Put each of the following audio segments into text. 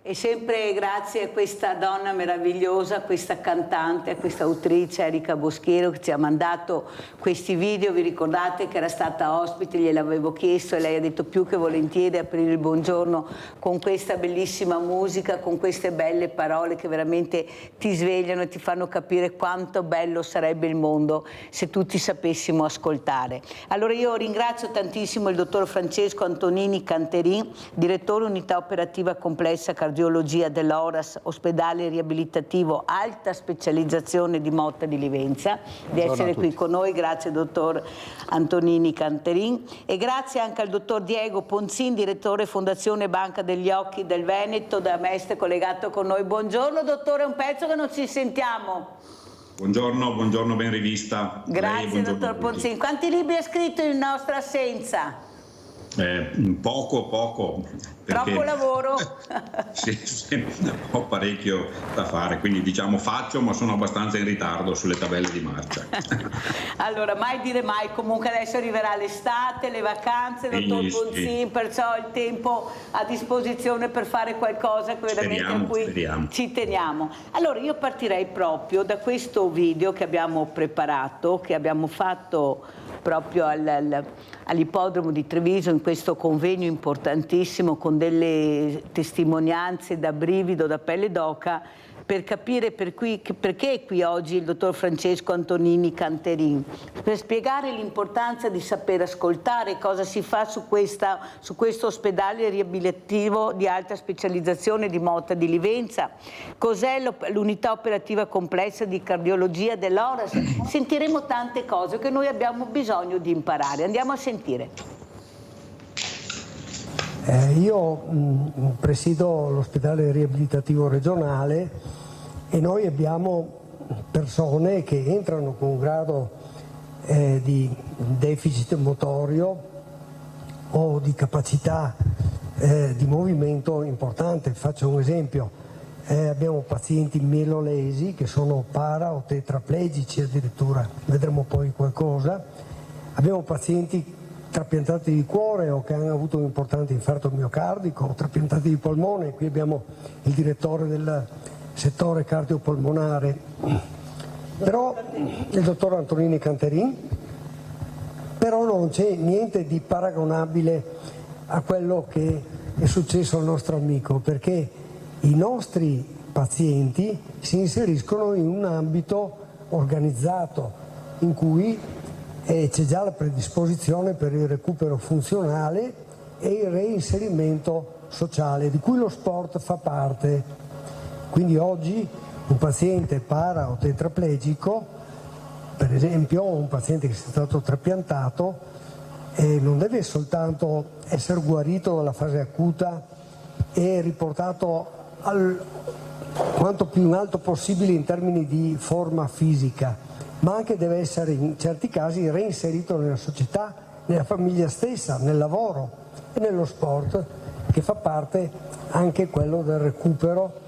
E sempre grazie a questa donna meravigliosa, a questa cantante, a questa autrice Erika Boschiero che ci ha mandato questi video. Vi ricordate che era stata ospite, gliel'avevo chiesto e lei ha detto più che volentieri aprire il buongiorno con questa bellissima musica, con queste belle parole che veramente ti svegliano e ti fanno capire quanto bello sarebbe il mondo se tutti sapessimo ascoltare. Allora io ringrazio tantissimo il dottor Francesco Antonini Canterin, direttore unità operativa complessa cardiologia dell'Oras, ospedale riabilitativo alta specializzazione di Motta di Livenza, di essere qui con noi. Grazie dottor Antonini Canterin e grazie anche al dottor Diego Ponzin, direttore Fondazione Banca degli Occhi del Veneto, da Mestre collegato con noi. Buongiorno dottore, un pezzo che non ci sentiamo. Buongiorno, ben rivista. Grazie, dottor Ponzini. Quanti libri ha scritto in nostra assenza? Poco. Troppo lavoro? Sì, ho parecchio da fare, quindi diciamo faccio, ma sono abbastanza in ritardo sulle tabelle di marcia. Allora, mai dire mai, comunque adesso arriverà l'estate, le vacanze, dottor Ponzini, perciò il tempo a disposizione per fare qualcosa che veramente a cui ci teniamo. Allora, io partirei proprio da questo video che abbiamo preparato, che abbiamo fatto proprio all'ippodromo di Treviso, in questo convegno importantissimo con delle testimonianze da brivido, da pelle d'oca, per capire perché è qui oggi il dottor Francesco Antonini Canterin, per spiegare l'importanza di saper ascoltare cosa si fa su questo ospedale riabilitativo di alta specializzazione di Motta di Livenza, cos'è l'unità operativa complessa di cardiologia dell'ORAS. Sentiremo tante cose che noi abbiamo bisogno di imparare. Andiamo a sentire. Io presido l'ospedale riabilitativo regionale e noi abbiamo persone che entrano con un grado di deficit motorio o di capacità di movimento importante. Faccio un esempio, abbiamo pazienti mielolesi che sono para o tetraplegici addirittura, vedremo poi qualcosa, abbiamo pazienti trapiantati di cuore o che hanno avuto un importante infarto miocardico o trapiantati di polmone. Qui abbiamo il direttore del settore cardiopolmonare, però il dottor Antonini Canterin, però non c'è niente di paragonabile a quello che è successo al nostro amico, perché i nostri pazienti si inseriscono in un ambito organizzato in cui c'è già la predisposizione per il recupero funzionale e il reinserimento sociale, di cui lo sport fa parte. Quindi oggi un paziente para o tetraplegico, per esempio, o un paziente che è stato trapiantato, non deve soltanto essere guarito dalla fase acuta e riportato quanto più in alto possibile in termini di forma fisica, ma anche deve essere in certi casi reinserito nella società, nella famiglia stessa, nel lavoro e nello sport, che fa parte anche quello del recupero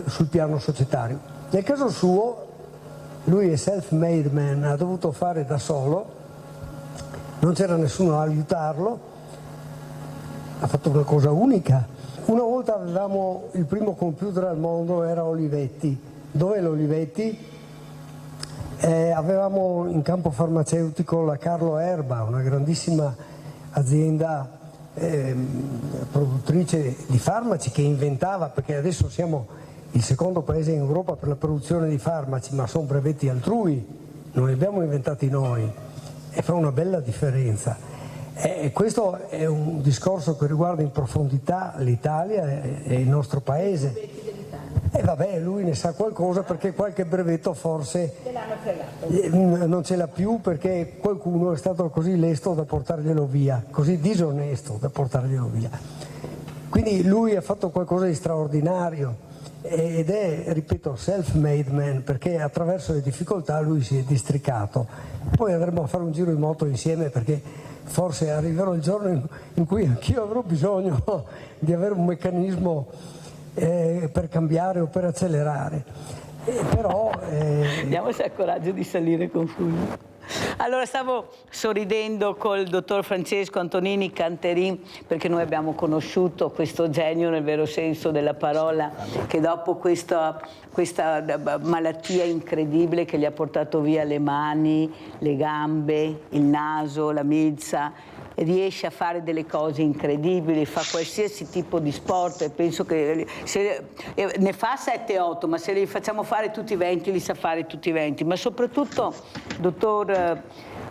sul piano societario. Nel caso suo, lui è self-made man, ha dovuto fare da solo, non c'era nessuno a aiutarlo, ha fatto una cosa unica. Una volta avevamo il primo computer al mondo, era Olivetti. Dov'è l'Olivetti? Avevamo in campo farmaceutico la Carlo Erba, una grandissima azienda produttrice di farmaci, che inventava, perché adesso siamo il secondo paese in Europa per la produzione di farmaci, ma sono brevetti altrui, non li abbiamo inventati noi, e fa una bella differenza. Questo è un discorso che riguarda in profondità l'Italia e il nostro paese. E vabbè, lui ne sa qualcosa, perché qualche brevetto forse non ce l'ha più, perché qualcuno è stato così lesto da portarglielo via, così disonesto da portarglielo via. Quindi lui ha fatto qualcosa di straordinario ed è, ripeto, self-made man, perché attraverso le difficoltà lui si è districato. Poi andremo a fare un giro in moto insieme, perché forse arriverà il giorno in cui anch'io avrò bisogno di avere un meccanismo per cambiare o per accelerare, però vediamo se ha il coraggio di salire con Fulvio. Allora, stavo sorridendo col dottor Francesco Antonini Canterin, perché noi abbiamo conosciuto questo genio nel vero senso della parola, che dopo questa malattia incredibile che gli ha portato via le mani, le gambe, il naso, la milza, riesce a fare delle cose incredibili, fa qualsiasi tipo di sport, e penso che ne fa 7-8, ma se li facciamo fare tutti i 20 li sa fare tutti i 20. Ma soprattutto, dottor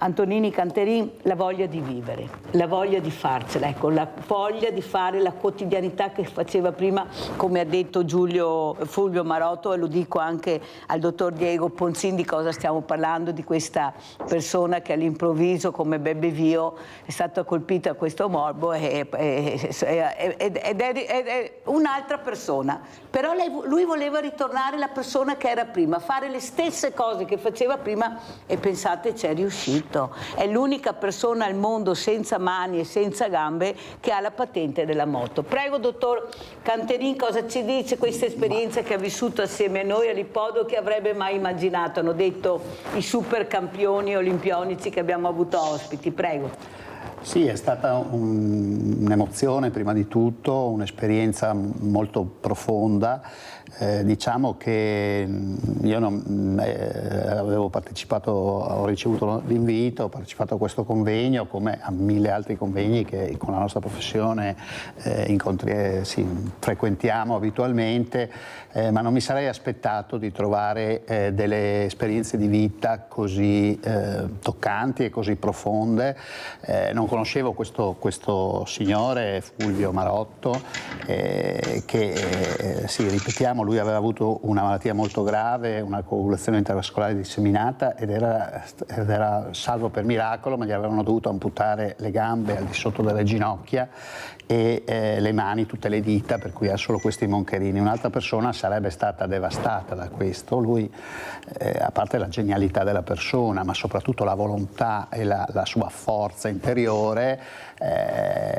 Antonini Canterin, la voglia di vivere, la voglia di farcela, ecco, la voglia di fare la quotidianità che faceva prima, come ha detto Fulvio Marotto, e lo dico anche al dottor Diego Ponzin, di cosa stiamo parlando, di questa persona che all'improvviso, come Bebe Vio, è stata colpita da questo morbo ed è un'altra persona, però lui voleva ritornare la persona che era prima, fare le stesse cose che faceva prima, e pensate, c'è riuscito. È l'unica persona al mondo senza mani e senza gambe che ha la patente della moto. Prego, dottor Canterin, cosa ci dice questa esperienza che ha vissuto assieme a noi all'Ippodo, che avrebbe mai immaginato? Hanno detto i super campioni olimpionici che abbiamo avuto ospiti. Prego. Sì, è stata un'emozione prima di tutto, un'esperienza molto profonda. Diciamo che io avevo partecipato, ho ricevuto l'invito, ho partecipato a questo convegno come a 1000 altri convegni che con la nostra professione frequentiamo abitualmente, ma non mi sarei aspettato di trovare delle esperienze di vita così toccanti e così profonde. Non conoscevo questo signore, Fulvio Marotto, che ripetiamo, lui aveva avuto una malattia molto grave, una coagulazione intravascolare disseminata, ed era salvo per miracolo, ma gli avevano dovuto amputare le gambe al di sotto delle ginocchia e le mani, tutte le dita, per cui ha solo questi moncherini. Un'altra persona sarebbe stata devastata da questo. Lui, a parte la genialità della persona, ma soprattutto la volontà e la sua forza interiore,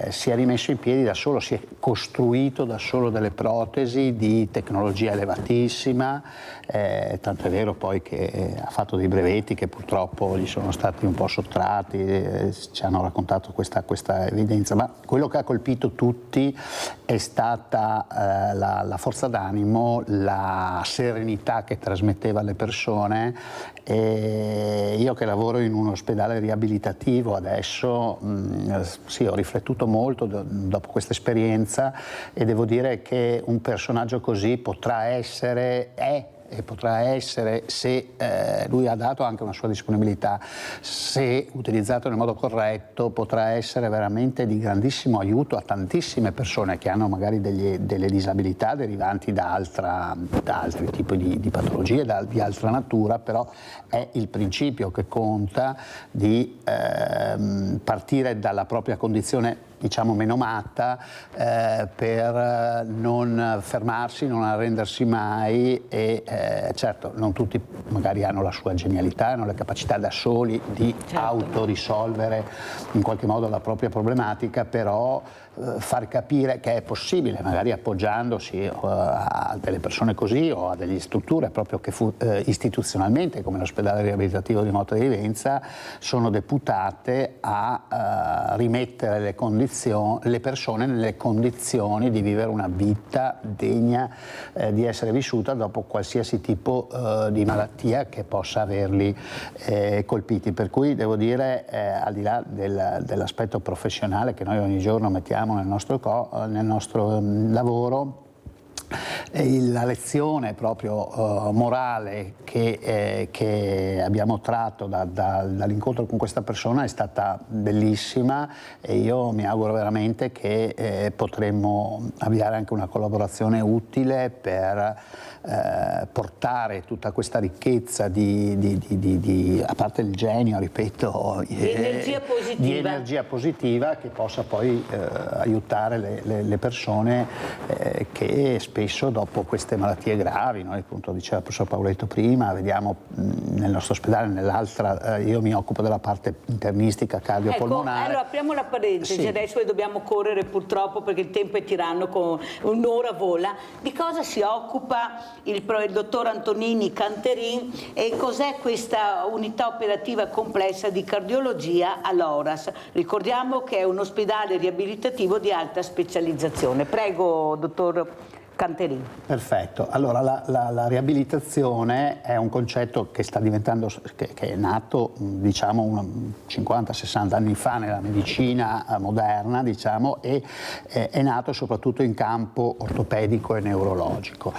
si è rimesso in piedi da solo, si è costruito da solo delle protesi di tecnologia elevatissima, tanto è vero poi che ha fatto dei brevetti che purtroppo gli sono stati un po' sottratti, ci hanno raccontato questa evidenza, ma quello che ha colpito tutti è stata la forza d'animo, la serenità che trasmetteva alle persone. E io che lavoro in un ospedale riabilitativo adesso, sì, ho riflettuto molto dopo questa esperienza, e devo dire che un personaggio così potrà essere, se lui ha dato anche una sua disponibilità, se utilizzato nel modo corretto, potrà essere veramente di grandissimo aiuto a tantissime persone che hanno magari delle disabilità derivanti da altri tipi di patologie, di altra natura, però è il principio che conta di partire dalla propria condizione, diciamo, menomatta, per non fermarsi, non arrendersi mai, e certo non tutti magari hanno la sua genialità, hanno le capacità da soli di autorisolvere in qualche modo la propria problematica, però far capire che è possibile, magari appoggiandosi a delle persone così o a delle strutture proprio che istituzionalmente, come l'ospedale riabilitativo di Motta di Vivenza, sono deputate a rimettere le persone nelle condizioni di vivere una vita degna di essere vissuta dopo qualsiasi tipo di malattia che possa averli colpiti. Per cui devo dire, al di là dell'aspetto professionale che noi ogni giorno mettiamo nel nostro lavoro, la lezione proprio morale che abbiamo tratto dall'incontro con questa persona è stata bellissima, e io mi auguro veramente che potremmo avviare anche una collaborazione utile per portare tutta questa ricchezza a parte il genio, ripeto, di energia positiva che possa poi aiutare le persone che spesso dopo queste malattie gravi, noi appunto diceva il professor Pauletto prima, vediamo nel nostro ospedale, nell'altra, io mi occupo della parte internistica cardiopolmonare. Ecco, allora apriamo la parentesi, sì. Adesso dobbiamo correre purtroppo perché il tempo è tiranno, con un'ora vola. Di cosa si occupa il dottor Antonini Canterin e cos'è questa unità operativa complessa di cardiologia all'Oras? Ricordiamo che è un ospedale riabilitativo di alta specializzazione. Prego, dottor Canterin. Perfetto, allora la riabilitazione è un concetto che sta diventando, che è nato diciamo 50-60 anni fa nella medicina moderna, diciamo, e è nato soprattutto in campo ortopedico e neurologico.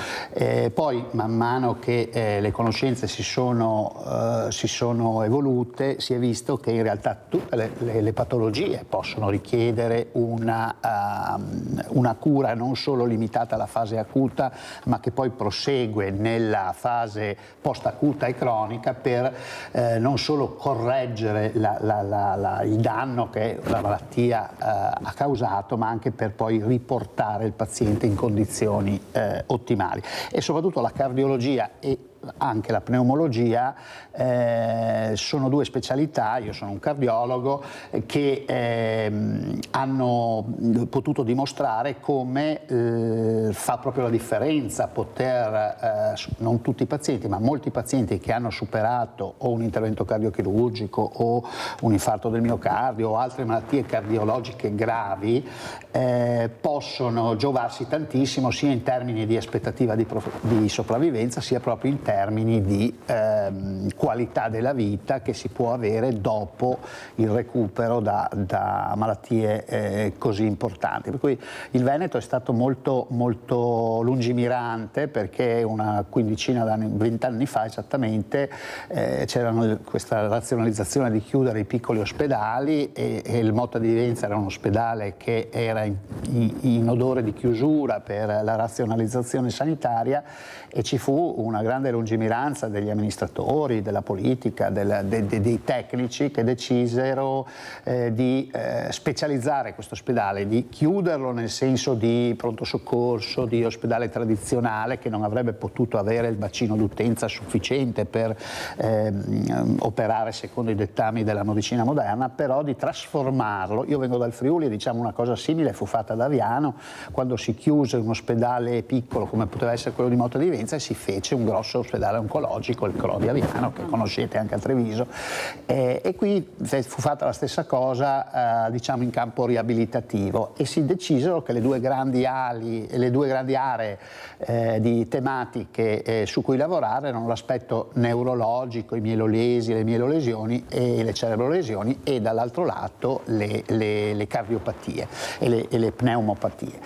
Poi man mano che le conoscenze si sono evolute, si è visto che in realtà tutte le patologie possono richiedere una cura non solo limitata alla fase acuta, ma che poi prosegue nella fase post-acuta e cronica per non solo correggere il danno che la malattia ha causato, ma anche per poi riportare il paziente in condizioni ottimali. E soprattutto la cardiologia e anche la pneumologia sono due specialità, io sono un cardiologo, che hanno potuto dimostrare come fa proprio la differenza poter, non tutti i pazienti, ma molti pazienti che hanno superato o un intervento cardiochirurgico o un infarto del miocardio o altre malattie cardiologiche gravi, possono giovarsi tantissimo sia in termini di aspettativa di sopravvivenza, sia proprio in termini di qualità della vita che si può avere dopo il recupero da malattie così importanti. Per cui il Veneto è stato molto, molto lungimirante, perché una quindicina d'anni, 20 anni fa esattamente, c'era questa razionalizzazione di chiudere i piccoli ospedali e il Motta di Vivenza era un ospedale che era in odore di chiusura per la razionalizzazione sanitaria, e ci fu una grande lungimiranza degli amministratori, della politica, dei tecnici, che decisero di specializzare questo ospedale, di chiuderlo nel senso di pronto soccorso, di ospedale tradizionale che non avrebbe potuto avere il bacino d'utenza sufficiente per operare secondo i dettami della medicina moderna, però di trasformarlo. Io vengo dal Friuli e diciamo una cosa simile fu fatta da Aviano, quando si chiuse un ospedale piccolo come poteva essere quello di Motta di Vivenza e si fece un grosso ospedale oncologico, il CRO di Aviano, che conoscete anche a Treviso, e qui fu fatta la stessa cosa diciamo in campo riabilitativo, e si decisero che le due grandi aree di tematiche su cui lavorare erano l'aspetto neurologico, i mielolesi, le mielolesioni e le cerebrolesioni, e dall'altro lato le cardiopatie e le pneumopatie.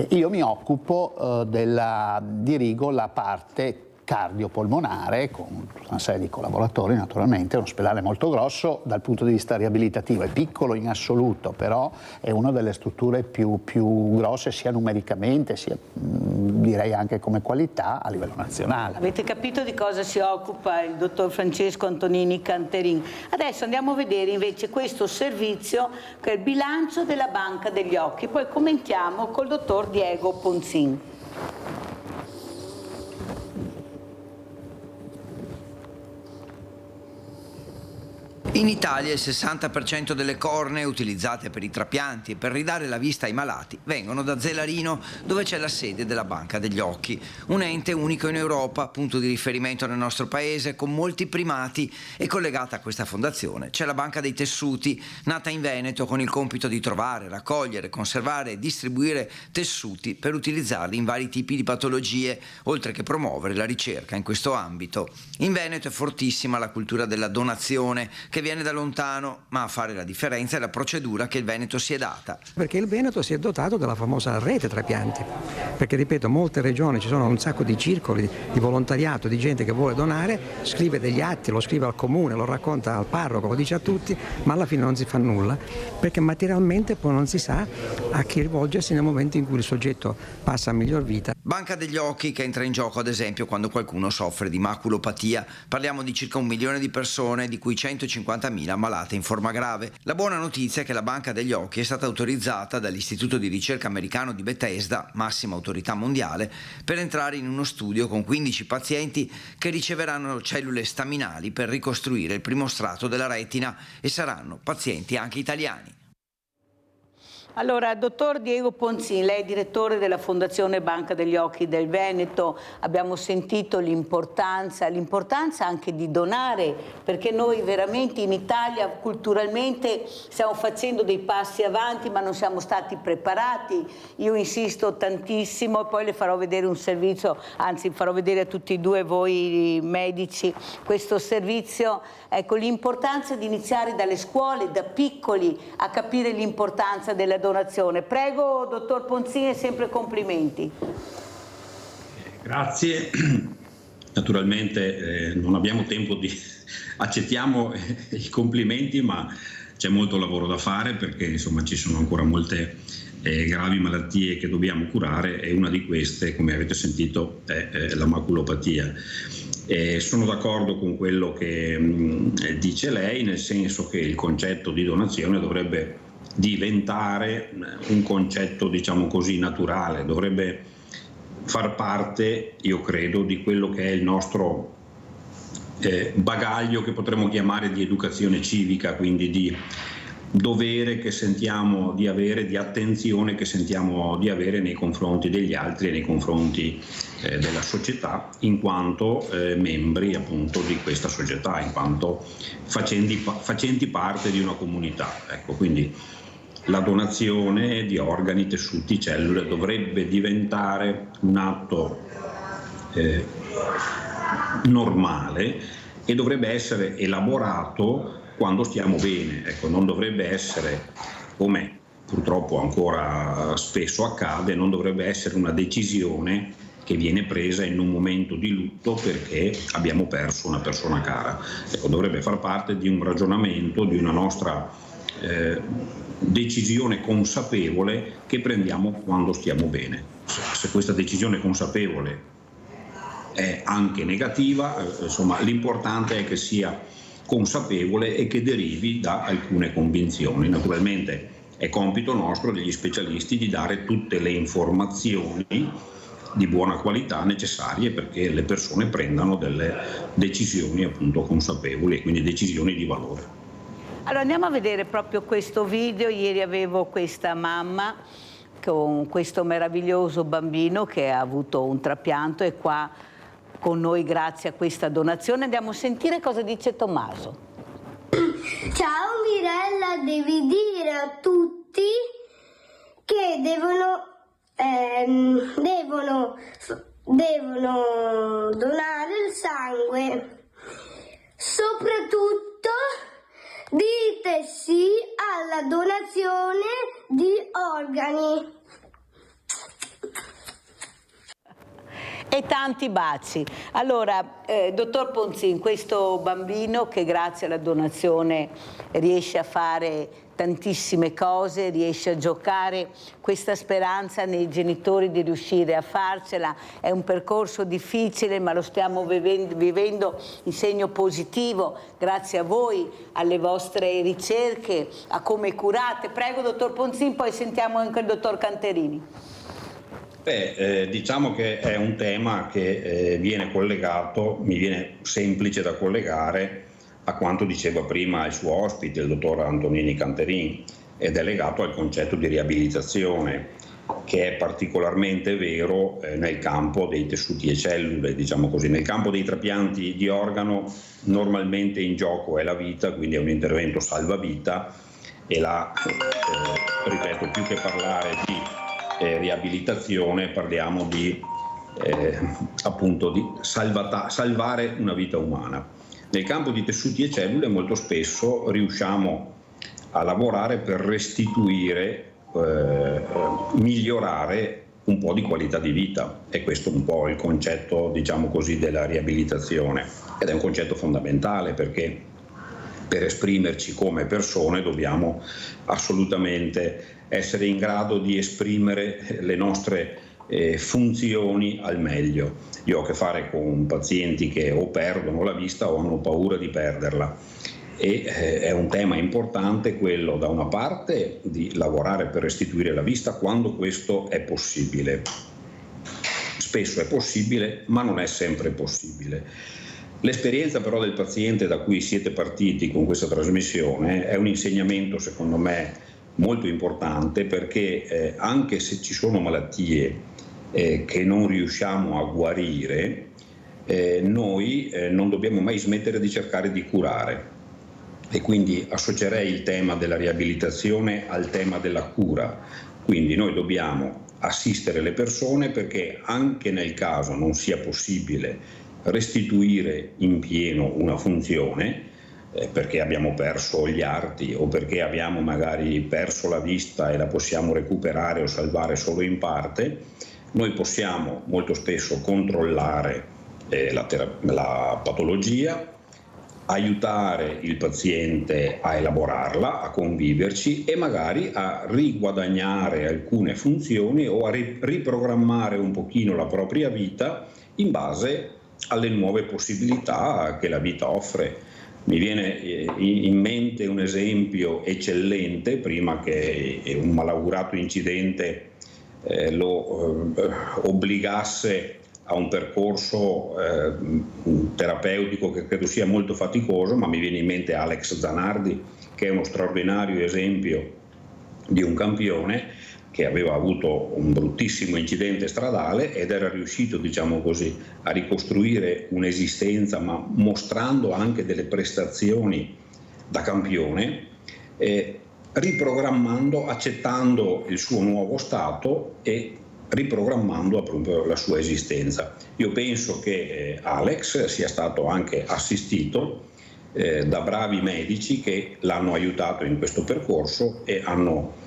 Io mi occupo dirigo la parte cardiopolmonare con una serie di collaboratori, naturalmente. È un ospedale molto grosso dal punto di vista riabilitativo, è piccolo in assoluto, però è una delle strutture più grosse sia numericamente sia direi anche come qualità a livello nazionale. Avete capito di cosa si occupa il dottor Francesco Antonini Canterin. Adesso andiamo a vedere invece questo servizio che è il bilancio della Banca degli Occhi, poi commentiamo col dottor Diego Ponzin. In Italia il 60% delle cornee utilizzate per i trapianti e per ridare la vista ai malati vengono da Zelarino, dove c'è la sede della Banca degli Occhi, un ente unico in Europa, punto di riferimento nel nostro paese, con molti primati, e collegata a questa fondazione c'è la Banca dei Tessuti, nata in Veneto con il compito di trovare, raccogliere, conservare e distribuire tessuti per utilizzarli in vari tipi di patologie, oltre che promuovere la ricerca in questo ambito. In Veneto è fortissima la cultura della donazione, che viene da lontano, ma a fare la differenza è la procedura che il Veneto si è data. Perché il Veneto si è dotato della famosa rete trapianti, perché ripeto, molte regioni ci sono un sacco di circoli di volontariato, di gente che vuole donare, scrive degli atti, lo scrive al comune, lo racconta al parroco, lo dice a tutti, ma alla fine non si fa nulla, perché materialmente poi non si sa a chi rivolgersi nel momento in cui il soggetto passa a miglior vita. Banca degli Occhi che entra in gioco ad esempio quando qualcuno soffre di maculopatia. Parliamo di circa 1 milione di persone, di cui 150.000 ammalate in forma grave. La buona notizia è che la Banca degli Occhi è stata autorizzata dall'Istituto di ricerca americano di Bethesda, massima autorità mondiale, per entrare in uno studio con 15 pazienti che riceveranno cellule staminali per ricostruire il primo strato della retina, e saranno pazienti anche italiani. Allora, dottor Diego Ponzin, lei è direttore della Fondazione Banca degli Occhi del Veneto, abbiamo sentito l'importanza anche di donare, perché noi veramente in Italia culturalmente stiamo facendo dei passi avanti ma non siamo stati preparati. Io insisto tantissimo, poi le farò vedere un servizio, anzi farò vedere a tutti e due voi medici questo servizio. Ecco, l'importanza di iniziare dalle scuole, da piccoli, a capire l'importanza della donazione. Prego, dottor Ponzin, e sempre complimenti. Grazie. Naturalmente non abbiamo tempo di... accettiamo i complimenti, ma c'è molto lavoro da fare perché insomma ci sono ancora molte gravi malattie che dobbiamo curare e una di queste, come avete sentito, è la maculopatia. Sono d'accordo con quello che dice lei, nel senso che il concetto di donazione dovrebbe diventare un concetto, diciamo così, naturale, dovrebbe far parte, io credo, di quello che è il nostro bagaglio che potremmo chiamare di educazione civica, quindi di dovere che sentiamo di avere, di attenzione che sentiamo di avere nei confronti degli altri e nei confronti della società, in quanto membri appunto di questa società, in quanto facenti parte di una comunità. Ecco, quindi la donazione di organi, tessuti, cellule dovrebbe diventare un atto normale e dovrebbe essere elaborato quando stiamo bene. Ecco, non dovrebbe essere, come purtroppo ancora spesso accade, non dovrebbe essere una decisione che viene presa in un momento di lutto perché abbiamo perso una persona cara. Ecco, dovrebbe far parte di un ragionamento, di una nostra decisione consapevole che prendiamo quando stiamo bene. Se questa decisione consapevole è anche negativa, insomma, l'importante è che sia consapevole e che derivi da alcune convinzioni. Naturalmente è compito nostro, degli specialisti, di dare tutte le informazioni di buona qualità necessarie perché le persone prendano delle decisioni appunto consapevoli e quindi decisioni di valore. Allora andiamo a vedere proprio questo video. Ieri avevo questa mamma con questo meraviglioso bambino che ha avuto un trapianto e qua con noi grazie a questa donazione. Andiamo a sentire cosa dice Tommaso. Ciao Mirella, devi dire a tutti che devono donare il sangue. Soprattutto dite sì alla donazione di organi. E tanti baci. Allora, dottor Ponzin, questo bambino che grazie alla donazione riesce a fare tantissime cose, riesce a giocare, questa speranza nei genitori di riuscire a farcela, è un percorso difficile ma lo stiamo vivendo in segno positivo grazie a voi, alle vostre ricerche, a come curate. Prego dottor Ponzin, poi sentiamo anche il dottor Canterini. Diciamo che è un tema che viene collegato, mi viene semplice da collegare a quanto diceva prima il suo ospite, il dottor Antonini Canterini, ed è legato al concetto di riabilitazione, che è particolarmente vero nel campo dei tessuti e cellule, diciamo così. Nel campo dei trapianti di organo normalmente in gioco è la vita, quindi è un intervento salvavita e là, ripeto, più che parlare di riabilitazione parliamo di appunto di salvare una vita umana. Nel campo di tessuti e cellule molto spesso riusciamo a lavorare per restituire, migliorare un po' di qualità di vita, e questo è un po' il concetto, diciamo così, della riabilitazione, ed è un concetto fondamentale perché per esprimerci come persone dobbiamo assolutamente essere in grado di esprimere le nostre funzioni al meglio. Io ho a che fare con pazienti che o perdono la vista o hanno paura di perderla e è un tema importante quello, da una parte, di lavorare per restituire la vista quando questo è possibile. Spesso è possibile, ma non è sempre possibile. L'esperienza però del paziente da cui siete partiti con questa trasmissione è un insegnamento, secondo me, molto importante, perché anche se ci sono malattie che non riusciamo a guarire, noi non dobbiamo mai smettere di cercare di curare, e quindi associerei il tema della riabilitazione al tema della cura. Quindi noi dobbiamo assistere le persone, perché anche nel caso non sia possibile restituire in pieno una funzione, perché abbiamo perso gli arti o perché abbiamo magari perso la vista e la possiamo recuperare o salvare solo in parte, noi possiamo molto spesso controllare la patologia, aiutare il paziente a elaborarla, a conviverci e magari a riguadagnare alcune funzioni o a riprogrammare un pochino la propria vita in base alle nuove possibilità che la vita offre. Mi viene in mente un esempio eccellente, prima che un malaugurato incidente lo obbligasse a un percorso terapeutico che credo sia molto faticoso, ma mi viene in mente Alex Zanardi, che è uno straordinario esempio di un campione che aveva avuto un bruttissimo incidente stradale ed era riuscito, diciamo così, a ricostruire un'esistenza, ma mostrando anche delle prestazioni da campione, riprogrammando, accettando il suo nuovo stato e riprogrammando appunto la sua esistenza. Io penso che Alex sia stato anche assistito da bravi medici che l'hanno aiutato in questo percorso e hanno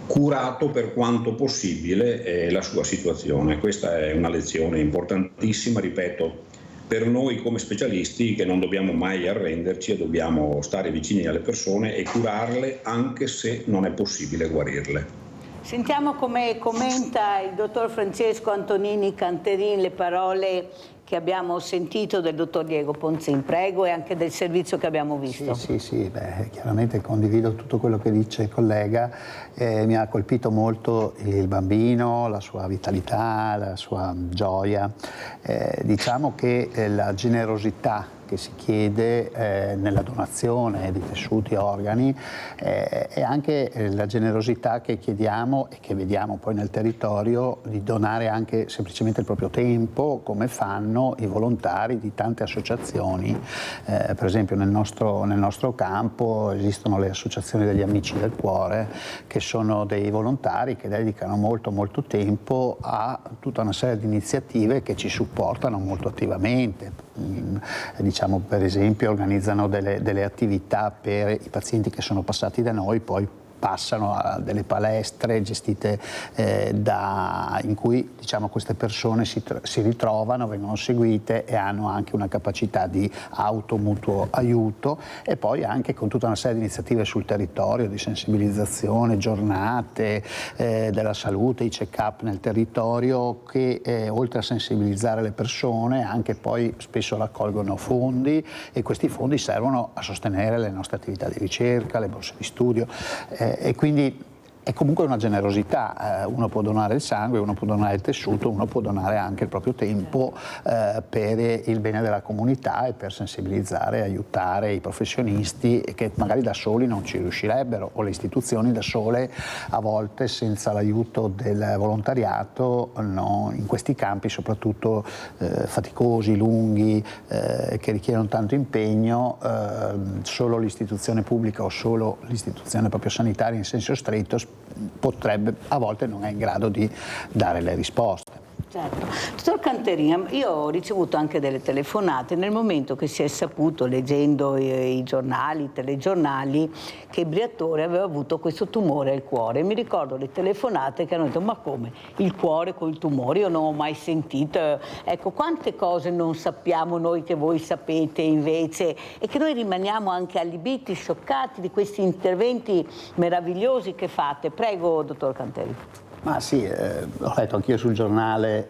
curato per quanto possibile la sua situazione. Questa è una lezione importantissima, ripeto, per noi come specialisti, che non dobbiamo mai arrenderci e dobbiamo stare vicini alle persone e curarle anche se non è possibile guarirle. Sentiamo come commenta il dottor Francesco Antonini Canterin le parole che abbiamo sentito del dottor Diego Ponzin, prego, e anche del servizio che abbiamo visto. Sì, chiaramente condivido tutto quello che dice il collega. Mi ha colpito molto il bambino, la sua vitalità, la sua gioia. Diciamo che la generosità che si chiede nella donazione di tessuti e organi e anche la generosità che chiediamo e che vediamo poi nel territorio di donare anche semplicemente il proprio tempo, come fanno i volontari di tante associazioni. Per esempio nel nostro campo esistono le associazioni degli Amici del Cuore, che sono dei volontari che dedicano molto tempo a tutta una serie di iniziative che ci supportano molto attivamente. Diciamo, per esempio, organizzano delle attività per i pazienti che sono passati da noi, poi passano a delle palestre gestite in cui, diciamo, queste persone si ritrovano, vengono seguite e hanno anche una capacità di mutuo aiuto, e poi anche con tutta una serie di iniziative sul territorio di sensibilizzazione, giornate della salute, i check-up nel territorio che oltre a sensibilizzare le persone anche poi spesso raccolgono fondi, e questi fondi servono a sostenere le nostre attività di ricerca, le borse di studio. E quindi è comunque una generosità, uno può donare il sangue, uno può donare il tessuto, uno può donare anche il proprio tempo per il bene della comunità e per sensibilizzare e aiutare i professionisti che magari da soli non ci riuscirebbero, o le istituzioni da sole a volte senza l'aiuto del volontariato in questi campi soprattutto faticosi, lunghi, che richiedono tanto impegno, solo l'istituzione pubblica o solo l'istituzione proprio sanitaria in senso stretto potrebbe, a volte non è in grado di dare le risposte. Certo. Dottor Canterin, io ho ricevuto anche delle telefonate nel momento che si è saputo, leggendo i giornali, i telegiornali, che il Briatore aveva avuto questo tumore al cuore. Mi ricordo le telefonate che hanno detto: ma come? Il cuore col tumore? Io non ho mai sentito. Ecco, quante cose non sappiamo noi che voi sapete invece, e che noi rimaniamo anche allibiti, scioccati di questi interventi meravigliosi che fate. Prego, dottor Canterin. Ma sì, ho letto anch'io sul giornale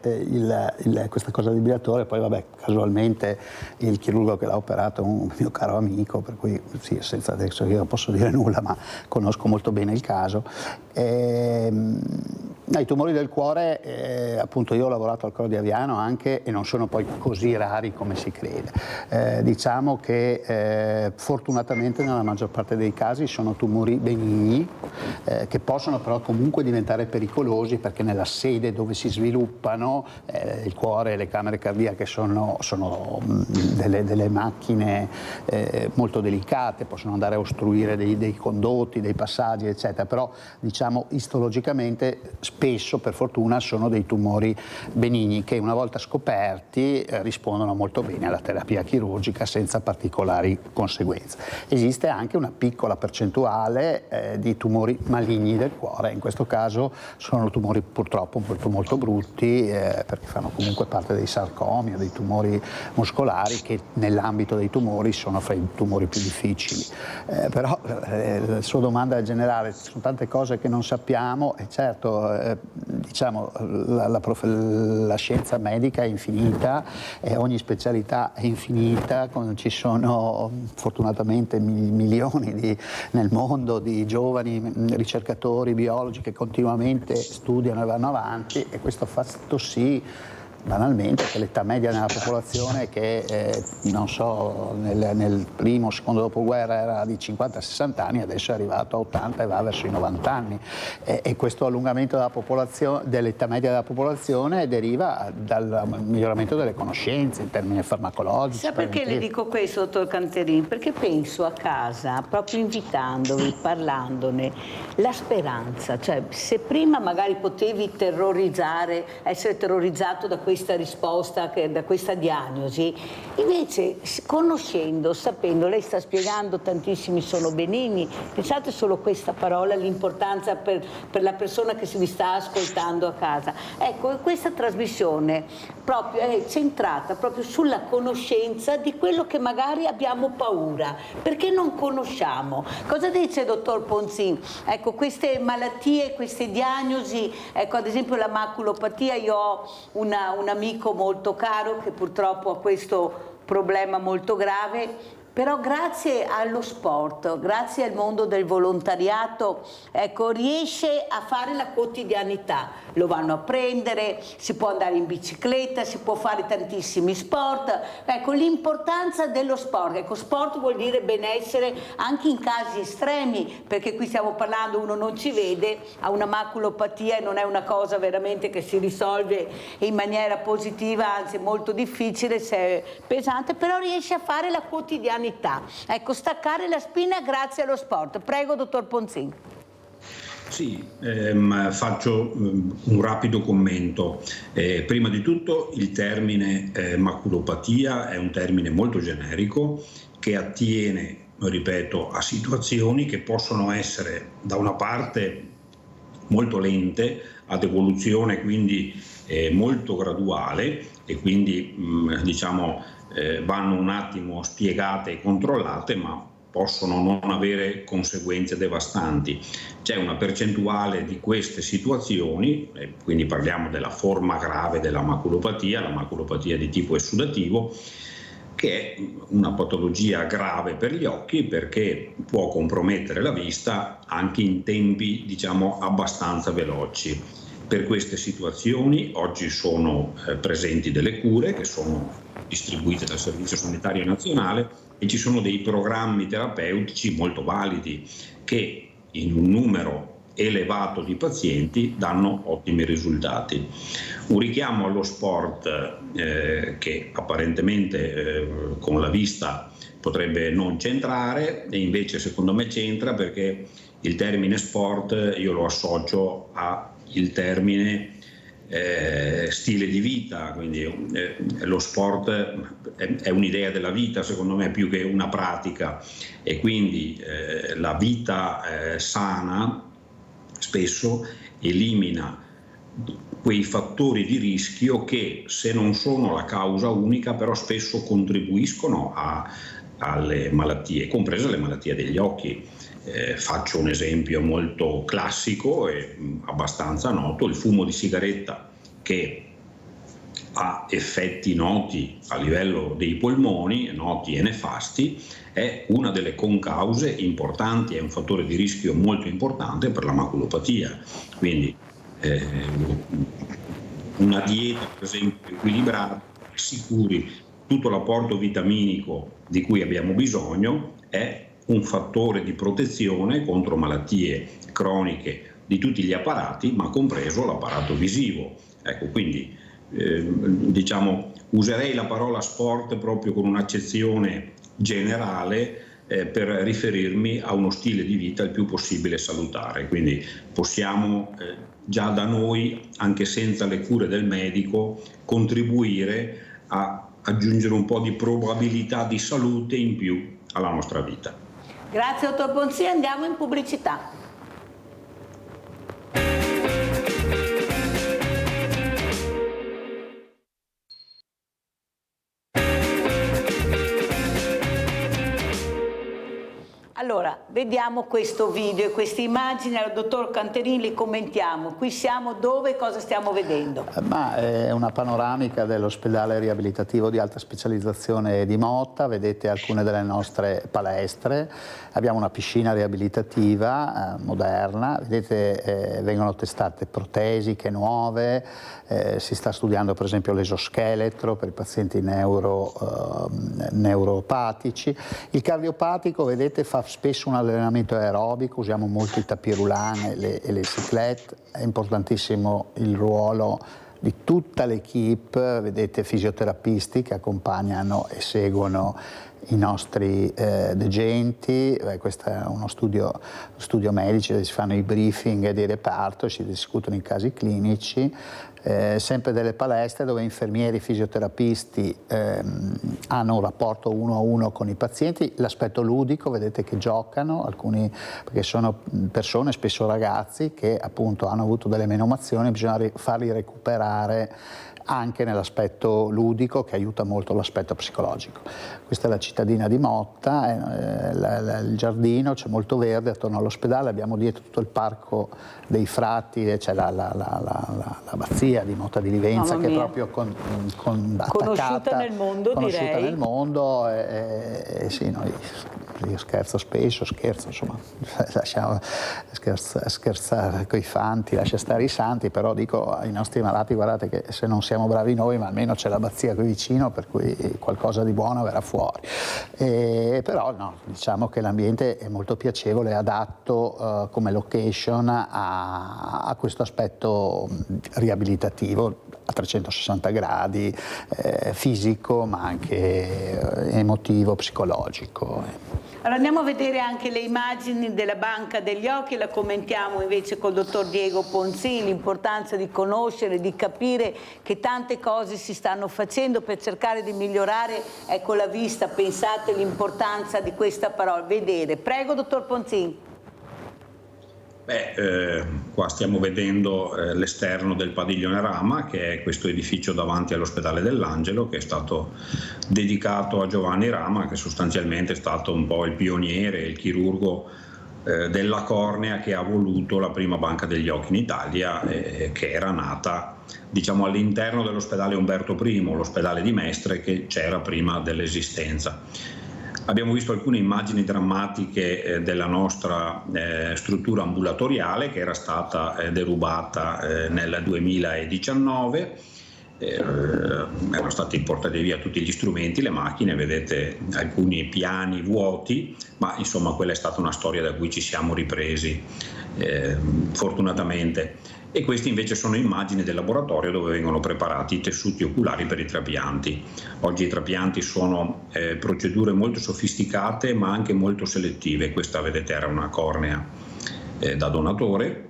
questa cosa di Briatore, poi vabbè, casualmente il chirurgo che l'ha operato è un mio caro amico, per cui sì, senza adesso io non posso dire nulla, ma conosco molto bene il caso. I tumori del cuore, appunto io ho lavorato al Coro di Aviano anche e non sono poi così rari come si crede. Diciamo che fortunatamente nella maggior parte dei casi sono tumori benigni che possono però comunque diventare pericolosi perché nella sede dove si sviluppano il cuore e le camere cardiache sono delle macchine molto delicate, possono andare a ostruire dei condotti, dei passaggi eccetera, però diciamo istologicamente spesso per fortuna sono dei tumori benigni che una volta scoperti rispondono molto bene alla terapia chirurgica senza particolari conseguenze. Esiste anche una piccola percentuale di tumori maligni del cuore, in questo caso sono tumori purtroppo molto brutti perché fanno comunque parte dei sarcomi o dei tumori muscolari che nell'ambito dei tumori sono fra i tumori più difficili. Però la sua domanda è generale, ci sono tante cose che non sappiamo e certo diciamo la scienza medica è infinita e ogni specialità è infinita, ci sono fortunatamente milioni nel mondo di giovani ricercatori biologi che continuamente studiano e vanno avanti e questo ha fatto sì banalmente che l'età media nella popolazione che non so nel primo o secondo dopoguerra era di 50-60 anni, adesso è arrivato a 80 e va verso i 90 anni e questo allungamento della popolazione, dell'età media della popolazione deriva dal miglioramento delle conoscenze in termini farmacologici. Sa perché le dico questo, dottor Canterin? Perché penso a casa, proprio invitandovi, parlandone, la speranza, cioè se prima magari potevi essere terrorizzato da questa risposta, da questa diagnosi, invece conoscendo, sapendo, lei sta spiegando tantissimi sono benigni, pensate solo questa parola, l'importanza per la persona che si vi sta ascoltando a casa. Ecco, questa trasmissione proprio è centrata proprio sulla conoscenza di quello che magari abbiamo paura, perché non conosciamo. Cosa dice il dottor Ponzin? Ecco, queste malattie, queste diagnosi, ecco ad esempio la maculopatia, io ho un amico molto caro che purtroppo ha questo problema molto grave, però grazie allo sport, grazie al mondo del volontariato, ecco, riesce a fare la quotidianità. Lo vanno a prendere, si può andare in bicicletta, si può fare tantissimi sport. Ecco, l'importanza dello sport. Ecco, sport vuol dire benessere anche in casi estremi, perché qui stiamo parlando, uno non ci vede, ha una maculopatia e non è una cosa veramente che si risolve in maniera positiva, anzi è molto difficile se è pesante, però riesce a fare la quotidianità. Ecco, staccare la spina grazie allo sport. Prego, dottor Ponzin. Sì, faccio un rapido commento. Prima di tutto il termine maculopatia è un termine molto generico che attiene, ripeto, a situazioni che possono essere da una parte molto lente, ad evoluzione quindi molto graduale e quindi diciamo vanno un attimo spiegate e controllate, ma possono non avere conseguenze devastanti. C'è una percentuale di queste situazioni, quindi parliamo della forma grave della maculopatia, la maculopatia di tipo esudativo, che è una patologia grave per gli occhi perché può compromettere la vista anche in tempi, diciamo, abbastanza veloci. Per queste situazioni oggi sono presenti delle cure che sono distribuite dal Servizio Sanitario Nazionale e ci sono dei programmi terapeutici molto validi che in un numero elevato di pazienti danno ottimi risultati. Un richiamo allo sport che apparentemente con la vista potrebbe non centrare e invece secondo me c'entra perché il termine sport io lo associo al termine stile di vita, quindi lo sport è un'idea della vita secondo me più che una pratica e quindi la vita sana spesso elimina quei fattori di rischio che se non sono la causa unica però spesso contribuiscono alle malattie, comprese le malattie degli occhi. Faccio un esempio molto classico e abbastanza noto, il fumo di sigaretta che ha effetti noti a livello dei polmoni, noti e nefasti, è una delle concause importanti, è un fattore di rischio molto importante per la maculopatia. Quindi una dieta per esempio equilibrata, assicuri tutto l'apporto vitaminico di cui abbiamo bisogno, è un fattore di protezione contro malattie croniche di tutti gli apparati, ma compreso l'apparato visivo. Ecco, quindi diciamo, userei la parola sport proprio con un'accezione generale per riferirmi a uno stile di vita il più possibile salutare. Quindi possiamo già da noi, anche senza le cure del medico, contribuire a aggiungere un po' di probabilità di salute in più alla nostra vita. Grazie dottor Ponzin, andiamo in pubblicità. Allora, vediamo questo video e queste immagini, al dottor Canterin li commentiamo. Qui siamo dove e cosa stiamo vedendo? Ma è una panoramica dell'ospedale riabilitativo di alta specializzazione di Motta, vedete alcune delle nostre palestre, abbiamo una piscina riabilitativa moderna, vedete vengono testate protesiche nuove, si sta studiando per esempio l'esoscheletro per i pazienti neuropatici. Il cardiopatico, vedete, fa spesso un allenamento aerobico, usiamo molto i tapis roulants e le cyclette, è importantissimo il ruolo di tutta l'equipe, vedete fisioterapisti che accompagnano e seguono i nostri degenti. Questo è uno studio medici dove si fanno i briefing di reparto, si discutono i casi clinici, sempre delle palestre dove infermieri e fisioterapisti hanno un rapporto 1-a-1 con i pazienti, l'aspetto ludico, vedete che giocano, alcuni perché sono persone, spesso ragazzi, che appunto hanno avuto delle menomazioni, bisogna farli recuperare anche nell'aspetto ludico che aiuta molto l'aspetto psicologico. Questa è la cittadina di Motta, il giardino, c'è molto verde attorno all'ospedale, abbiamo dietro tutto il parco dei Frati, c'è l'abbazia di Motta di Livenza che è proprio conosciuta nel mondo, conosciuta nel mondo, sì, io scherzo spesso, insomma, lasciamo scherzare coi fanti, lascia stare i santi, però dico ai nostri malati, guardate che se non siamo bravi noi, ma almeno c'è l'abbazia qui vicino, per cui qualcosa di buono verrà fuori. Però no, diciamo che l'ambiente è molto piacevole, adatto come location a questo aspetto riabilitativo a 360 gradi, fisico ma anche emotivo, psicologico. Allora andiamo a vedere anche le immagini della banca degli occhi, la commentiamo invece col dottor Diego Ponzin, l'importanza di conoscere, di capire che tante cose si stanno facendo per cercare di migliorare, ecco, la vista. Pensate l'importanza di questa parola, vedere. Prego dottor Ponzin. Qua stiamo vedendo l'esterno del padiglione Rama, che è questo edificio davanti all'ospedale dell'Angelo, che è stato dedicato a Giovanni Rama, che sostanzialmente è stato un po' il pioniere, il chirurgo della cornea che ha voluto la prima banca degli occhi in Italia, che era nata, diciamo, all'interno dell'ospedale Umberto I, l'ospedale di Mestre che c'era prima dell'esistenza. Abbiamo visto alcune immagini drammatiche della nostra struttura ambulatoriale che era stata derubata nel 2019, erano stati portati via tutti gli strumenti, le macchine, vedete alcuni piani vuoti, ma insomma quella è stata una storia da cui ci siamo ripresi fortunatamente. E queste invece sono immagini del laboratorio dove vengono preparati i tessuti oculari per i trapianti. Oggi i trapianti sono procedure molto sofisticate ma anche molto selettive. Questa, vedete, era una cornea da donatore.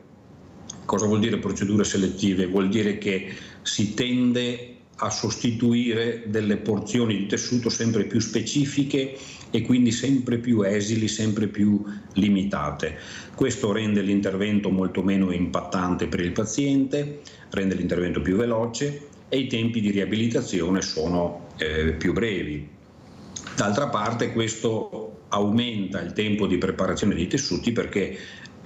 Cosa vuol dire procedure selettive? Vuol dire che si tende a sostituire delle porzioni di tessuto sempre più specifiche e quindi sempre più esili, sempre più limitate. Questo rende l'intervento molto meno impattante per il paziente, rende l'intervento più veloce e i tempi di riabilitazione sono più brevi. D'altra parte questo aumenta il tempo di preparazione dei tessuti perché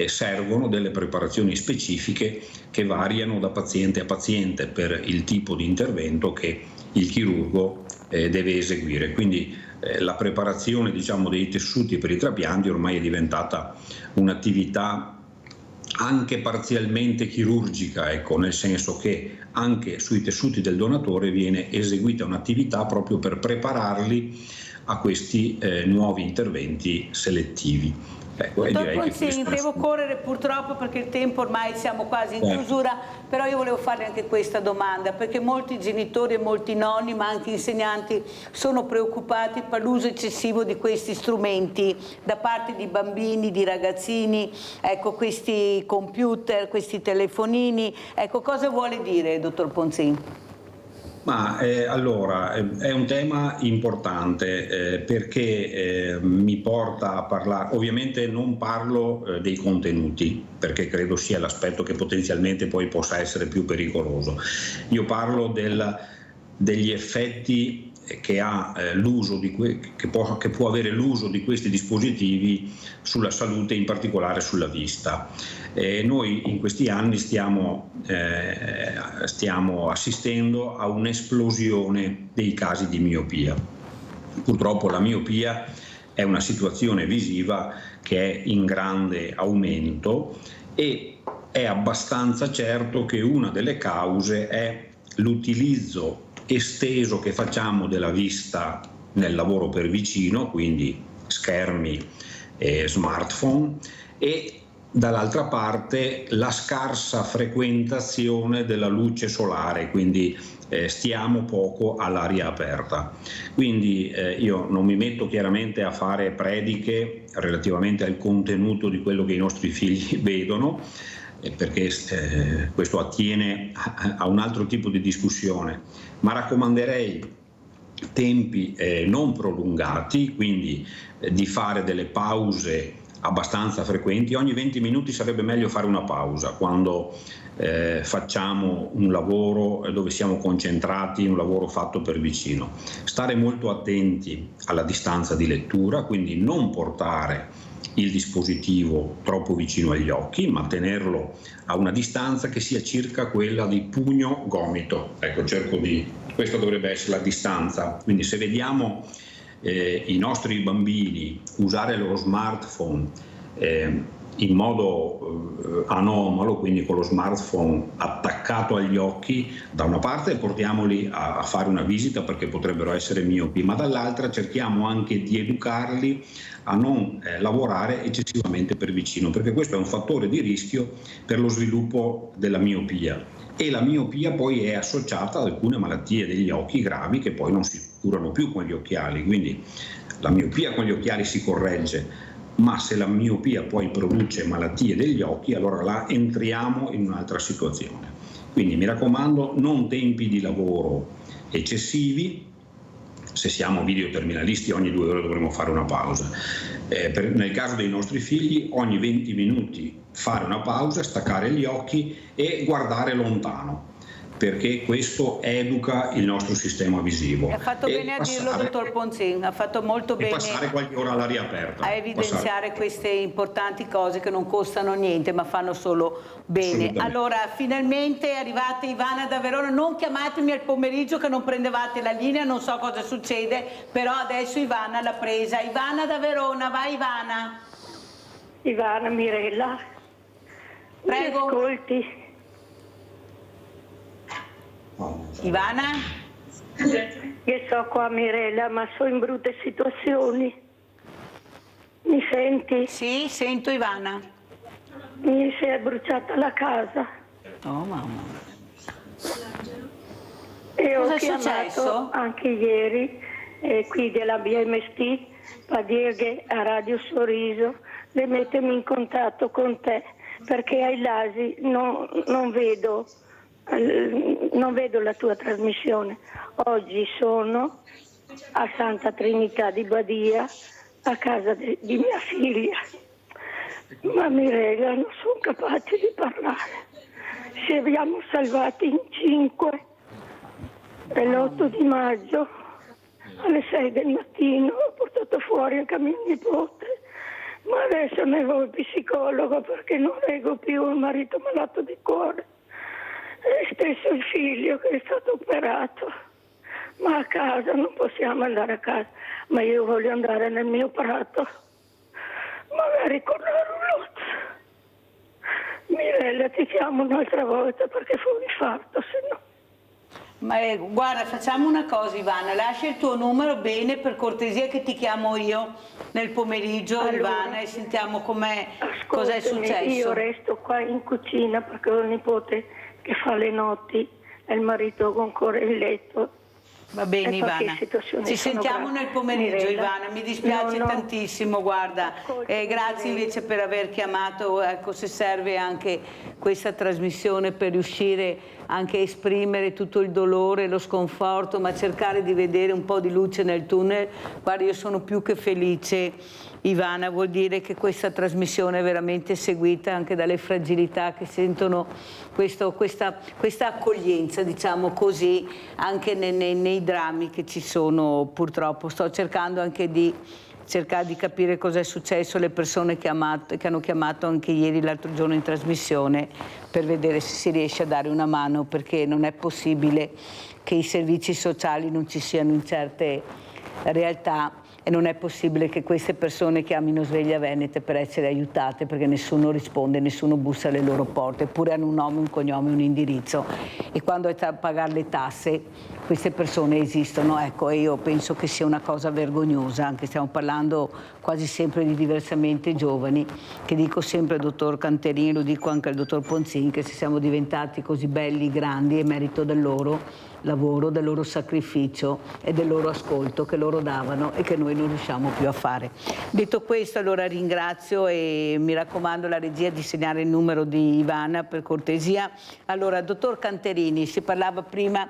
servono delle preparazioni specifiche che variano da paziente a paziente per il tipo di intervento che il chirurgo deve eseguire. Quindi la preparazione, diciamo, dei tessuti per i trapianti ormai è diventata un'attività anche parzialmente chirurgica, ecco, nel senso che anche sui tessuti del donatore viene eseguita un'attività proprio per prepararli a questi nuovi interventi selettivi. Dottor Ponzin, devo correre purtroppo perché il tempo ormai siamo quasi in chiusura, però io volevo farle anche questa domanda, perché molti genitori e molti nonni, ma anche insegnanti, sono preoccupati per l'uso eccessivo di questi strumenti da parte di bambini, di ragazzini, ecco, questi computer, questi telefonini, ecco, cosa vuole dire, dottor Ponzin? Ma allora è un tema importante perché mi porta a parlare, ovviamente non parlo dei contenuti perché credo sia l'aspetto che potenzialmente poi possa essere più pericoloso. Io parlo degli effetti che ha l'uso che può avere l'uso di questi dispositivi sulla salute, in particolare sulla vista. Noi in questi anni stiamo assistendo a un'esplosione dei casi di miopia. Purtroppo la miopia è una situazione visiva che è in grande aumento e è abbastanza certo che una delle cause è l'utilizzo esteso che facciamo della vista nel lavoro per vicino, quindi schermi e smartphone, e dall'altra parte la scarsa frequentazione della luce solare, quindi stiamo poco all'aria aperta. Quindi io non mi metto chiaramente a fare prediche relativamente al contenuto di quello che i nostri figli vedono, perché questo attiene a un altro tipo di discussione, ma raccomanderei tempi non prolungati, quindi di fare delle pause abbastanza frequenti. Ogni 20 minuti sarebbe meglio fare una pausa quando facciamo un lavoro dove siamo concentrati, un lavoro fatto per vicino. Stare molto attenti alla distanza di lettura, quindi non portare il dispositivo troppo vicino agli occhi, ma tenerlo a una distanza che sia circa quella di pugno-gomito. Ecco, questa dovrebbe essere la distanza. Quindi se vediamo i nostri bambini usare lo smartphone in modo anomalo, quindi con lo smartphone attaccato agli occhi, da una parte portiamoli a fare una visita perché potrebbero essere miopi, ma dall'altra cerchiamo anche di educarli a non lavorare eccessivamente per vicino, perché questo è un fattore di rischio per lo sviluppo della miopia, e la miopia poi è associata ad alcune malattie degli occhi gravi che poi non si curano più con gli occhiali. Quindi la miopia con gli occhiali si corregge, ma se la miopia poi produce malattie degli occhi, allora là entriamo in un'altra situazione. Quindi mi raccomando, non tempi di lavoro eccessivi. Se siamo videoterminalisti ogni 2 ore dovremo fare una pausa. Nel caso dei nostri figli ogni 20 minuti fare una pausa, staccare gli occhi e guardare lontano, perché questo educa il nostro sistema visivo. Ha fatto bene a dirlo, dottor Ponzin, ha fatto molto bene passare qualche ora all'aria aperta. A evidenziare queste importanti cose che non costano niente ma fanno solo bene. Allora, finalmente è arrivata Ivana da Verona, non chiamatemi al pomeriggio che non prendevate la linea, non so cosa succede, però adesso Ivana l'ha presa. Ivana da Verona, vai Ivana. Ivana Mirella, prego. Mi ascolti? Ivana? Io sto qua Mirella, ma sono in brutte situazioni. Mi senti? Sì, sento Ivana. Mi si è bruciata la casa. Oh mamma. E cosa ho è chiamato successo? anche ieri qui della BMST per dire a Radio Sorriso di mettermi in contatto con te, perché ai Lasi non vedo la tua trasmissione. Oggi sono a Santa Trinità di Badia, a casa di mia figlia, ma Mirella non sono capace di parlare. Ci abbiamo salvati in 5 e l'8 di maggio alle 6 del mattino ho portato fuori anche mio nipote, ma adesso ne vado al psicologo perché non reggo più il marito malato di cuore. E stesso il figlio che è stato operato, ma a casa non possiamo andare a casa, ma io voglio andare nel mio prato, magari con la roulotte. Mirella, ti chiamo un'altra volta perché fa un infarto, se no. Ma guarda, facciamo una cosa, Ivana, lascia il tuo numero, bene, per cortesia, che ti chiamo io nel pomeriggio, allora, Ivana, e sentiamo cosa è successo. Io resto qua in cucina perché ho un nipote che fa le notti e il marito ancora in letto. Va bene, Ivana, ci sentiamo nel pomeriggio, Mirella. Ivana, mi dispiace tantissimo, guarda, grazie invece per aver chiamato, ecco, se serve anche questa trasmissione per riuscire anche a esprimere tutto il dolore, lo sconforto, ma cercare di vedere un po' di luce nel tunnel. Guarda, io sono più che felice, Ivana, vuol dire che questa trasmissione è veramente seguita anche dalle fragilità che sentono questa accoglienza, diciamo così, anche nei drammi che ci sono purtroppo. Sto cercando anche di capire cosa è successo alle persone che hanno chiamato anche ieri, l'altro giorno in trasmissione, per vedere se si riesce a dare una mano, perché non è possibile che i servizi sociali non ci siano in certe realtà e non è possibile che queste persone chiamino Sveglia Venete per essere aiutate, perché nessuno risponde, nessuno bussa alle loro porte, eppure hanno un nome, un cognome, un indirizzo, e quando è a pagare le tasse queste persone esistono. Ecco, e io penso che sia una cosa vergognosa, anche stiamo parlando quasi sempre di diversamente giovani, che dico sempre al dottor Canterini, lo dico anche al dottor Ponzin, che se siamo diventati così belli, grandi, è merito del loro lavoro, del loro sacrificio e del loro ascolto che loro davano e che noi non riusciamo più a fare. Detto questo, allora ringrazio e mi raccomando alla regia di segnare il numero di Ivana per cortesia. Allora, dottor Canterini, si parlava prima,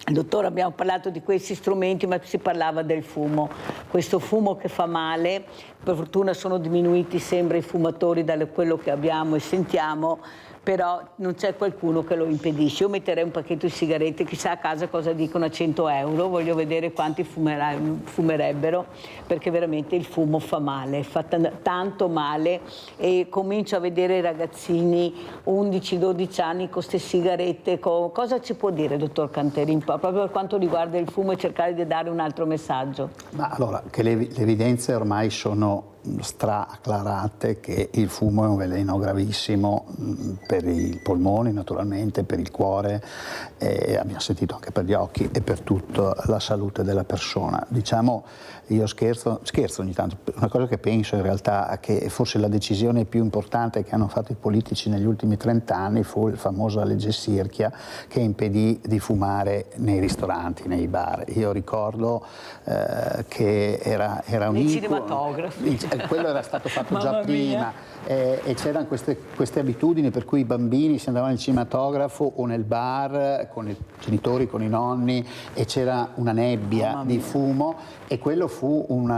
dottore, abbiamo parlato di questi strumenti, ma si parlava del fumo, questo fumo che fa male. Per fortuna sono diminuiti, sembra, i fumatori da quello che abbiamo e sentiamo, però non c'è qualcuno che lo impedisce. Io metterei un pacchetto di sigarette, chissà a casa cosa dicono, a 100 euro, voglio vedere quanti fumerebbero, perché veramente il fumo fa male, fa tanto male, e comincio a vedere i ragazzini 11-12 anni con queste sigarette. Cosa ci può dire, dottor Canterin, proprio per quanto riguarda il fumo, e cercare di dare un altro messaggio? Ma allora, che le evidenze ormai sono stra-acclarate che il fumo è un veleno gravissimo per i polmoni, naturalmente, per il cuore, e abbiamo sentito anche per gli occhi e per tutta la salute della persona. Diciamo, io scherzo ogni tanto, una cosa che penso in realtà è che forse la decisione più importante che hanno fatto i politici negli ultimi 30 anni fu la famosa legge Sirchia, che impedì di fumare nei ristoranti, nei bar. Io ricordo che era un nei cinematografi. Quello era stato fatto già prima, e c'erano queste abitudini per cui i bambini si andavano al cinematografo o nel bar con i genitori, con i nonni, e c'era una nebbia di fumo, e quello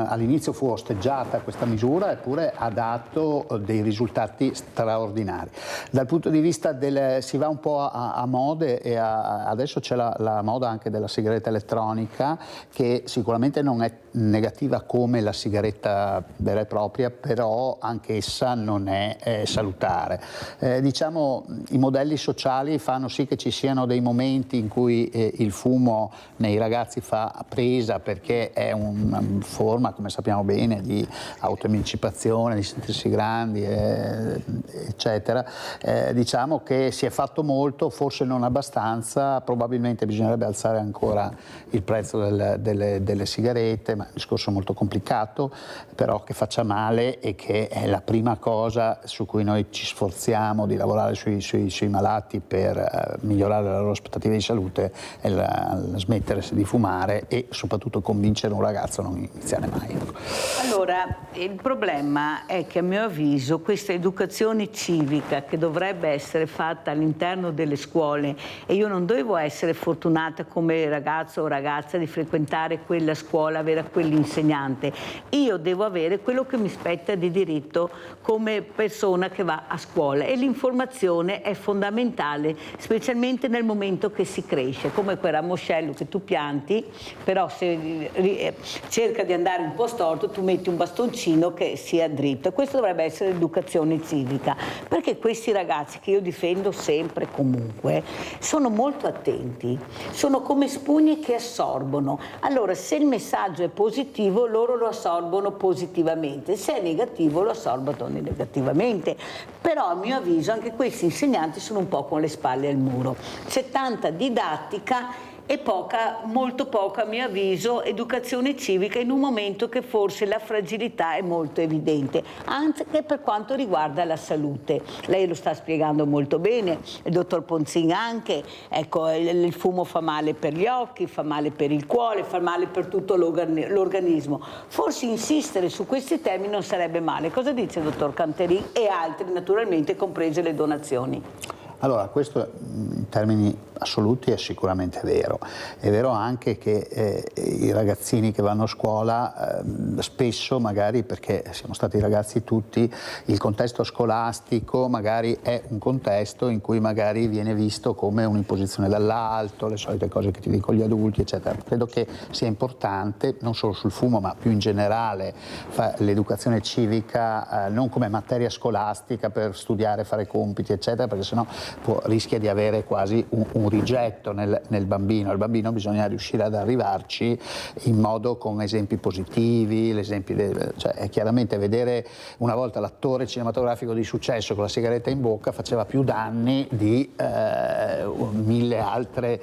all'inizio fu osteggiata questa misura, eppure ha dato dei risultati straordinari. Dal punto di vista si va un po' a mode, e adesso c'è la moda anche della sigaretta elettronica, che sicuramente non è negativa come la sigaretta vera e propria, però anche essa non è salutare. Diciamo, i modelli sociali fanno sì che ci siano dei momenti in cui il fumo nei ragazzi fa presa, perché è una forma, come sappiamo bene, di autoemancipazione, di sentirsi grandi, eccetera. Diciamo che si è fatto molto, forse non abbastanza, probabilmente bisognerebbe alzare ancora il prezzo delle sigarette, ma è un discorso molto complicato, però che faccia male, e che è la prima cosa su cui noi ci sforziamo di lavorare sui malati per migliorare la loro aspettativa di salute, è smettere di fumare, e soprattutto convincere un ragazzo a non iniziare mai. Allora, il problema è che, a mio avviso, questa educazione civica che dovrebbe essere fatta all'interno delle scuole, e io non devo essere fortunata come ragazzo o ragazza di frequentare quella scuola, avere quell'insegnante, io devo avere quello che mi spetta di diritto come persona che va a scuola, e l'informazione è fondamentale, specialmente nel momento che si cresce, come quel ramoscello che tu pianti, però se cerca di andare un po' storto tu metti un bastoncino palloncino che sia dritto. E questo dovrebbe essere l'educazione civica, perché questi ragazzi, che io difendo sempre e comunque, sono molto attenti, sono come spugne che assorbono. Allora, se il messaggio è positivo, loro lo assorbono positivamente, se è negativo lo assorbono negativamente. Però a mio avviso anche questi insegnanti sono un po' con le spalle al muro. C'è tanta didattica e molto poca, a mio avviso, educazione civica, in un momento che forse la fragilità è molto evidente, anche per quanto riguarda la salute. Lei lo sta spiegando molto bene, il dottor Ponzin anche, ecco, il fumo fa male per gli occhi, fa male per il cuore, fa male per tutto l'organismo. Forse insistere su questi temi non sarebbe male. Cosa dice il dottor Canterin e altri, naturalmente, comprese le donazioni? Allora, questo in termini assoluti è sicuramente vero. È vero anche che i ragazzini che vanno a scuola spesso, magari perché siamo stati ragazzi tutti, il contesto scolastico magari è un contesto in cui magari viene visto come un'imposizione dall'alto, le solite cose che ti dicono gli adulti, eccetera. Credo che sia importante, non solo sul fumo, ma più in generale, l'educazione civica non come materia scolastica per studiare, fare compiti, eccetera, perché sennò rischia di avere quasi un rigetto nel bambino. Al bambino bisogna riuscire ad arrivarci in modo con esempi positivi, cioè chiaramente vedere una volta l'attore cinematografico di successo con la sigaretta in bocca faceva più danni di 1000 altre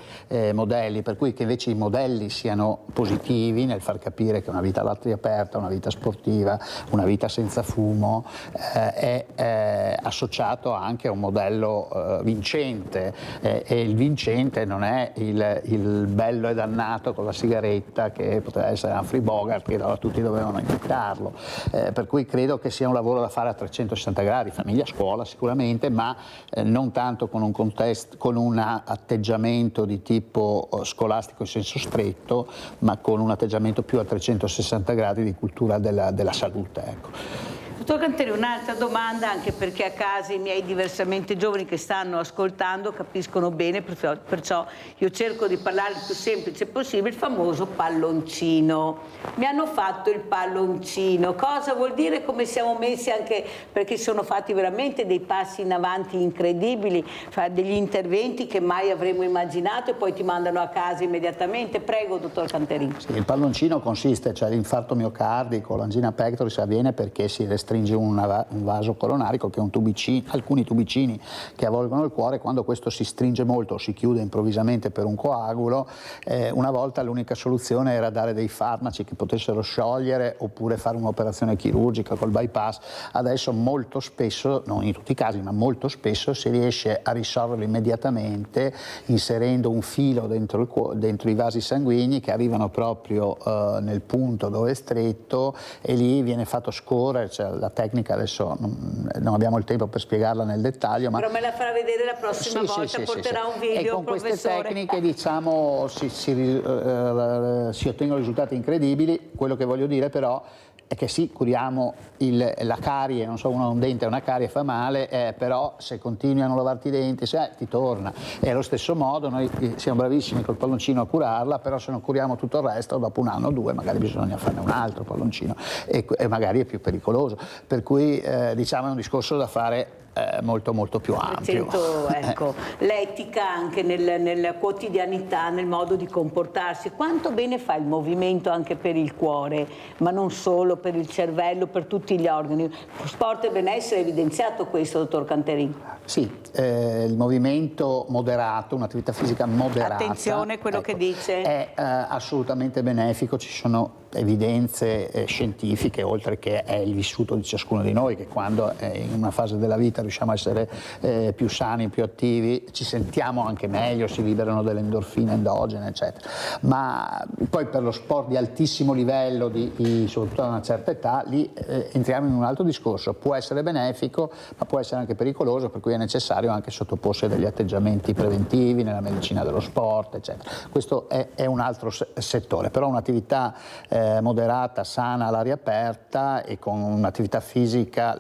modelli, per cui che invece i modelli siano positivi nel far capire che una vita all'aria aperta, una vita sportiva, una vita senza fumo è associato anche a un modello vincente, e il vincente non è il bello e dannato con la sigaretta che poteva essere Humphrey Bogart, che tutti dovevano imitarlo, per cui credo che sia un lavoro da fare a 360 gradi, famiglia, scuola sicuramente, ma non tanto con un contesto, con un atteggiamento di tipo scolastico in senso stretto, ma con un atteggiamento più a 360 gradi di cultura della salute, ecco. Dottor Canterin, un'altra domanda, anche perché a casa i miei diversamente giovani che stanno ascoltando capiscono bene, perciò io cerco di parlare il più semplice possibile, il famoso palloncino. Mi hanno fatto il palloncino, cosa vuol dire, come siamo messi, anche perché sono fatti veramente dei passi in avanti incredibili, degli interventi che mai avremmo immaginato e poi ti mandano a casa immediatamente. Prego, dottor Canterin. Sì, il palloncino consiste, cioè l'infarto miocardico, l'angina pectoris avviene perché si restringe un vaso coronarico, che è un tubicino, alcuni tubicini che avvolgono il cuore. Quando questo si stringe molto o si chiude improvvisamente per un coagulo, una volta l'unica soluzione era dare dei farmaci che potessero sciogliere oppure fare un'operazione chirurgica col bypass. Adesso molto spesso, non in tutti i casi, ma molto spesso si riesce a risolverlo immediatamente inserendo un filo dentro i vasi sanguigni che arrivano proprio nel punto dove è stretto, e lì viene fatto scorrere, cioè, la tecnica adesso non abbiamo il tempo per spiegarla nel dettaglio, ma però me la farà vedere la prossima volta, porterà un video, e con professore. Queste tecniche, diciamo, si ottengono risultati incredibili. Quello che voglio dire però è che sì, curiamo la carie, non so, uno ha un dente e una carie fa male, però se continui a non lavarti i denti ti torna. E allo stesso modo noi siamo bravissimi col palloncino a curarla, però se non curiamo tutto il resto, dopo un anno o due magari bisogna farne un altro palloncino e magari è più pericoloso. Per cui diciamo è un discorso da fare molto molto più ampio. Ecco, l'etica anche nella quotidianità, nel modo di comportarsi. Quanto bene fa il movimento anche per il cuore, ma non solo, per il cervello, per tutti gli organi. Sport e benessere, evidenziato questo, dottor Canterin? Sì, il movimento moderato, un'attività fisica moderata, attenzione quello che dice, è assolutamente benefico. Ci sono evidenze scientifiche, oltre che è il vissuto di ciascuno di noi, che quando in una fase della vita riusciamo a essere più sani, più attivi, ci sentiamo anche meglio, si liberano delle endorfine endogene, eccetera. Ma poi per lo sport di altissimo livello, soprattutto a una certa età, lì entriamo in un altro discorso. Può essere benefico, ma può essere anche pericoloso, per cui è necessario anche sottoporsi a degli atteggiamenti preventivi nella medicina dello sport, eccetera. Questo è un altro settore, però un'attività moderata, sana all'aria aperta e con un'attività fisica.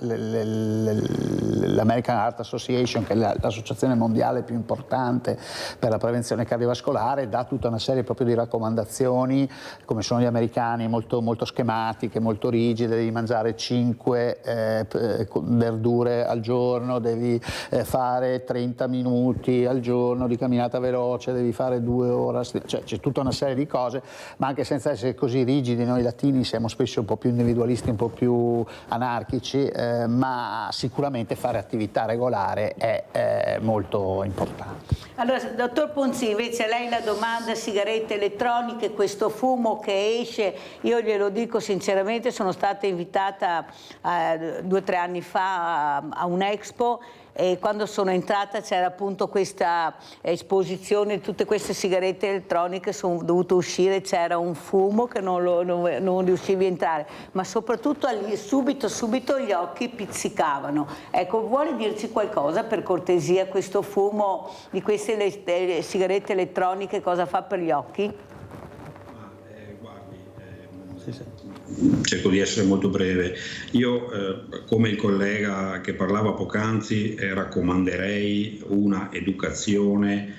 L'American Heart Association, che è l'associazione mondiale più importante per la prevenzione cardiovascolare, dà tutta una serie proprio di raccomandazioni, come sono gli americani, molto, molto schematiche, molto rigide. Devi mangiare 5 verdure al giorno, devi fare 30 minuti al giorno di camminata veloce, devi fare 2 ore, cioè c'è tutta una serie di cose, ma anche senza essere così rigidi. Noi latini siamo spesso un po' più individualisti, un po' più anarchici, ma sicuramente fare attività regolare è molto importante. Allora, dottor Ponzin, invece lei la domanda sigarette elettroniche, questo fumo che esce, io glielo dico sinceramente, sono stata invitata 2 o 3 anni fa a un Expo, e quando sono entrata c'era appunto questa esposizione di tutte queste sigarette elettroniche, sono dovuto uscire, c'era un fumo che non riuscivi a entrare, ma soprattutto subito gli occhi pizzicavano. Ecco, vuole dirci qualcosa per cortesia, questo fumo di queste sigarette elettroniche cosa fa per gli occhi? Cerco di essere molto breve. Io, come il collega che parlava poc'anzi, raccomanderei una educazione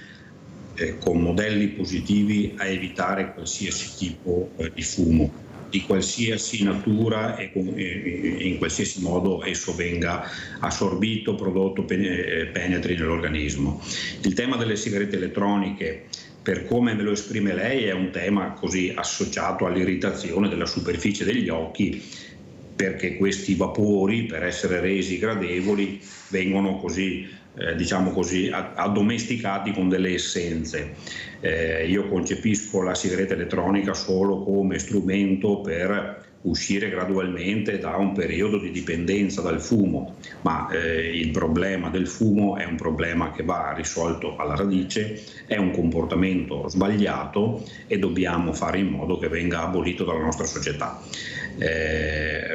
con modelli positivi a evitare qualsiasi tipo di fumo, di qualsiasi natura e in qualsiasi modo esso venga assorbito, prodotto, penetri nell'organismo. Il tema delle sigarette elettroniche, per come me lo esprime lei, è un tema così associato all'irritazione della superficie degli occhi, perché questi vapori, per essere resi gradevoli, vengono così, diciamo così, addomesticati con delle essenze. Io concepisco la sigaretta elettronica solo come strumento per uscire gradualmente da un periodo di dipendenza dal fumo, ma il problema del fumo è un problema che va risolto alla radice, è un comportamento sbagliato e dobbiamo fare in modo che venga abolito dalla nostra società.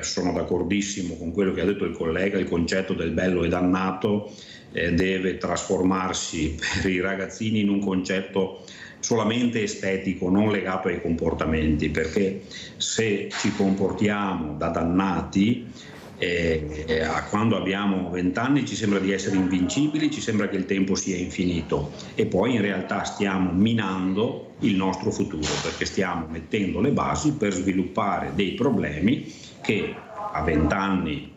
Sono d'accordissimo con quello che ha detto il collega, il concetto del bello e dannato deve trasformarsi per i ragazzini in un concetto solamente estetico, non legato ai comportamenti, perché se ci comportiamo da dannati, quando abbiamo 20 anni ci sembra di essere invincibili, ci sembra che il tempo sia infinito, e poi in realtà stiamo minando il nostro futuro, perché stiamo mettendo le basi per sviluppare dei problemi che a 20 anni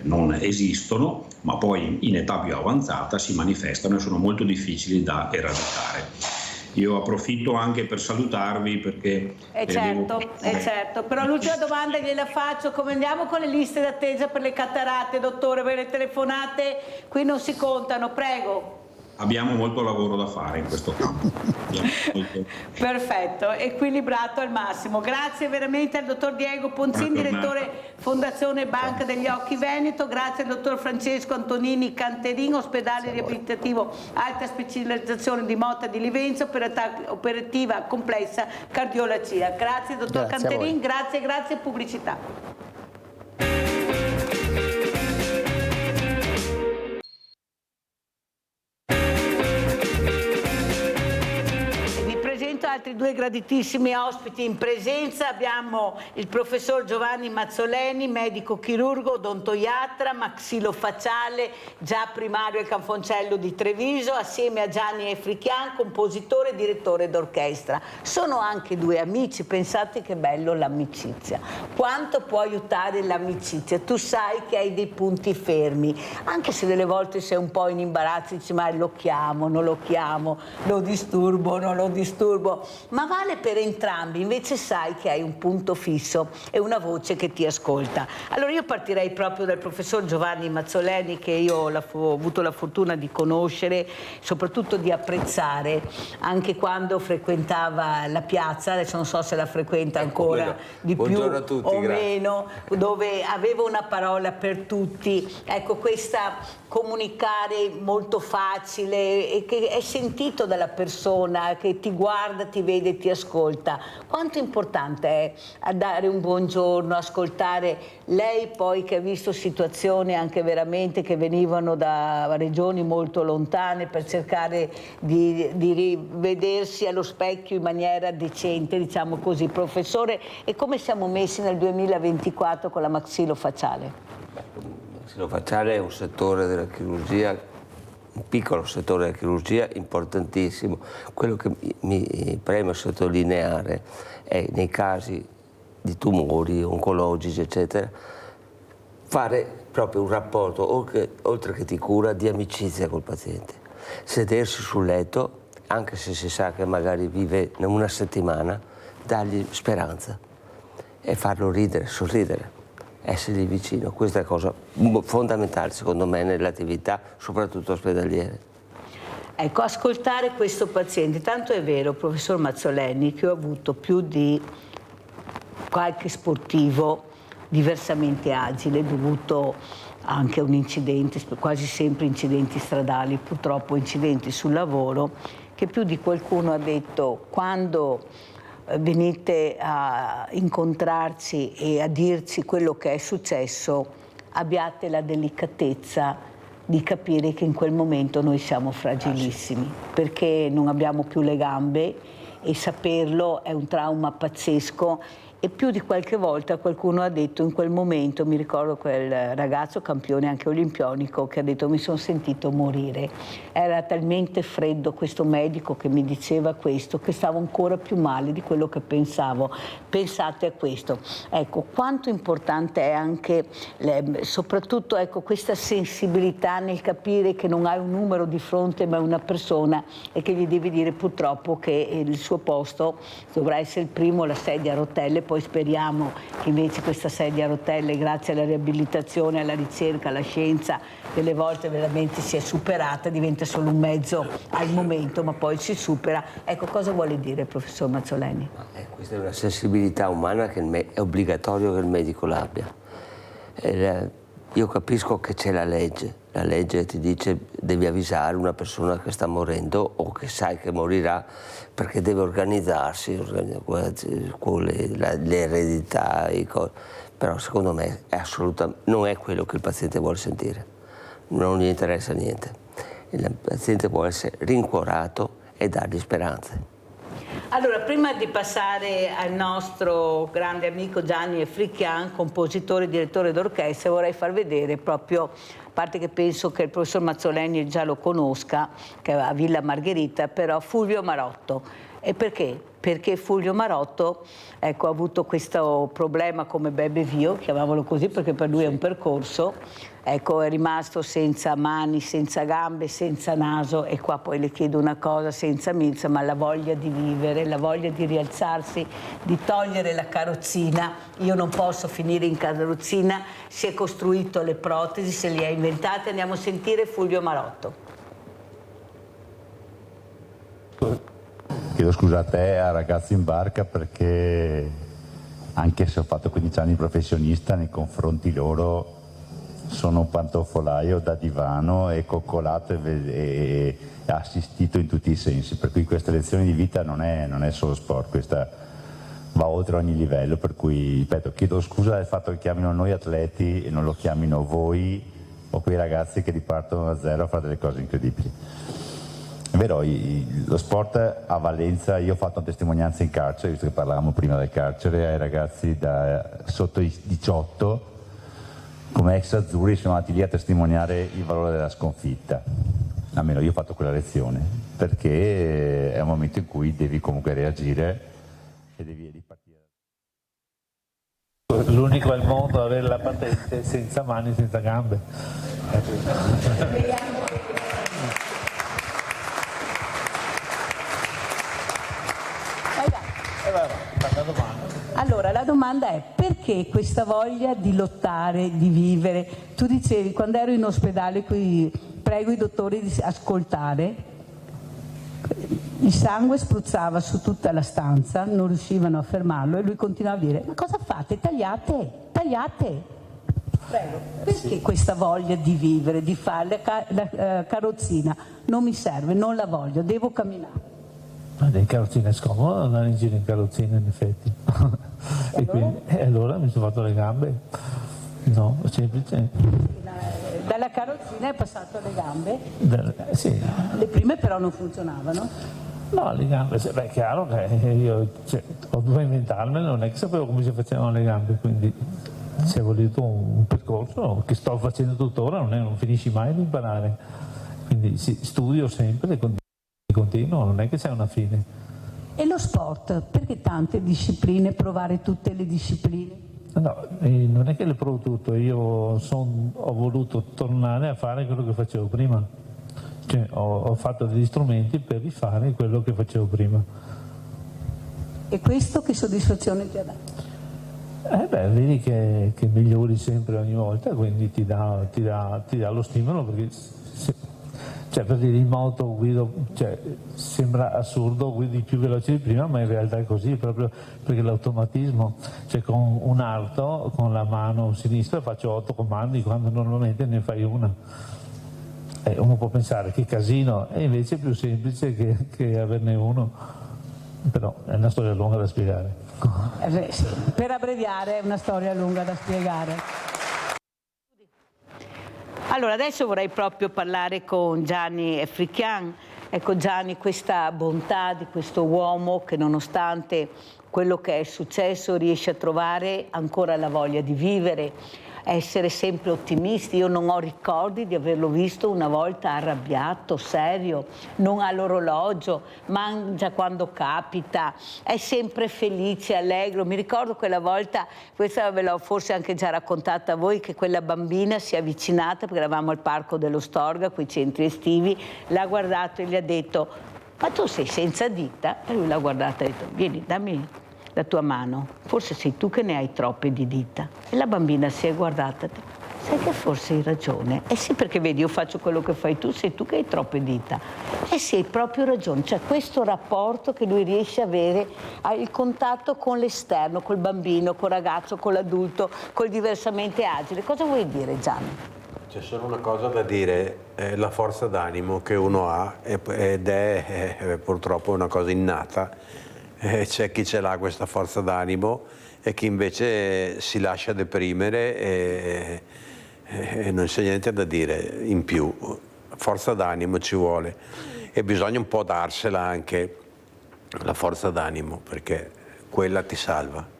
non esistono, ma poi in età più avanzata si manifestano e sono molto difficili da eradicare. Io approfitto anche per salutarvi perché... certo, però l'ultima domanda gliela faccio: come andiamo con le liste d'attesa per le cataratte, dottore? Per le telefonate qui non si contano, prego. Abbiamo molto lavoro da fare in questo campo. Perfetto, equilibrato al massimo. Grazie veramente al dottor Diego Ponzin, direttore Fondazione Banca degli Occhi Veneto. Grazie al dottor Francesco Antonini Canterin, ospedale riabilitativo alta specializzazione di Motta di Livenza, operativa complessa cardiologia. Grazie dottor Canterin, grazie, pubblicità. Altri 2 graditissimi ospiti in presenza. Abbiamo il professor Giovanni Mazzoleni, medico chirurgo, odontoiatra, maxillofacciale, già primario al Canfoncello di Treviso, assieme a Gianni Efrichian, compositore e direttore d'orchestra. Sono anche 2 amici, pensate che bello l'amicizia. Quanto può aiutare l'amicizia? Tu sai che hai dei punti fermi, anche se delle volte sei un po' in imbarazzo, dici ma lo chiamo, non lo chiamo, lo disturbo, non lo disturbo. Ma vale per entrambi, invece sai che hai un punto fisso e una voce che ti ascolta. Allora io partirei proprio dal professor Giovanni Mazzoleni, che io ho avuto la fortuna di conoscere, soprattutto di apprezzare, anche quando frequentava la piazza, adesso non so se la frequenta ancora di più o meno, dove aveva una parola per tutti. Ecco, questa comunicare molto facile e che è sentito dalla persona, che ti guarda, ti ti vede e ti ascolta, quanto importante è dare un buongiorno, ascoltare lei poi che ha visto situazioni anche veramente che venivano da regioni molto lontane per cercare di rivedersi allo specchio in maniera decente, diciamo così. Professore, e come siamo messi nel 2024 con la maxillofacciale? La maxillofacciale è un settore della chirurgia, un piccolo settore della chirurgia importantissimo. Quello che mi preme sottolineare è nei casi di tumori oncologici eccetera, fare proprio un rapporto, oltre che di cura, di amicizia col paziente. Sedersi sul letto, anche se si sa che magari vive una settimana, dargli speranza e farlo ridere, sorridere, essergli vicino. Questa è cosa fondamentale secondo me nell'attività, soprattutto ospedaliere. Ecco, ascoltare questo paziente, tanto è vero, professor Mazzoleni, che ho avuto più di qualche sportivo diversamente agile, dovuto anche a un incidente, quasi sempre incidenti stradali, purtroppo incidenti sul lavoro, che più di qualcuno ha detto: quando venite a incontrarci e a dirci quello che è successo, abbiate la delicatezza di capire che in quel momento noi siamo fragilissimi, perché non abbiamo più le gambe e saperlo è un trauma pazzesco. E più di qualche volta qualcuno ha detto in quel momento, mi ricordo quel ragazzo campione anche olimpionico che ha detto: mi sono sentito morire. Era talmente freddo questo medico che mi diceva questo, che stavo ancora più male di quello che pensavo. Pensate a questo. Ecco, quanto importante è anche, soprattutto ecco, questa sensibilità nel capire che non hai un numero di fronte ma una persona e che gli devi dire purtroppo che il suo posto dovrà essere il primo, la sedia a rotelle. Poi speriamo che invece questa sedia a rotelle, grazie alla riabilitazione, alla ricerca, alla scienza, delle volte veramente si è superata, diventa solo un mezzo al momento, ma poi si supera. Ecco, cosa vuole dire il professor Mazzoleni? Questa è una sensibilità umana che è obbligatorio che il medico l'abbia. Io capisco che c'è la legge ti dice devi avvisare una persona che sta morendo o che sai che morirà perché deve organizzarsi con le eredità, però secondo me non è quello che il paziente vuole sentire, non gli interessa niente. Il paziente può essere rincuorato e dargli speranze. Allora, prima di passare al nostro grande amico Gianni Fricchian, compositore e direttore d'orchestra, vorrei far vedere proprio, a parte che penso che il professor Mazzoleni già lo conosca, che è a Villa Margherita, però Fulvio Marotto. E perché? Perché Fulvio Marotto, ecco, ha avuto questo problema come Bebe Vio, chiamiamolo così perché per lui è un percorso, ecco, è rimasto senza mani, senza gambe, senza naso, e qua poi le chiedo una cosa, senza milza, ma la voglia di vivere, la voglia di rialzarsi, di togliere la carrozzina. Io non posso finire in carrozzina, si è costruito le protesi, se le ha inventate. Andiamo a sentire Fulvio Marotto. Chiedo scusa a te e a ragazzi in barca perché anche se ho fatto 15 anni di professionista, nei confronti loro sono un pantofolaio da divano e coccolato e assistito in tutti i sensi, per cui questa lezione di vita non è solo sport, questa va oltre ogni livello, per cui ripeto, chiedo scusa del fatto che chiamino noi atleti e non lo chiamino voi o quei ragazzi che ripartono da zero a fare delle cose incredibili. È vero, lo sport a valenza, io ho fatto una testimonianza in carcere, visto che parlavamo prima del carcere, ai ragazzi da sotto i 18, come ex azzurri siamo andati lì a testimoniare il valore della sconfitta. Almeno io ho fatto quella lezione, perché è un momento in cui devi comunque reagire e devi ripartire. L'unico al mondo ad avere la patente senza mani, senza gambe. Allora, la domanda è: perché questa voglia di lottare, di vivere? Tu dicevi, quando ero in ospedale, qui prego i dottori di ascoltare, il sangue spruzzava su tutta la stanza, non riuscivano a fermarlo e lui continuava a dire: ma cosa fate? Tagliate, tagliate. Prego. Perché questa voglia di vivere, di fare la carrozzina? Non mi serve, non la voglio, devo camminare. in carrozzina è scomodo andare in giro in carrozzina, in effetti. E allora mi sono fatto le gambe. No, è semplice. Dalla carrozzina è passato alle gambe? Sì. Le prime però non funzionavano? No, le gambe, beh, è chiaro che io ho dovuto inventarmele, non è che sapevo come si facevano le gambe, quindi ci è voluto un percorso che sto facendo tuttora, non finisci mai di imparare. Quindi studio sempre e continuo, non è che c'è una fine. E lo sport? Perché tante discipline, provare tutte le discipline? No, non è che le provo tutto, io ho voluto tornare a fare quello che facevo prima, cioè ho fatto degli strumenti per rifare quello che facevo prima. E questo che soddisfazione ti ha dato? Vedi che migliori sempre ogni volta, quindi ti dà lo stimolo, perché per dire in moto guido, sembra assurdo, guidi più veloce di prima, ma in realtà è così, proprio perché l'automatismo, con un arto, con la mano sinistra faccio 8 comandi quando normalmente ne fai una. Uno può pensare che casino, è invece più semplice che averne uno, però è una storia lunga da spiegare. Sì. Per abbreviare è una storia lunga da spiegare. Allora, adesso vorrei proprio parlare con Gianni Fricchian. Ecco Gianni, questa bontà di questo uomo che nonostante quello che è successo riesce a trovare ancora la voglia di vivere, essere sempre ottimisti. Io non ho ricordi di averlo visto una volta arrabbiato, serio, non ha l'orologio, mangia quando capita, è sempre felice, allegro. Mi ricordo quella volta, questa ve l'ho forse anche già raccontata a voi, che quella bambina si è avvicinata perché eravamo al parco dello Storga, quei centri estivi, l'ha guardato e gli ha detto: ma tu sei senza dita? E lui l'ha guardata e ha detto: vieni, dammi la tua mano, forse sei tu che ne hai troppe di dita. E la bambina si è guardata e ha detto: sai che forse hai ragione. Eh sì, perché vedi, io faccio quello che fai tu, sei tu che hai troppe dita. Eh sì, hai proprio ragione. Cioè questo rapporto che lui riesce a avere, il contatto con l'esterno, col bambino, col ragazzo, con l'adulto, col diversamente agile. Cosa vuoi dire, Gianni? C'è solo una cosa da dire, la forza d'animo che uno ha ed è purtroppo una cosa innata. C'è chi ce l'ha questa forza d'animo e chi invece si lascia deprimere e non c'è niente da dire in più. Forza d'animo ci vuole e bisogna un po' darsela anche la forza d'animo, perché quella ti salva.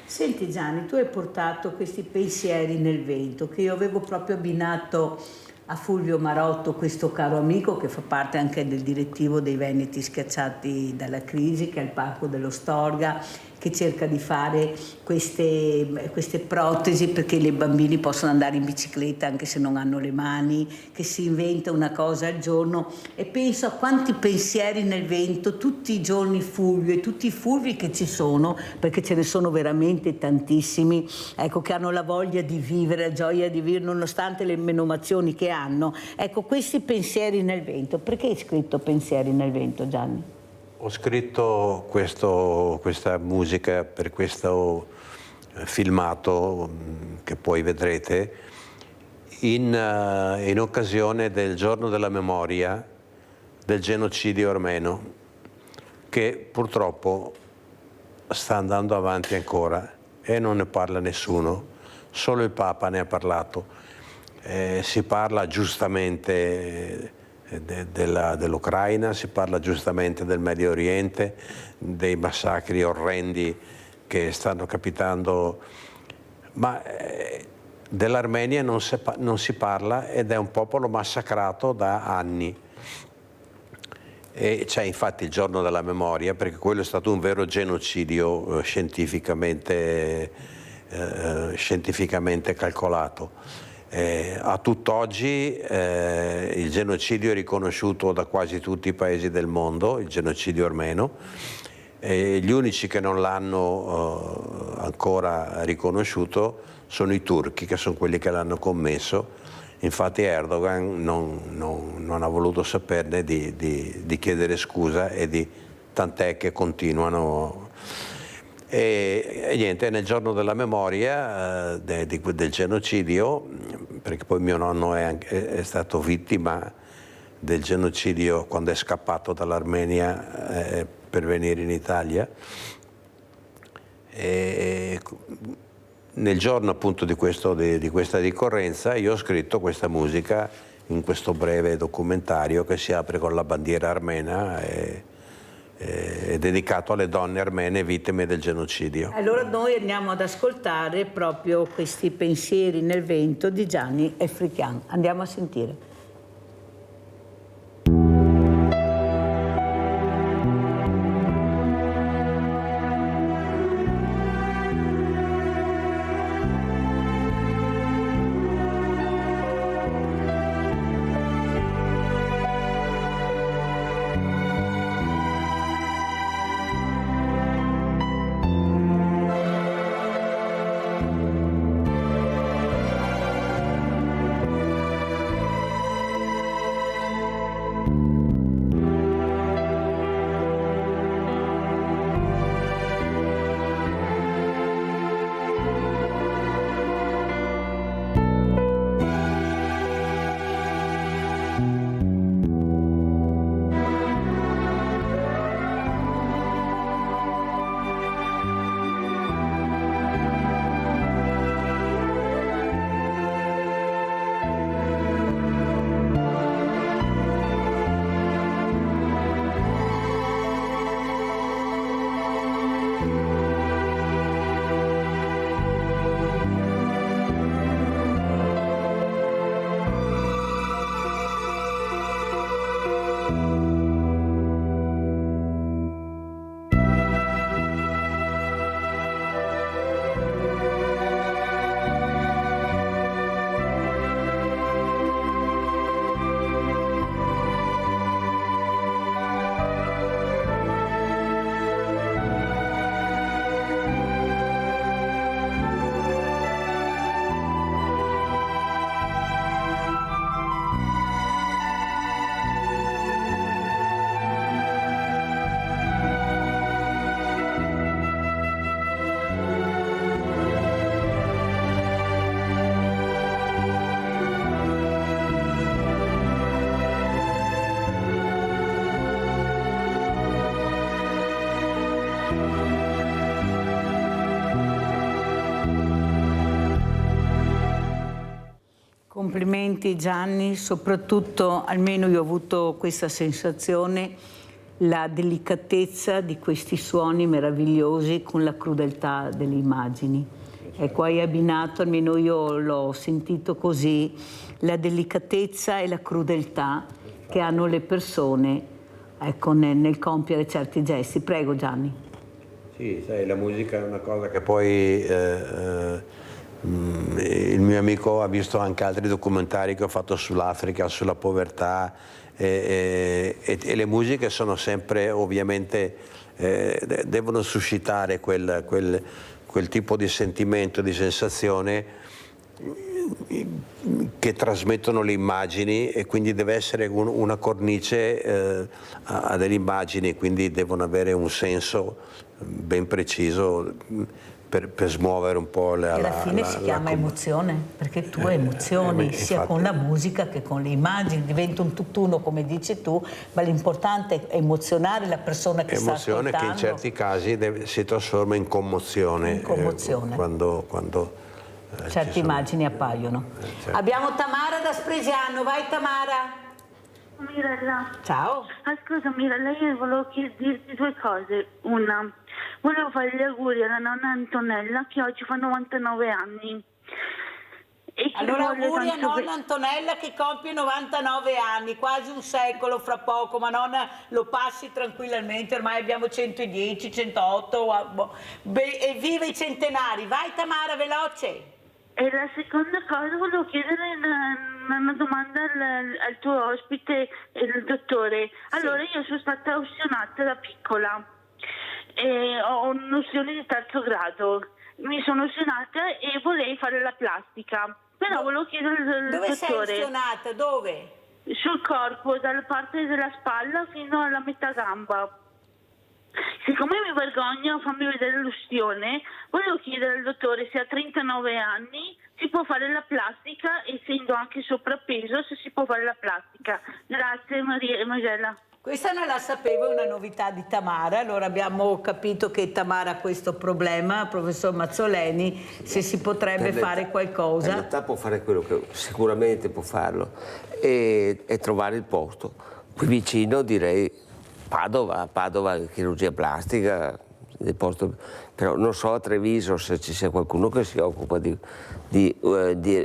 Senti Gianni, tu hai portato questi pensieri nel vento che io avevo proprio abbinato a Fulvio Marotto, questo caro amico che fa parte anche del direttivo dei Veneti Schiacciati dalla Crisi, che è il Parco dello Storga, che cerca di fare queste protesi perché i bambini possono andare in bicicletta anche se non hanno le mani, che si inventa una cosa al giorno. E penso a quanti pensieri nel vento, tutti i giorni Fulvio e tutti i Fulvi che ci sono, perché ce ne sono veramente tantissimi, ecco, che hanno la voglia di vivere, la gioia di vivere nonostante le menomazioni che hanno. Ecco, questi pensieri nel vento. Perché hai scritto Pensieri nel vento, Gianni? Ho scritto questa musica per questo filmato che poi vedrete in occasione del giorno della memoria del genocidio armeno, che purtroppo sta andando avanti ancora e non ne parla nessuno, solo il Papa ne ha parlato. Si parla giustamente dell'Ucraina, si parla giustamente del Medio Oriente, dei massacri orrendi che stanno capitando, ma dell'Armenia non si parla ed è un popolo massacrato da anni. E c'è infatti il giorno della memoria, perché quello è stato un vero genocidio scientificamente calcolato. A tutt'oggi il genocidio è riconosciuto da quasi tutti i paesi del mondo, il genocidio armeno. Gli unici che non l'hanno ancora riconosciuto sono i turchi, che sono quelli che l'hanno commesso. Infatti Erdogan non ha voluto saperne di chiedere scusa tant'è che continuano. E niente, nel giorno della memoria del genocidio, perché poi mio nonno è stato vittima del genocidio quando è scappato dall'Armenia per venire in Italia. E nel giorno appunto di questa ricorrenza io ho scritto questa musica in questo breve documentario che si apre con la bandiera armena e è dedicato alle donne armene vittime del genocidio. Allora noi andiamo ad ascoltare proprio questi pensieri nel vento di Gianni Efrichian. Andiamo a sentire. Complimenti Gianni, soprattutto, almeno io ho avuto questa sensazione, la delicatezza di questi suoni meravigliosi con la crudeltà delle immagini. Ecco, hai abbinato, almeno io l'ho sentito così, la delicatezza e la crudeltà che hanno le persone, ecco, nel compiere certi gesti. Prego Gianni. Sì, sai, la musica è una cosa che poi il mio amico ha visto anche altri documentari che ho fatto sull'Africa, sulla povertà e le musiche sono sempre ovviamente devono suscitare quel tipo di sentimento, di sensazione che trasmettono le immagini e quindi deve essere una cornice a delle immagini, quindi devono avere un senso ben preciso per smuovere un po' la... E alla fine si chiama emozione, perché tu emozioni sia infatti, con la musica che con le immagini, diventa un tutt'uno come dici tu, ma l'importante è emozionare la persona che sta ascoltando. Emozione che in certi casi si trasforma in commozione. In commozione. Quando certe immagini appaiono. Certo. Abbiamo Tamara da Spresiano, vai Tamara. Mirella. Ciao. Ascolta Mirella, io volevo dirti due cose. Una, volevo fare gli auguri alla nonna Antonella che oggi fa 99 anni. E allora auguri a nonna Antonella che compie 99 anni, quasi un secolo fra poco, ma nonna lo passi tranquillamente, ormai abbiamo 110, 108, evviva i centenari. Vai Tamara, veloce. E la seconda cosa, volevo chiedere una domanda al tuo ospite, il dottore. Allora, io sono stata ustionata da piccola, ho un'ustione di terzo grado, mi sono ustionata e vorrei fare la plastica, però volevo chiedere al dottore. Dove sei ustionata? Dove? Sul corpo, dalla parte della spalla fino alla metà gamba. Siccome mi vergogno a farmi vedere l'ustione, volevo chiedere al dottore se a 39 anni si può fare la plastica, essendo anche sovrappeso, se si può fare la plastica. Grazie Magella. Questa non la sapevo, è una novità di Tamara, allora abbiamo capito che Tamara ha questo problema, professor Mazzoleni, se si potrebbe fare qualcosa. In realtà può fare quello che sicuramente può farlo, e trovare il posto. Qui vicino direi Padova, chirurgia plastica, del posto, però non so a Treviso se ci sia qualcuno che si occupa di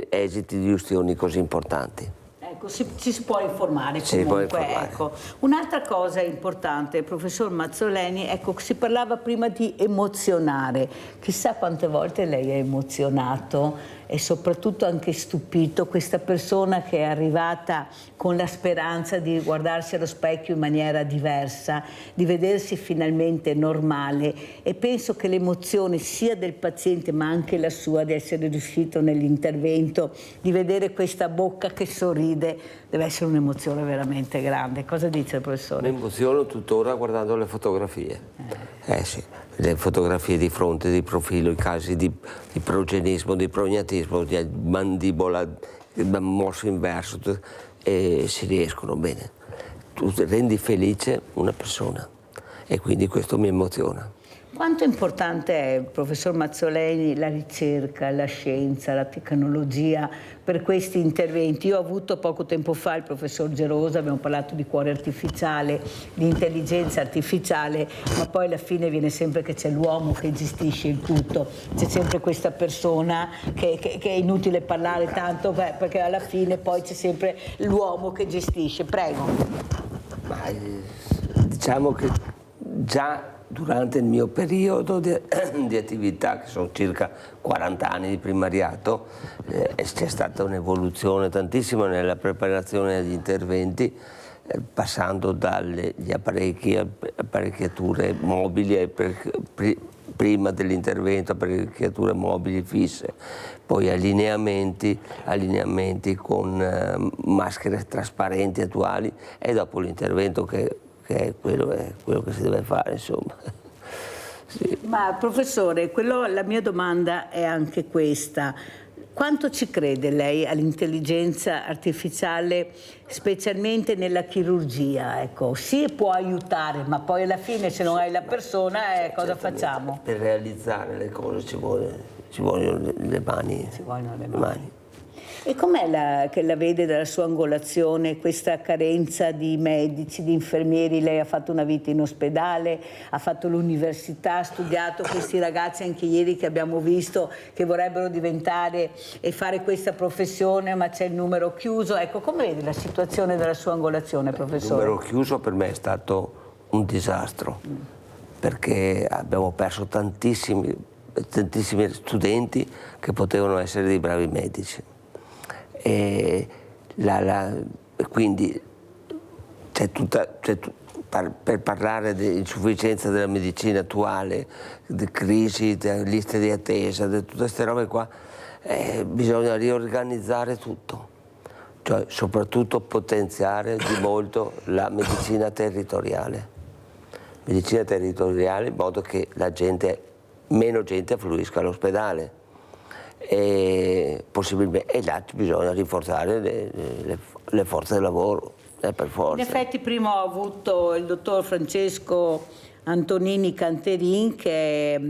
esiti di ustioni così importanti. Ecco, ci si può informare si comunque. Può informare. Ecco. Un'altra cosa importante, professor Mazzoleni, ecco, si parlava prima di emozionare. Chissà quante volte lei è emozionato e soprattutto anche stupito questa persona che è arrivata con la speranza di guardarsi allo specchio in maniera diversa, di vedersi finalmente normale, e penso che l'emozione sia del paziente ma anche la sua di essere riuscito nell'intervento, di vedere questa bocca che sorride, deve essere un'emozione veramente grande. Cosa dice il professore? Mi emoziono tuttora guardando le fotografie. Sì. Le fotografie di fronte, di profilo, i casi di progenismo, di prognatismo, di mandibola, morso inverso, e si riescono bene. Tu rendi felice una persona e quindi questo mi emoziona. Quanto importante è, professor Mazzoleni, la ricerca, la scienza, la tecnologia per questi interventi? Io ho avuto poco tempo fa il professor Gerosa, abbiamo parlato di cuore artificiale, di intelligenza artificiale, ma poi alla fine viene sempre che c'è l'uomo che gestisce il tutto, c'è sempre questa persona che è inutile parlare tanto, perché alla fine poi c'è sempre l'uomo che gestisce. Prego. Diciamo che già durante il mio periodo di attività, che sono circa 40 anni di primariato, c'è stata un'evoluzione tantissima nella preparazione degli interventi, passando dagli apparecchiature mobili, prima dell'intervento apparecchiature mobili fisse, poi allineamenti con maschere trasparenti attuali, e dopo l'intervento che è quello che si deve fare, insomma. Sì. Ma professore, la mia domanda è anche questa. Quanto ci crede lei all'intelligenza artificiale, specialmente nella chirurgia? Ecco, sì, può aiutare, ma poi alla fine se non hai la persona, cosa facciamo? Per realizzare le cose ci vogliono le mani. Ci vogliono le mani. E com'è che la vede dalla sua angolazione questa carenza di medici, di infermieri? Lei ha fatto una vita in ospedale, ha fatto l'università, ha studiato questi ragazzi anche ieri che abbiamo visto che vorrebbero diventare e fare questa professione, ma c'è il numero chiuso. Ecco, come vede la situazione della sua angolazione, professore? Il numero chiuso per me è stato un disastro, perché abbiamo perso tantissimi studenti che potevano essere dei bravi medici. E quindi per parlare di insufficienza della medicina attuale, di crisi, di liste di attesa, di tutte queste robe qua, bisogna riorganizzare tutto, cioè soprattutto potenziare di molto la medicina territoriale in modo che meno gente affluisca all'ospedale. E possibilmente, e là bisogna rinforzare le forze del lavoro, per forza. In effetti prima ho avuto il dottor Francesco Antonini Canterin, che è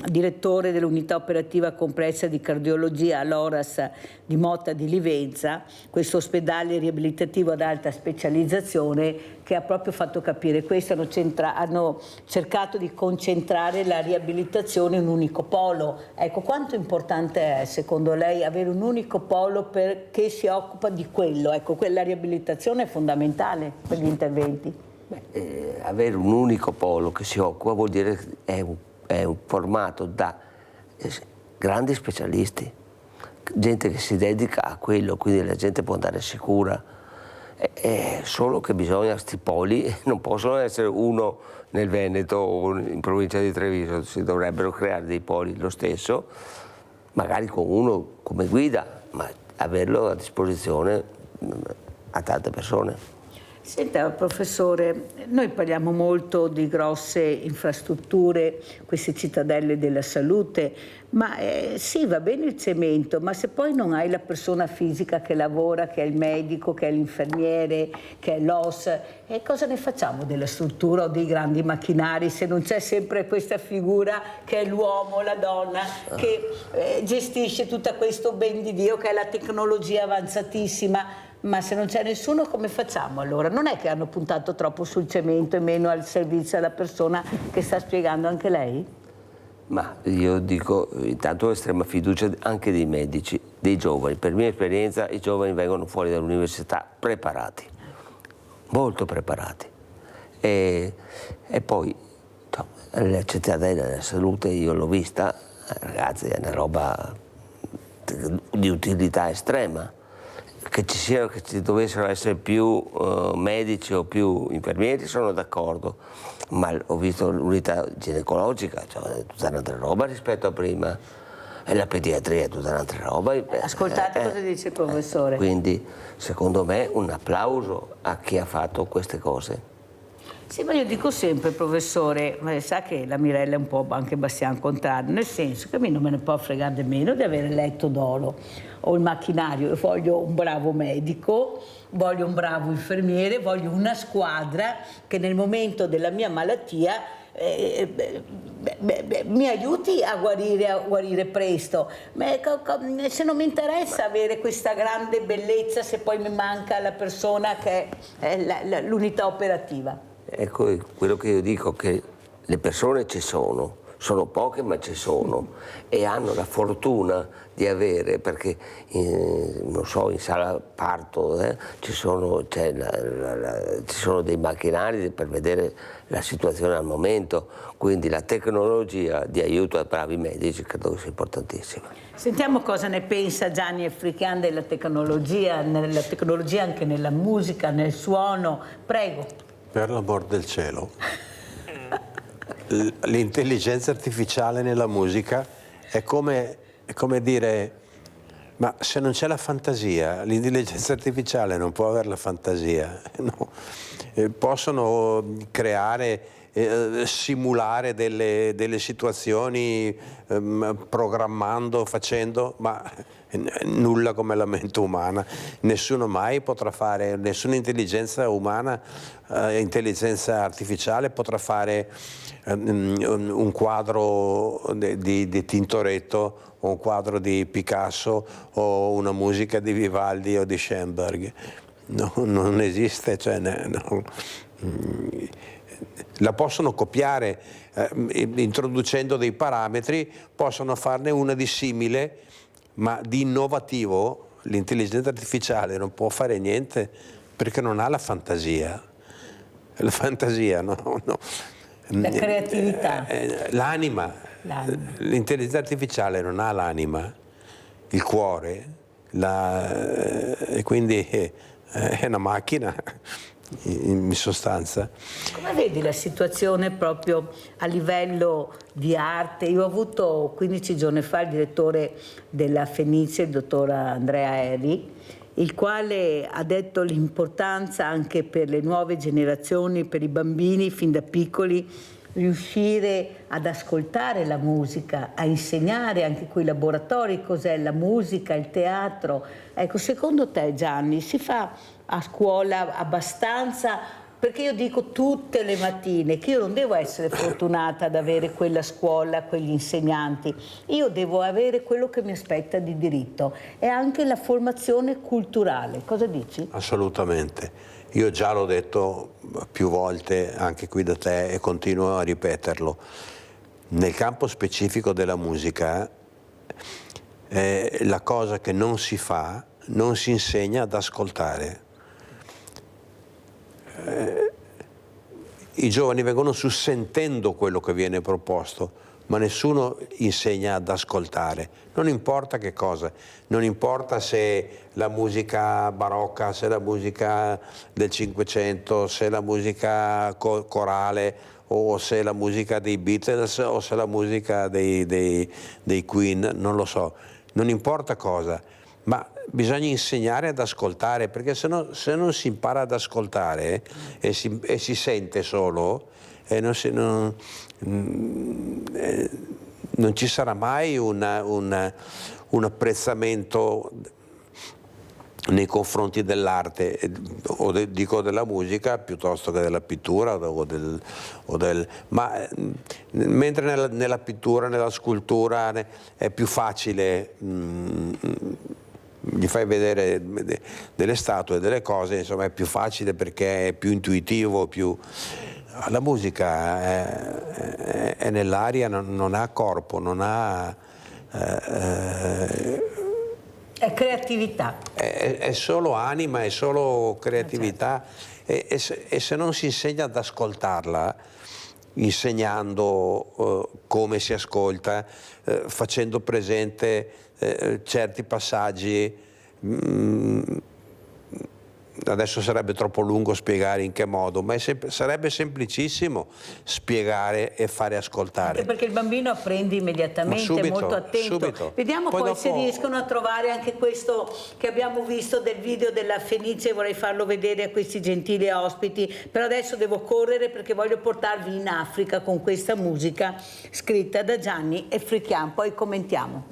direttore dell'unità operativa complessa di cardiologia all'Oras di Motta di Livenza, questo ospedale riabilitativo ad alta specializzazione che ha proprio fatto capire questo. Hanno cercato di concentrare la riabilitazione in un unico polo. Ecco, quanto importante è secondo lei avere un unico polo che si occupa di quello? Ecco, la riabilitazione è fondamentale per gli interventi. Avere un unico polo che si occupa vuol dire che è un formato da grandi specialisti, gente che si dedica a quello, quindi la gente può andare sicura. Solo che bisogna, sti poli non possono essere uno nel Veneto o in provincia di Treviso, si dovrebbero creare dei poli lo stesso, magari con uno come guida, ma averlo a disposizione a tante persone. Senta, professore, noi parliamo molto di grosse infrastrutture, queste cittadelle della salute, ma sì, va bene il cemento, ma se poi non hai la persona fisica che lavora, che è il medico, che è l'infermiere, che è l'OS, cosa ne facciamo della struttura o dei grandi macchinari se non c'è sempre questa figura che è l'uomo, la donna, che gestisce tutto questo ben di Dio che è la tecnologia avanzatissima? Ma se non c'è nessuno come facciamo allora? Non è che hanno puntato troppo sul cemento e meno al servizio alla persona che sta spiegando anche lei? Ma io dico, intanto estrema fiducia anche dei medici, dei giovani. Per mia esperienza i giovani vengono fuori dall'università preparati, molto preparati. E poi la cittadella della salute io l'ho vista, ragazzi, è una roba di utilità estrema. Che ci dovessero essere più medici o più infermieri sono d'accordo, ma ho visto l'unità ginecologica, cioè tutta un'altra roba rispetto a prima, e la pediatria è tutta un'altra roba. Ascoltate cosa dice il professore. Quindi secondo me un applauso a chi ha fatto queste cose. Sì, ma io dico sempre, professore, ma sa che la Mirella è un po' anche Bastian contrario, nel senso che a me non me ne può fregare nemmeno di avere letto d'oro o il macchinario. Io voglio un bravo medico, voglio un bravo infermiere, voglio una squadra che nel momento della mia malattia mi aiuti a guarire presto. Se non mi interessa avere questa grande bellezza se poi mi manca la persona che è l'unità operativa. Ecco, quello che io dico, che le persone ci sono poche ma ci sono e hanno la fortuna di avere, perché non so, in sala parto ci sono dei macchinari per vedere la situazione al momento, quindi la tecnologia di aiuto ai bravi medici credo sia importantissima. Sentiamo cosa ne pensa Gianni African della tecnologia anche nella musica, nel suono. Prego. Per l'amor del cielo, l'intelligenza artificiale nella musica è come dire, ma se non c'è la fantasia, l'intelligenza artificiale non può avere la fantasia, no. Possono creare, simulare delle situazioni programmando, facendo, ma nulla come la mente umana. Nessuno mai potrà fare, nessuna intelligenza umana, intelligenza artificiale potrà fare un quadro di Tintoretto o un quadro di Picasso o una musica di Vivaldi o di Schoenberg. No, non esiste, cioè, no. La possono copiare introducendo dei parametri, possono farne una di simile, ma di innovativo l'intelligenza artificiale non può fare niente perché non ha la fantasia. La fantasia, no. La creatività. L'anima. L'intelligenza artificiale non ha l'anima, il cuore, e quindi è una macchina in sostanza. Come vedi la situazione proprio a livello di arte? Io ho avuto 15 giorni fa il direttore della Fenice, il dottor Andrea Eri, il quale ha detto l'importanza anche per le nuove generazioni, per i bambini fin da piccoli, riuscire ad ascoltare la musica, a insegnare anche quei laboratori cos'è la musica, il teatro. Ecco, secondo te Gianni, si fa a scuola abbastanza? Perché io dico tutte le mattine che io non devo essere fortunata ad avere quella scuola, quegli insegnanti, io devo avere quello che mi aspetta di diritto e anche la formazione culturale. Cosa dici? Assolutamente. Io già l'ho detto più volte anche qui da te e continuo a ripeterlo. Nel campo specifico della musica la cosa che non si fa, non si insegna ad ascoltare. I giovani vengono su sentendo quello che viene proposto, ma nessuno insegna ad ascoltare. Non importa che cosa, non importa se la musica barocca, se la musica del Cinquecento, se la musica corale o se la musica dei Beatles o se la musica dei Queen, non lo so, non importa cosa, ma bisogna insegnare ad ascoltare, perché se non si impara ad ascoltare e si sente solo, non ci sarà mai un apprezzamento nei confronti dell'arte, dico della musica piuttosto che della pittura ma mentre nella pittura, nella scultura è più facile, gli fai vedere delle statue, delle cose, insomma è più facile perché è più intuitivo, la musica è nell'aria, non ha corpo, non ha è creatività. È solo anima, è solo creatività, e se non si insegna ad ascoltarla, insegnando come si ascolta, facendo presente certi passaggi, adesso sarebbe troppo lungo spiegare in che modo, ma sarebbe semplicissimo spiegare e fare ascoltare. Anche perché il bambino apprende immediatamente, subito, è molto attento. Subito. Vediamo poi se riescono a trovare anche questo che abbiamo visto del video della Fenice, vorrei farlo vedere a questi gentili ospiti, però adesso devo correre perché voglio portarvi in Africa con questa musica scritta da Gianni e Fricchian, poi commentiamo.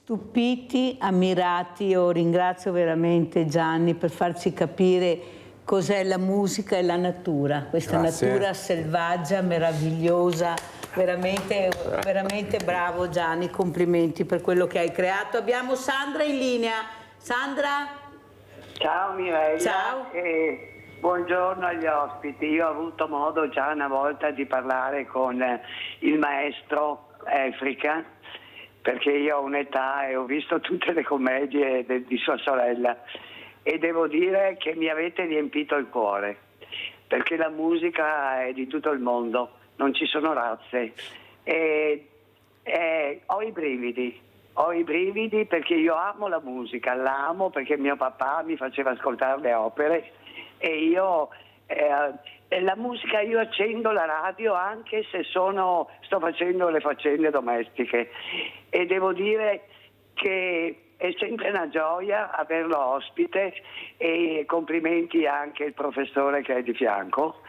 Stupiti, ammirati, io ringrazio veramente Gianni per farci capire cos'è la musica e la natura, questa natura selvaggia, meravigliosa, veramente, veramente bravo Gianni, complimenti per quello che hai creato. Abbiamo Sandra in linea. Sandra? Ciao Mirella. Ciao. Buongiorno agli ospiti. Io ho avuto modo già una volta di parlare con il maestro Efrica, perché io ho un'età e ho visto tutte le commedie di sua sorella e devo dire che mi avete riempito il cuore, perché la musica è di tutto il mondo, non ci sono razze e ho i brividi perché io amo la musica, la amo perché mio papà mi faceva ascoltare le opere e io la musica, io accendo la radio anche se sto facendo le faccende domestiche e devo dire che è sempre una gioia averlo ospite e complimenti anche al professore che è di fianco.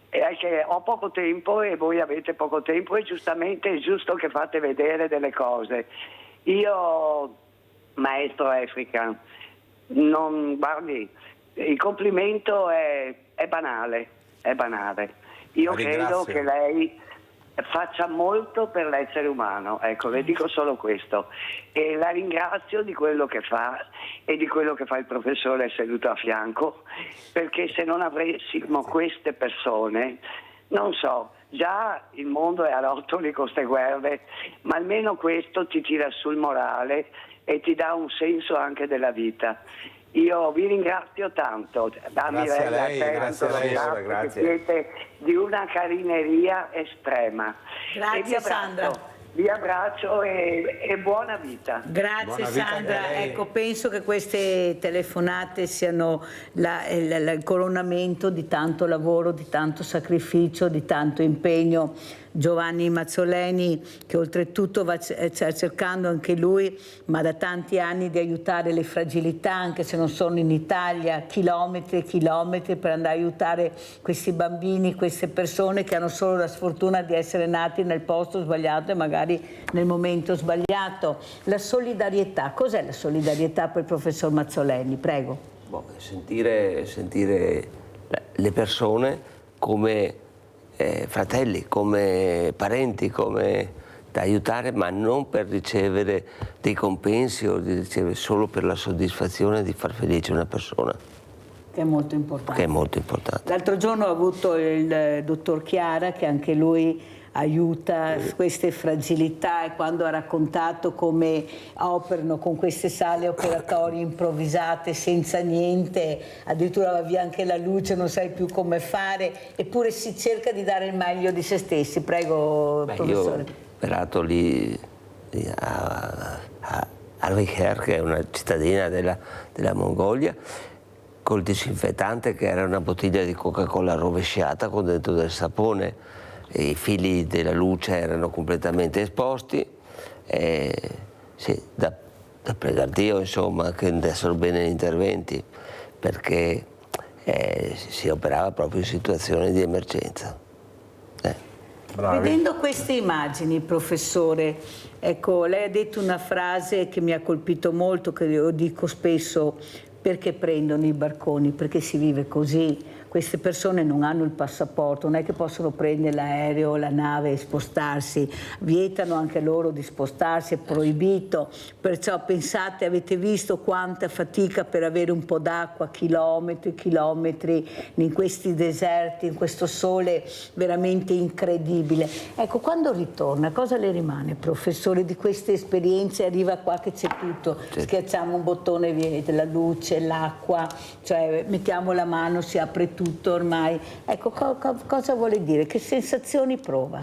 È che ho poco tempo e voi avete poco tempo e giustamente è giusto che fate vedere delle cose. Io, maestro Efrica, guardi, il complimento è banale. Io credo che lei faccia molto per l'essere umano, ecco, le dico solo questo e la ringrazio di quello che fa e di quello che fa il professore seduto a fianco, perché se non avessimo queste persone, non so, già il mondo è a rotoli con queste guerre, ma almeno questo ti tira sul morale e ti dà un senso anche della vita. Io vi ringrazio tanto, Grazie a lei, grazie. Siete di una carineria estrema. Grazie Sandra. Vi abbraccio e buona vita. Grazie Buona vita Sandra, ecco, penso che queste telefonate siano il coronamento di tanto lavoro, di tanto sacrificio, di tanto impegno. Giovanni Mazzoleni, che oltretutto sta cercando anche lui, ma da tanti anni, di aiutare le fragilità, anche se non sono in Italia, chilometri e chilometri per andare a aiutare questi bambini, queste persone che hanno solo la sfortuna di essere nati nel posto sbagliato e magari nel momento sbagliato. La solidarietà, cos'è la solidarietà per il professor Mazzoleni? Prego. Sentire le persone come fratelli, come parenti, come da aiutare, ma non per ricevere dei compensi o di ricevere solo per la soddisfazione di far felice una persona. Che è molto importante. Che è molto importante. L'altro giorno ho avuto il dottor Chiara, che anche lui aiuta queste fragilità, e quando ha raccontato come operano con queste sale operatorie improvvisate senza niente, addirittura va via anche la luce, non sai più come fare, eppure si cerca di dare il meglio di se stessi. Prego, professore. Io ho operato lì a Arviher, che è una cittadina della Mongolia, col disinfettante che era una bottiglia di Coca-Cola rovesciata con dentro del sapone. I fili della luce erano completamente esposti, sì, da pregare Dio, insomma, che andessero bene gli interventi, perché si operava proprio in situazioni di emergenza. Vedendo queste immagini, professore, ecco, lei ha detto una frase che mi ha colpito molto, che io dico spesso: perché prendono i barconi? Perché si vive così. Queste persone non hanno il passaporto, non è che possono prendere l'aereo o la nave e spostarsi, vietano anche loro di spostarsi, è proibito. Perciò pensate, avete visto quanta fatica per avere un po' d'acqua, chilometri e chilometri in questi deserti, in questo sole veramente incredibile. Ecco, quando ritorna, cosa le rimane, professore, di queste esperienze? Arriva qua che c'è tutto, schiacciamo un bottone e viene la luce, l'acqua, cioè mettiamo la mano, si apre tutto ormai. Ecco, cosa vuole dire? Che sensazioni prova?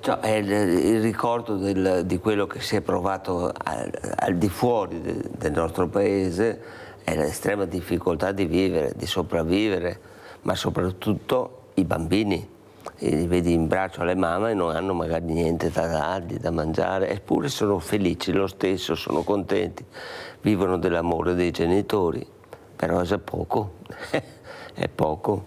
Cioè, è il ricordo di quello che si è provato al di fuori del nostro paese, è l'estrema difficoltà di vivere, di sopravvivere, ma soprattutto i bambini. Li vedi in braccio alle mamme e non hanno magari niente da dargli, da mangiare, eppure sono felici lo stesso, sono contenti, vivono dell'amore dei genitori, però è poco. È poco,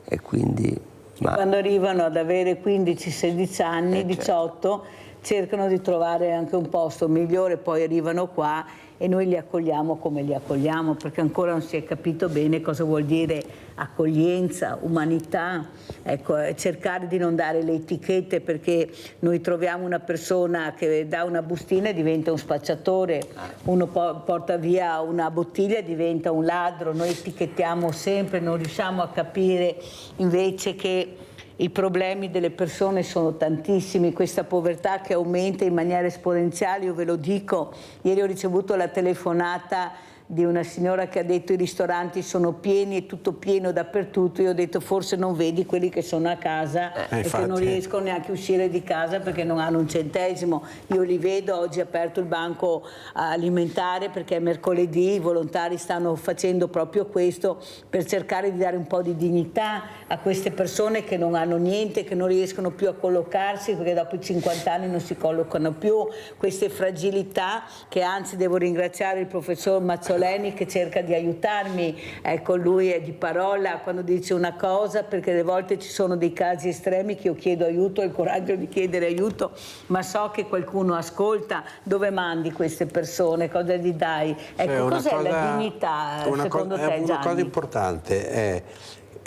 e quindi... Quando arrivano ad avere 15-16 anni, 18, cercano di trovare anche un posto migliore, poi arrivano qua e noi li accogliamo come li accogliamo, perché ancora non si è capito bene cosa vuol dire accoglienza, umanità, ecco, cercare di non dare le etichette, perché noi troviamo una persona che dà una bustina e diventa un spacciatore, uno porta via una bottiglia e diventa un ladro, noi etichettiamo sempre, non riusciamo a capire invece che i problemi delle persone sono tantissimi, questa povertà che aumenta in maniera esponenziale, io ve lo dico, ieri ho ricevuto la telefonata di una signora che ha detto i ristoranti sono pieni, è tutto pieno dappertutto, io ho detto forse non vedi quelli che sono a casa e che non riescono neanche a uscire di casa perché non hanno un centesimo, io li vedo, oggi è aperto il banco alimentare perché è mercoledì, i volontari stanno facendo proprio questo per cercare di dare un po' di dignità a queste persone che non hanno niente, che non riescono più a collocarsi perché dopo i 50 anni non si collocano più, queste fragilità che anzi devo ringraziare il professor Mazzoleni che cerca di aiutarmi, ecco, lui è di parola quando dice una cosa, perché alle volte ci sono dei casi estremi che io chiedo aiuto, ho il coraggio di chiedere aiuto, ma so che qualcuno ascolta. Dove mandi queste persone? Cosa gli dai? Ecco, cos'è la dignità secondo te, Gianni? Una cosa importante è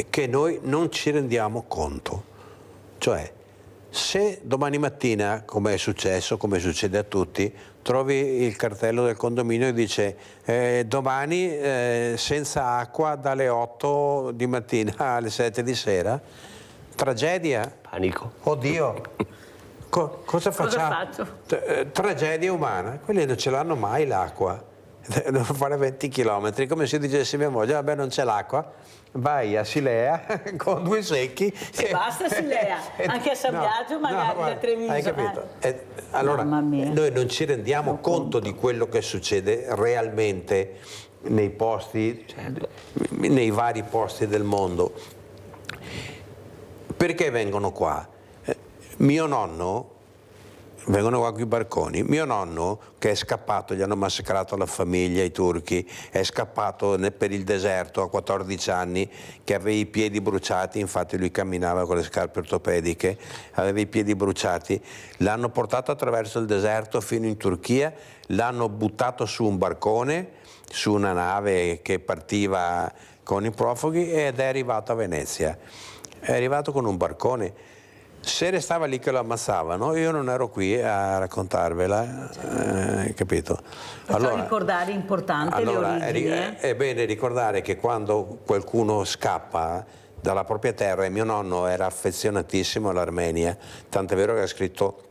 che noi non ci rendiamo conto, cioè se domani mattina, come è successo, come succede a tutti, trovi il cartello del condominio e dice domani senza acqua dalle 8 di mattina alle 7 di sera, tragedia. Panico. Oddio, cosa facciamo? Tragedia umana, quelli non ce l'hanno mai l'acqua, devono fare 20 km, come se dicesse mia moglie, vabbè non c'è l'acqua, vai a Silea con 2 secchi e basta Silea, anche a San Biagio magari a Treviso. Hai capito? Allora noi non ci rendiamo conto di quello che succede realmente nei posti, nei vari posti del mondo. Perché vengono qua? Mio nonno, vengono qua con i barconi, mio nonno che è scappato, gli hanno massacrato la famiglia, i turchi, è scappato per il deserto a 14 anni, che aveva i piedi bruciati, infatti lui camminava con le scarpe ortopediche, aveva i piedi bruciati, l'hanno portato attraverso il deserto fino in Turchia, l'hanno buttato su un barcone, su una nave che partiva con i profughi ed è arrivato a Venezia, è arrivato con un barcone. Se restava lì che lo ammazzavano, io non ero qui a raccontarvela, capito? Allora, ricordare importante le origini. È bene ricordare che quando qualcuno scappa dalla propria terra, e mio nonno era affezionatissimo all'Armenia, tant'è vero che ha scritto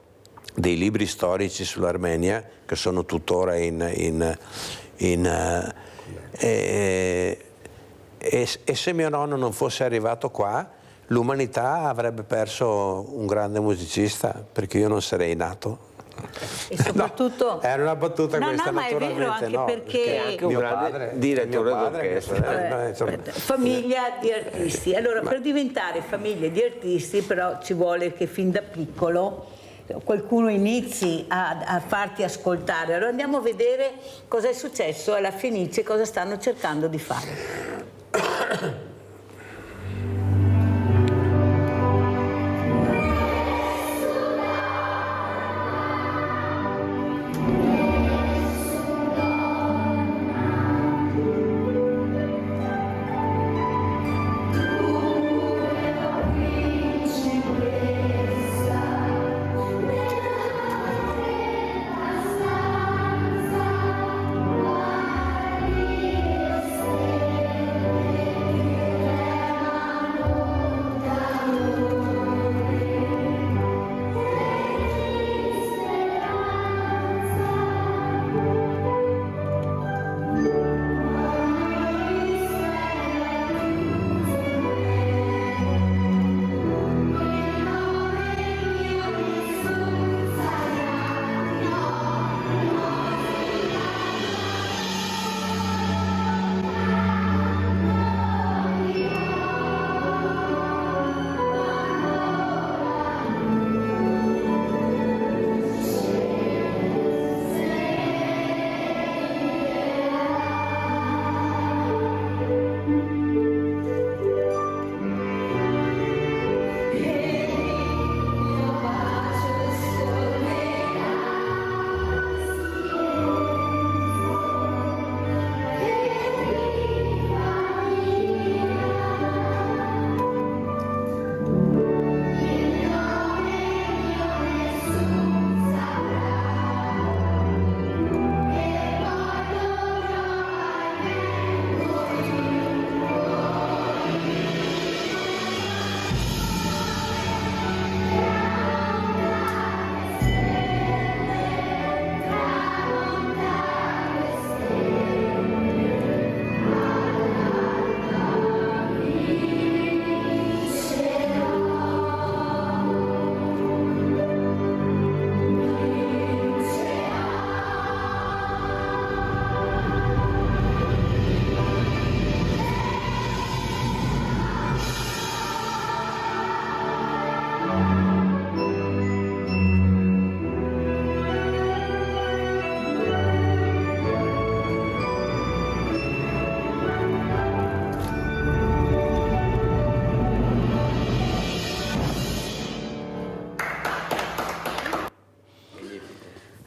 dei libri storici sull'Armenia, che sono tuttora e se mio nonno non fosse arrivato qua, l'umanità avrebbe perso un grande musicista, perché io non sarei nato. E soprattutto era una battuta questa, ma è vero, anche perché anche un grande direttore d'orchestra. Famiglia di artisti. Allora, per diventare famiglia di artisti però ci vuole che fin da piccolo qualcuno inizi a farti ascoltare. Allora andiamo a vedere cosa è successo alla Fenice, cosa stanno cercando di fare.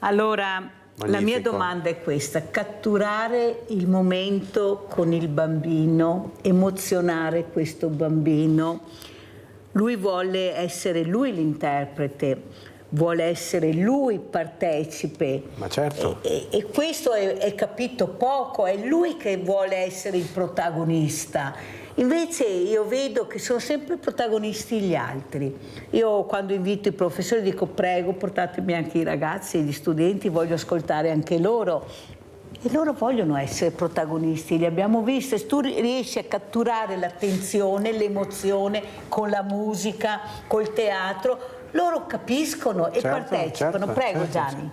Allora, la mia domanda è questa: catturare il momento con il bambino, emozionare questo bambino. Lui vuole essere lui l'interprete, vuole essere lui partecipe. Ma certo. E questo è capito poco, è lui che vuole essere il protagonista. Invece io vedo che sono sempre protagonisti gli altri. Io quando invito i professori dico: prego, portatemi anche i ragazzi, gli studenti, voglio ascoltare anche loro. E loro vogliono essere protagonisti, li abbiamo visti. Se tu riesci a catturare l'attenzione, l'emozione con la musica, col teatro, loro capiscono e partecipano. Prego, Gianni.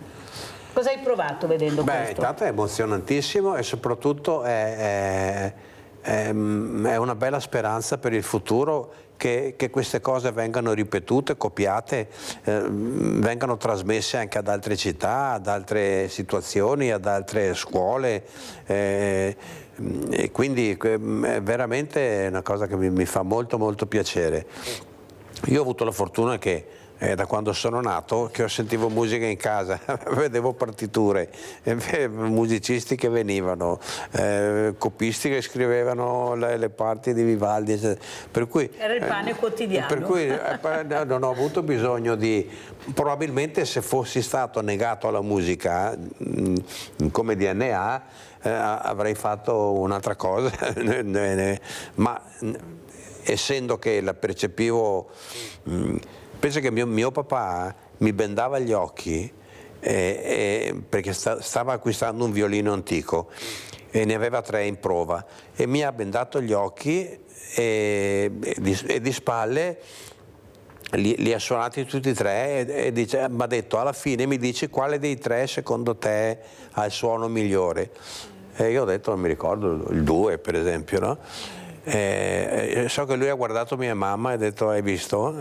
Cosa hai provato vedendo questo? Intanto è emozionantissimo e soprattutto è una bella speranza per il futuro che queste cose vengano ripetute, copiate, vengano trasmesse anche ad altre città, ad altre situazioni, ad altre scuole. E quindi è veramente una cosa che mi fa molto molto piacere. Io ho avuto la fortuna che da quando sono nato che sentivo musica in casa, vedevo partiture, musicisti che venivano, copisti che scrivevano le parti di Vivaldi, eccetera. Per cui, era il pane quotidiano. Per cui non ho avuto bisogno di... Probabilmente se fossi stato negato alla musica come DNA avrei fatto un'altra cosa, ma essendo che la percepivo... Penso che mio papà mi bendava gli occhi perché stava acquistando un violino antico e ne aveva 3 in prova e mi ha bendato gli occhi e di spalle li ha suonati tutti e 3 e mi ha detto: alla fine mi dici quale dei 3 secondo te ha il suono migliore? E io ho detto: non mi ricordo, il 2 per esempio, no? So che lui ha guardato mia mamma e ha detto: hai visto?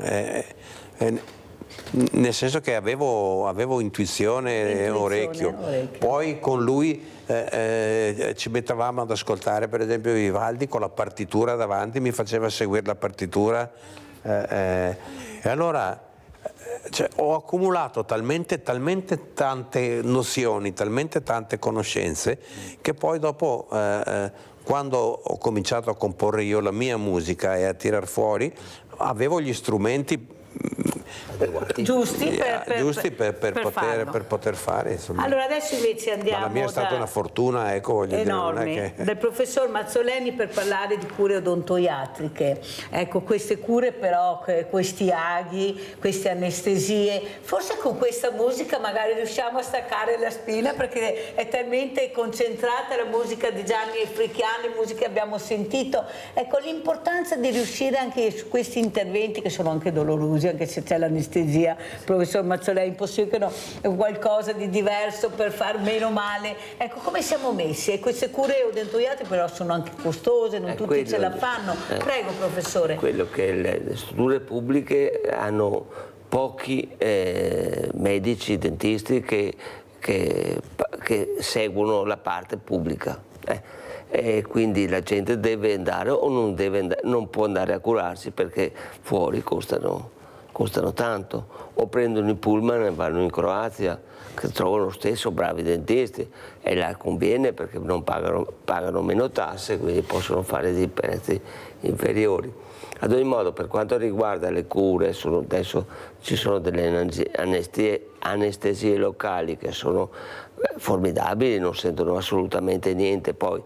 Nel senso che avevo intuizione, orecchio. Poi con lui ci mettevamo ad ascoltare per esempio Vivaldi con la partitura davanti, mi faceva seguire la partitura e allora ho accumulato talmente tante nozioni, talmente tante conoscenze che poi dopo quando ho cominciato a comporre io la mia musica e a tirar fuori avevo gli strumenti giusti per poter fare, insomma. Allora adesso invece andiamo. Ma la mia è stata una fortuna, ecco, voglio enorme, dire, non è che... del professor Mazzoleni per parlare di cure odontoiatriche. Ecco, queste cure però, questi aghi, queste anestesie, forse con questa musica magari riusciamo a staccare la spina perché è talmente concentrata la musica di Gianni Africani, musica che abbiamo sentito. Ecco, l'importanza di riuscire anche su questi interventi che sono anche dolorosi, anche se c'è l'anestesia, professor Mazzoleni, è impossibile che qualcosa di diverso per far meno male. Ecco, come siamo messi? E queste cure odontoiatriche però sono anche costose, non tutti ce la fanno. Prego, professore. Quello che le strutture pubbliche hanno pochi medici, dentisti che seguono la parte pubblica. E quindi la gente deve andare o non può andare a curarsi perché fuori costano tanto, o prendono i pullman e vanno in Croazia che trovano lo stesso bravi dentisti e là conviene perché non pagano meno tasse, quindi possono fare dei prezzi inferiori. Ad ogni modo, per quanto riguarda le cure, adesso ci sono delle anestesie locali che sono formidabili, non sentono assolutamente niente, poi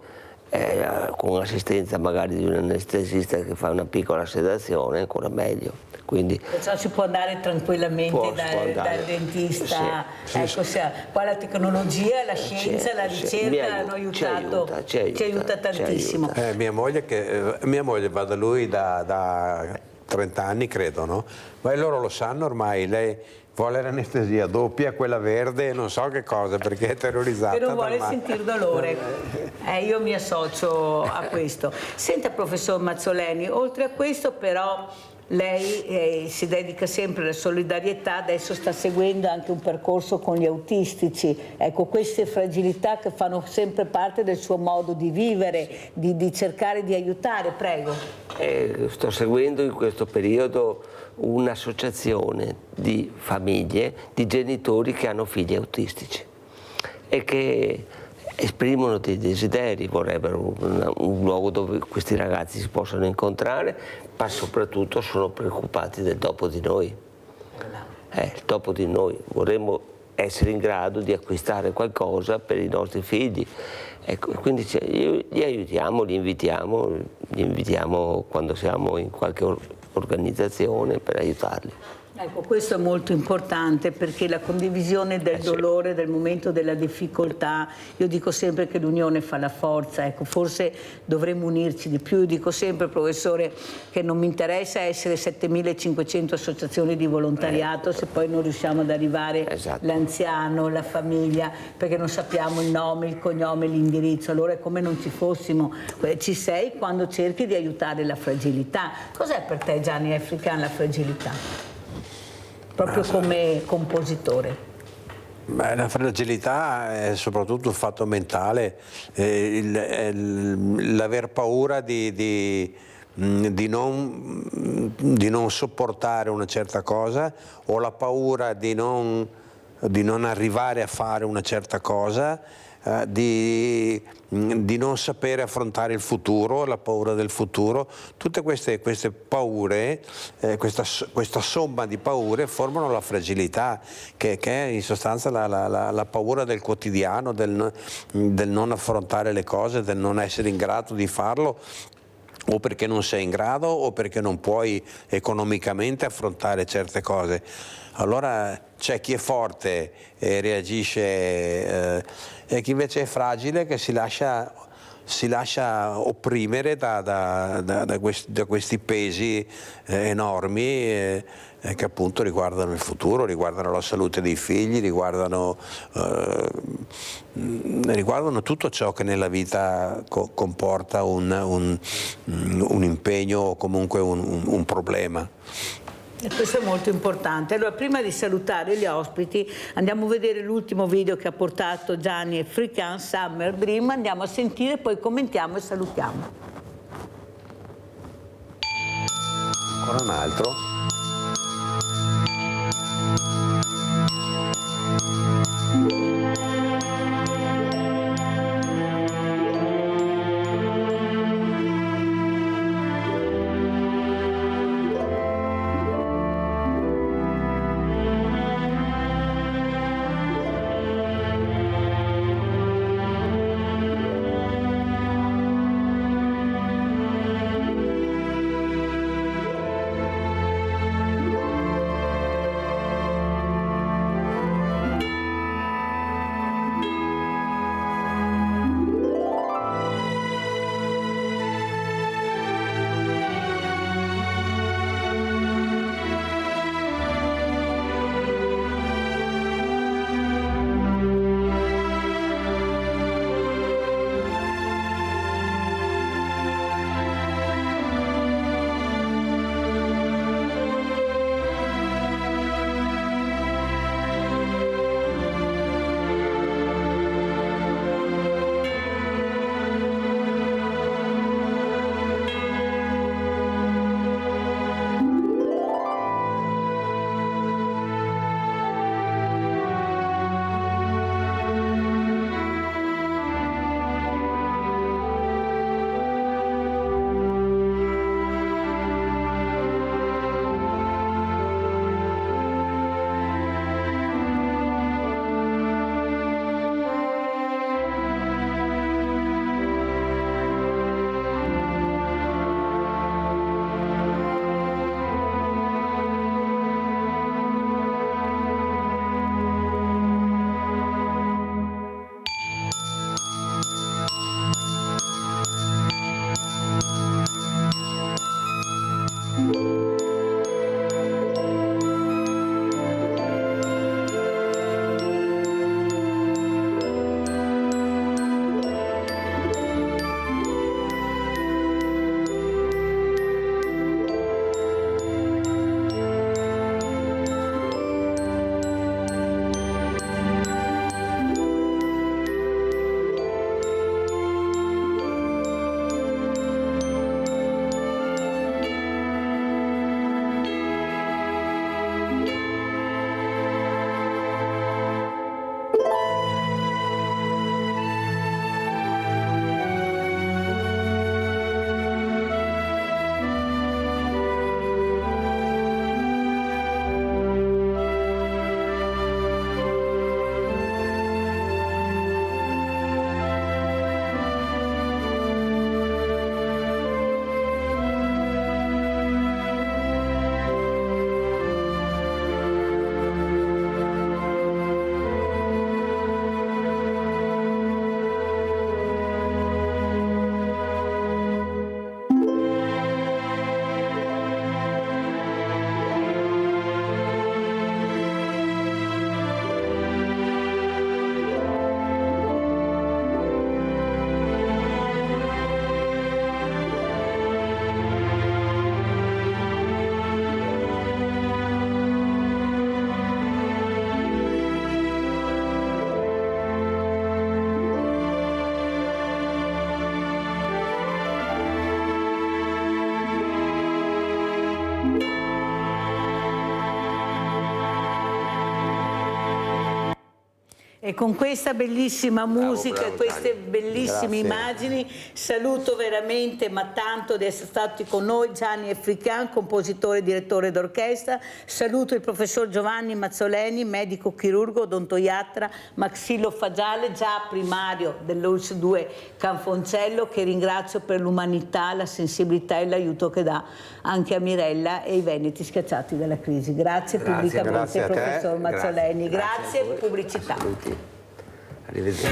con assistenza magari di un anestesista che fa una piccola sedazione, ancora meglio. Quindi, perciò si può andare tranquillamente dal dentista. Sì, ecco, qua la tecnologia, la scienza, la ricerca hanno aiutato, ci aiuta tantissimo. Mia moglie va da lui da 30 anni, credo, no? Ma loro lo sanno ormai, lei vuole l'anestesia doppia, quella verde, non so che cosa, perché è terrorizzata. E non vuole sentire dolore. Io mi associo a questo. Senta, professor Mazzoleni, oltre a questo però lei si dedica sempre alla solidarietà, adesso sta seguendo anche un percorso con gli autistici. Ecco, queste fragilità che fanno sempre parte del suo modo di vivere, di cercare di aiutare, prego. Sto seguendo in questo periodo un'associazione di famiglie, di genitori che hanno figli autistici e che esprimono dei desideri, vorrebbero un luogo dove questi ragazzi si possano incontrare, ma soprattutto sono preoccupati del dopo di noi. Il dopo di noi, vorremmo essere in grado di acquistare qualcosa per i nostri figli. Ecco, quindi li aiutiamo, li invitiamo quando siamo in qualche organizzazione per aiutarli. Ecco, questo è molto importante perché la condivisione del dolore, del momento della difficoltà, io dico sempre che l'unione fa la forza, ecco, forse dovremmo unirci di più. Io dico sempre, professore, che non mi interessa essere 7.500 associazioni di volontariato se poi non riusciamo ad arrivare l'anziano, la famiglia, perché non sappiamo il nome, il cognome, l'indirizzo. Allora è come non ci fossimo. Ci sei quando cerchi di aiutare la fragilità. Cos'è per te, Gianni African, la fragilità? Proprio come compositore. La fragilità è soprattto un fatto mentale, l'aver paura di non sopportare una certa cosa, o la paura di non arrivare a fare una certa cosa, di non sapere affrontare il futuro, la paura del futuro. Tutte queste paure, questa somma di paure formano la fragilità, che è in sostanza la paura del quotidiano, del non affrontare le cose, del non essere in grado di farlo, o perché non sei in grado o perché non puoi economicamente affrontare certe cose. Allora c'è chi è forte e reagisce, e chi invece è fragile, che si lascia opprimere da questi pesi enormi che appunto riguardano il futuro, riguardano la salute dei figli, riguardano tutto ciò che nella vita comporta un impegno o comunque un problema. E questo è molto importante. Allora, prima di salutare gli ospiti, andiamo a vedere l'ultimo video che ha portato Gianni African, Summer Dream. Andiamo a sentire, poi commentiamo e salutiamo. Ancora un altro. E con questa bellissima musica e queste bellissime immagini saluto veramente, ma tanto, di essere stati con noi Gianni African, compositore e direttore d'orchestra. Saluto il professor Giovanni Mazzoleni, medico chirurgo, odontoiatra, maxillofaciale, già primario dell'ULSS 2 Canfoncello, che ringrazio per l'umanità, la sensibilità e l'aiuto che dà anche a Mirella e i veneti schiacciati dalla crisi. Grazie pubblicamente, professor Mazzoleni. Grazie pubblicità. Arrivederci.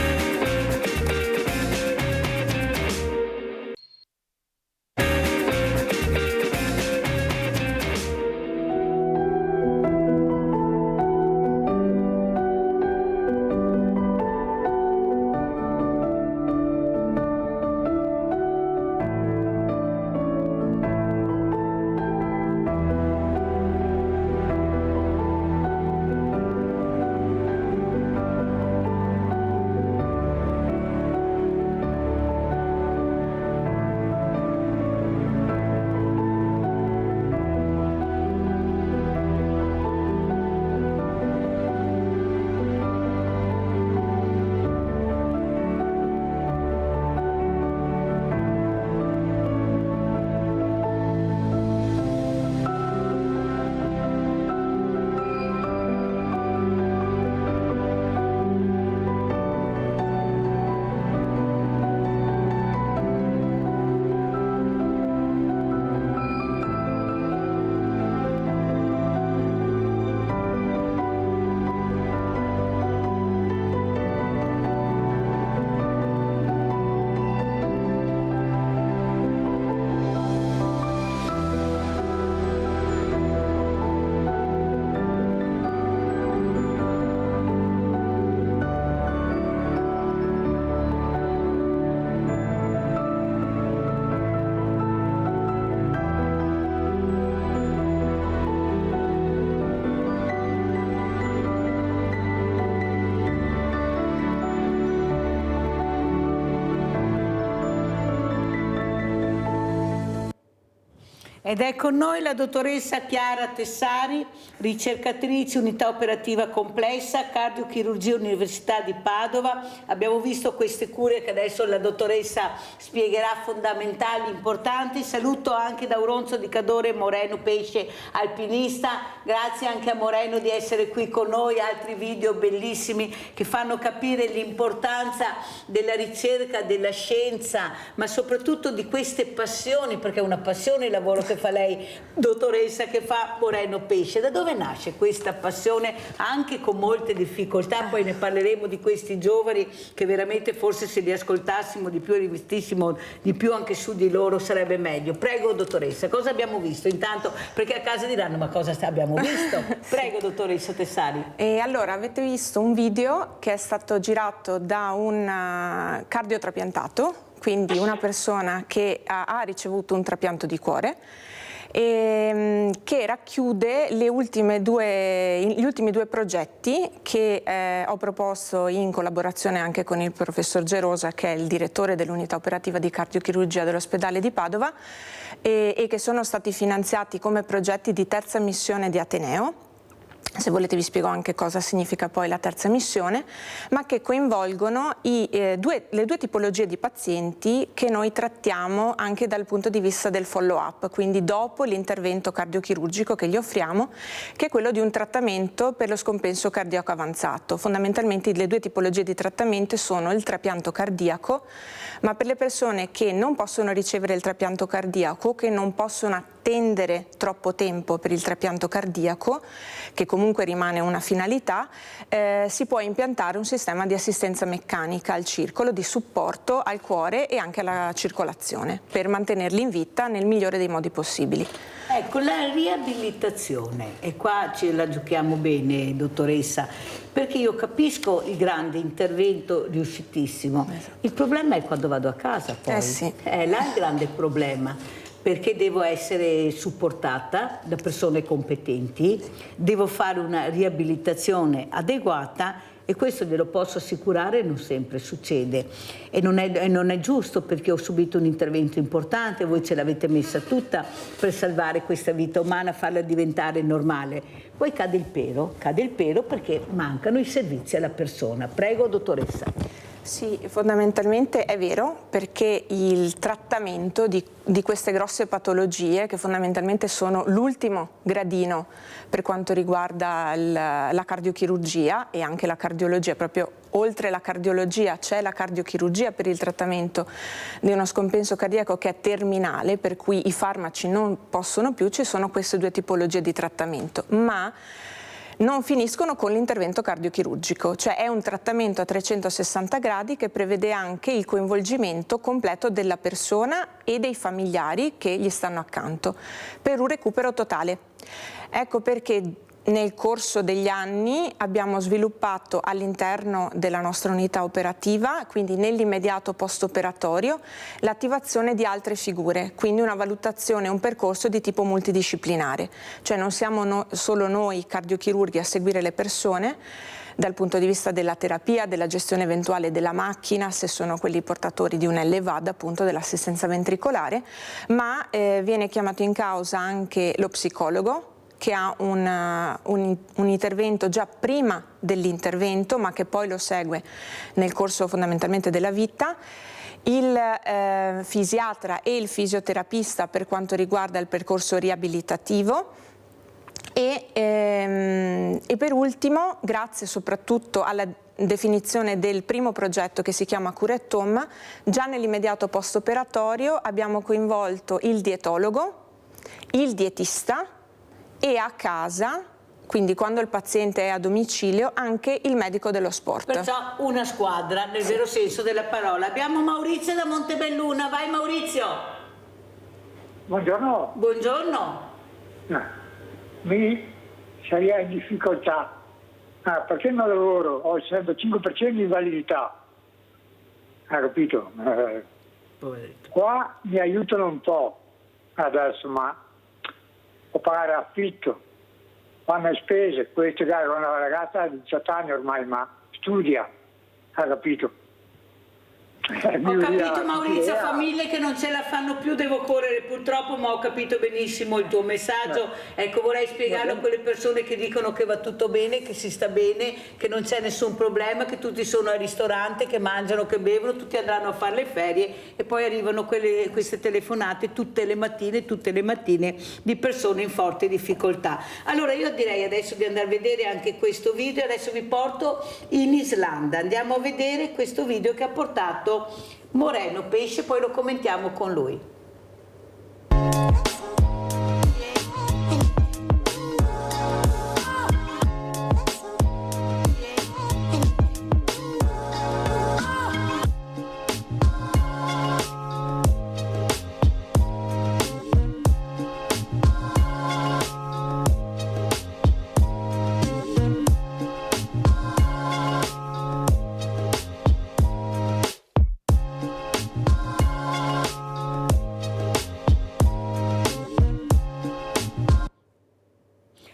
Ed è con noi la dottoressa Chiara Tessari, ricercatrice unità operativa complessa, cardiochirurgia Università di Padova. Abbiamo visto queste cure che adesso la dottoressa spiegherà, fondamentali, importanti. Saluto anche da Auronzo di Cadore Moreno Pesce, alpinista. Grazie anche a Moreno di essere qui con noi, altri video bellissimi che fanno capire l'importanza della ricerca, della scienza, ma soprattutto di queste passioni, perché è una passione il lavoro che fa lei, dottoressa, che fa Moreno Pesce. Da dove nasce questa passione, anche con molte difficoltà? Poi ne parleremo di questi giovani che veramente, forse se li ascoltassimo di più e rivestissimo di più anche su di loro sarebbe meglio. Prego dottoressa, cosa abbiamo visto intanto? Perché a casa diranno ma cosa abbiamo visto? Prego dottoressa Tessari. E allora avete visto un video che è stato girato da un cardiotrapiantato, quindi una persona che ha ricevuto un trapianto di cuore, che racchiude gli ultimi due progetti che ho proposto in collaborazione anche con il professor Gerosa, che è il direttore dell'unità operativa di cardiochirurgia dell'ospedale di Padova, e che sono stati finanziati come progetti di terza missione di Ateneo. Se volete vi spiego anche cosa significa poi la terza missione, ma che coinvolgono le due tipologie di pazienti che noi trattiamo anche dal punto di vista del follow-up, quindi dopo l'intervento cardiochirurgico che gli offriamo, che è quello di un trattamento per lo scompenso cardiaco avanzato. Fondamentalmente le due tipologie di trattamento sono il trapianto cardiaco, ma per le persone che non possono ricevere il trapianto cardiaco, che non possono attendere troppo tempo per il trapianto cardiaco, che comunque rimane una finalità, si può impiantare un sistema di assistenza meccanica al circolo, di supporto al cuore e anche alla circolazione, per mantenerli in vita nel migliore dei modi possibili. Ecco, la riabilitazione, e qua ce la giochiamo bene, dottoressa, perché io capisco il grande intervento riuscitissimo. Il problema è quando vado a casa poi. Sì. È là il grande problema, perché devo essere supportata da persone competenti, devo fare una riabilitazione adeguata e questo glielo posso assicurare non sempre succede e non è giusto, perché ho subito un intervento importante, voi ce l'avete messa tutta per salvare questa vita umana, farla diventare normale. Poi cade il pero perché mancano i servizi alla persona. Prego, dottoressa. Sì, fondamentalmente è vero, perché il trattamento di queste grosse patologie, che fondamentalmente sono l'ultimo gradino per quanto riguarda la cardiochirurgia e anche la cardiologia, proprio oltre la cardiologia c'è la cardiochirurgia per il trattamento di uno scompenso cardiaco che è terminale, per cui i farmaci non possono più, ci sono queste due tipologie di trattamento, ma non finiscono con l'intervento cardiochirurgico, cioè è un trattamento a 360 gradi che prevede anche il coinvolgimento completo della persona e dei familiari che gli stanno accanto per un recupero totale. Ecco perché nel corso degli anni abbiamo sviluppato all'interno della nostra unità operativa, quindi nell'immediato post-operatorio, l'attivazione di altre figure, quindi una valutazione, un percorso di tipo multidisciplinare, cioè non siamo solo noi cardiochirurghi a seguire le persone dal punto di vista della terapia, della gestione eventuale della macchina, se sono quelli portatori di un LVAD, appunto dell'assistenza ventricolare, ma viene chiamato in causa anche lo psicologo, che ha un intervento già prima dell'intervento, ma che poi lo segue nel corso fondamentalmente della vita, il fisiatra e il fisioterapista per quanto riguarda il percorso riabilitativo e per ultimo, grazie soprattutto alla definizione del primo progetto che si chiama Cura et Home, già nell'immediato post-operatorio abbiamo coinvolto il dietologo, il dietista e a casa, quindi quando il paziente è a domicilio, anche il medico dello sport. Perciò una squadra, nel vero senso della parola. Abbiamo Maurizio da Montebelluna, vai Maurizio! Buongiorno. Buongiorno. Mi sarei in difficoltà, perché non lavoro, ho il 65% di invalidità, ha capito? Qua mi aiutano un po' adesso, ma o pagare affitto, fanno le spese, questa è una ragazza di 18 anni ormai, ma studia, ha capito? Ho capito Maurizio, famiglie che non ce la fanno più, devo correre purtroppo, ma ho capito benissimo il tuo messaggio. Ecco, vorrei spiegarlo a quelle persone che dicono che va tutto bene, che si sta bene, che non c'è nessun problema, che tutti sono al ristorante, che mangiano, che bevono, tutti andranno a fare le ferie e poi arrivano queste telefonate tutte le mattine di persone in forte difficoltà. Allora io direi adesso di andare a vedere anche questo video, adesso vi porto in Islanda, andiamo a vedere questo video che ha portato Moreno Pesce, poi lo commentiamo con lui.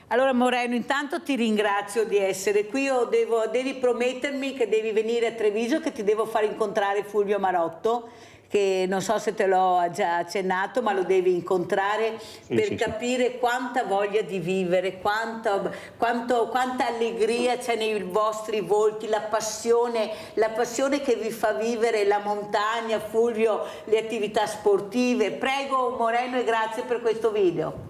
Allora Moreno, intanto ti ringrazio di essere qui, devi promettermi che devi venire a Treviso, che ti devo far incontrare Fulvio Marotto, che non so se te l'ho già accennato, ma lo devi incontrare per capire quanta voglia di vivere, quanta allegria c'è nei vostri volti, la passione che vi fa vivere la montagna, Fulvio, le attività sportive. Prego Moreno e grazie per questo video.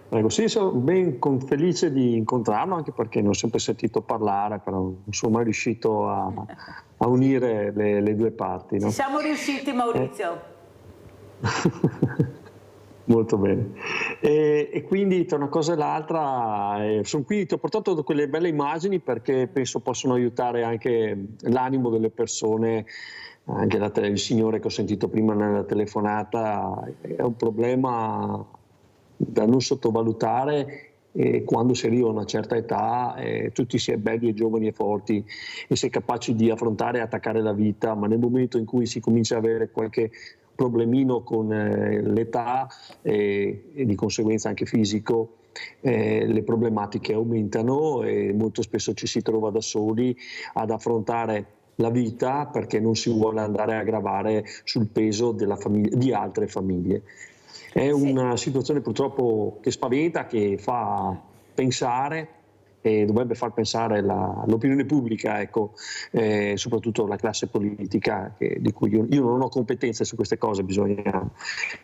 Prego, sì, sono ben felice di incontrarlo, anche perché ne ho sempre sentito parlare, però non sono mai riuscito a unire le due parti. No? Ci siamo riusciti, Maurizio. Molto bene. E quindi tra una cosa e l'altra, sono qui, ti ho portato quelle belle immagini perché penso possono aiutare anche l'animo delle persone. Anche il signore che ho sentito prima nella telefonata è un problema da non sottovalutare quando si arriva a una certa età, tutti si è belli e giovani e forti e si è capaci di affrontare e attaccare la vita, ma nel momento in cui si comincia ad avere qualche problemino con l'età e di conseguenza anche fisico, le problematiche aumentano e molto spesso ci si trova da soli ad affrontare la vita perché non si vuole andare a gravare sul peso di altre famiglie. È una situazione purtroppo che spaventa, che fa pensare e dovrebbe far pensare l'opinione pubblica, ecco, soprattutto la classe politica, di cui io non ho competenze su queste cose, bisogna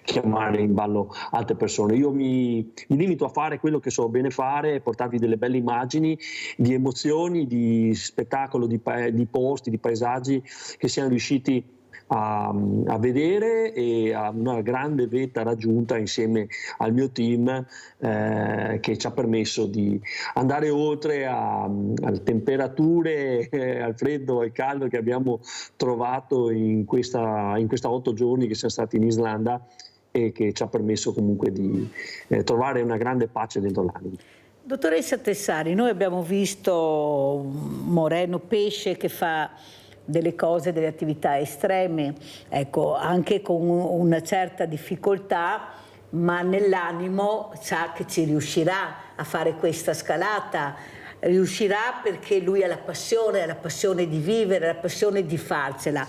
chiamare in ballo altre persone. Io mi limito a fare quello che so bene fare, portarvi delle belle immagini, di emozioni, di spettacolo, di posti, di paesaggi che siamo riusciti a vedere e a una grande vetta raggiunta insieme al mio team che ci ha permesso di andare oltre alle temperature, al freddo e al caldo che abbiamo trovato in questa 8 giorni che siamo stati in Islanda e che ci ha permesso comunque di trovare una grande pace dentro l'anima. Dottoressa Tessari, noi abbiamo visto Moreno Pesce che fa delle cose, delle attività estreme, ecco, anche con una certa difficoltà, ma nell'animo sa che ci riuscirà a fare questa scalata, riuscirà perché lui ha la passione di vivere, la passione di farcela.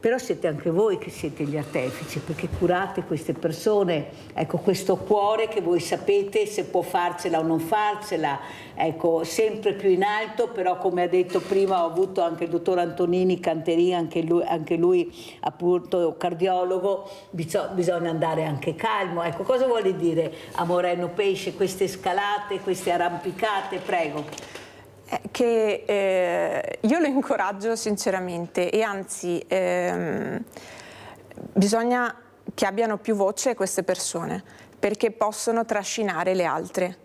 Però siete anche voi che siete gli artefici, perché curate queste persone, ecco, questo cuore che voi sapete se può farcela o non farcela, ecco, sempre più in alto, però come ha detto prima, ho avuto anche il dottor Antonini Canterin, anche lui appunto cardiologo, bisogna andare anche calmo. Ecco, cosa vuole dire a Moreno Pesce queste scalate, queste arrampicate? Prego. Che io lo incoraggio sinceramente e anzi bisogna che abbiano più voce queste persone perché possono trascinare le altre.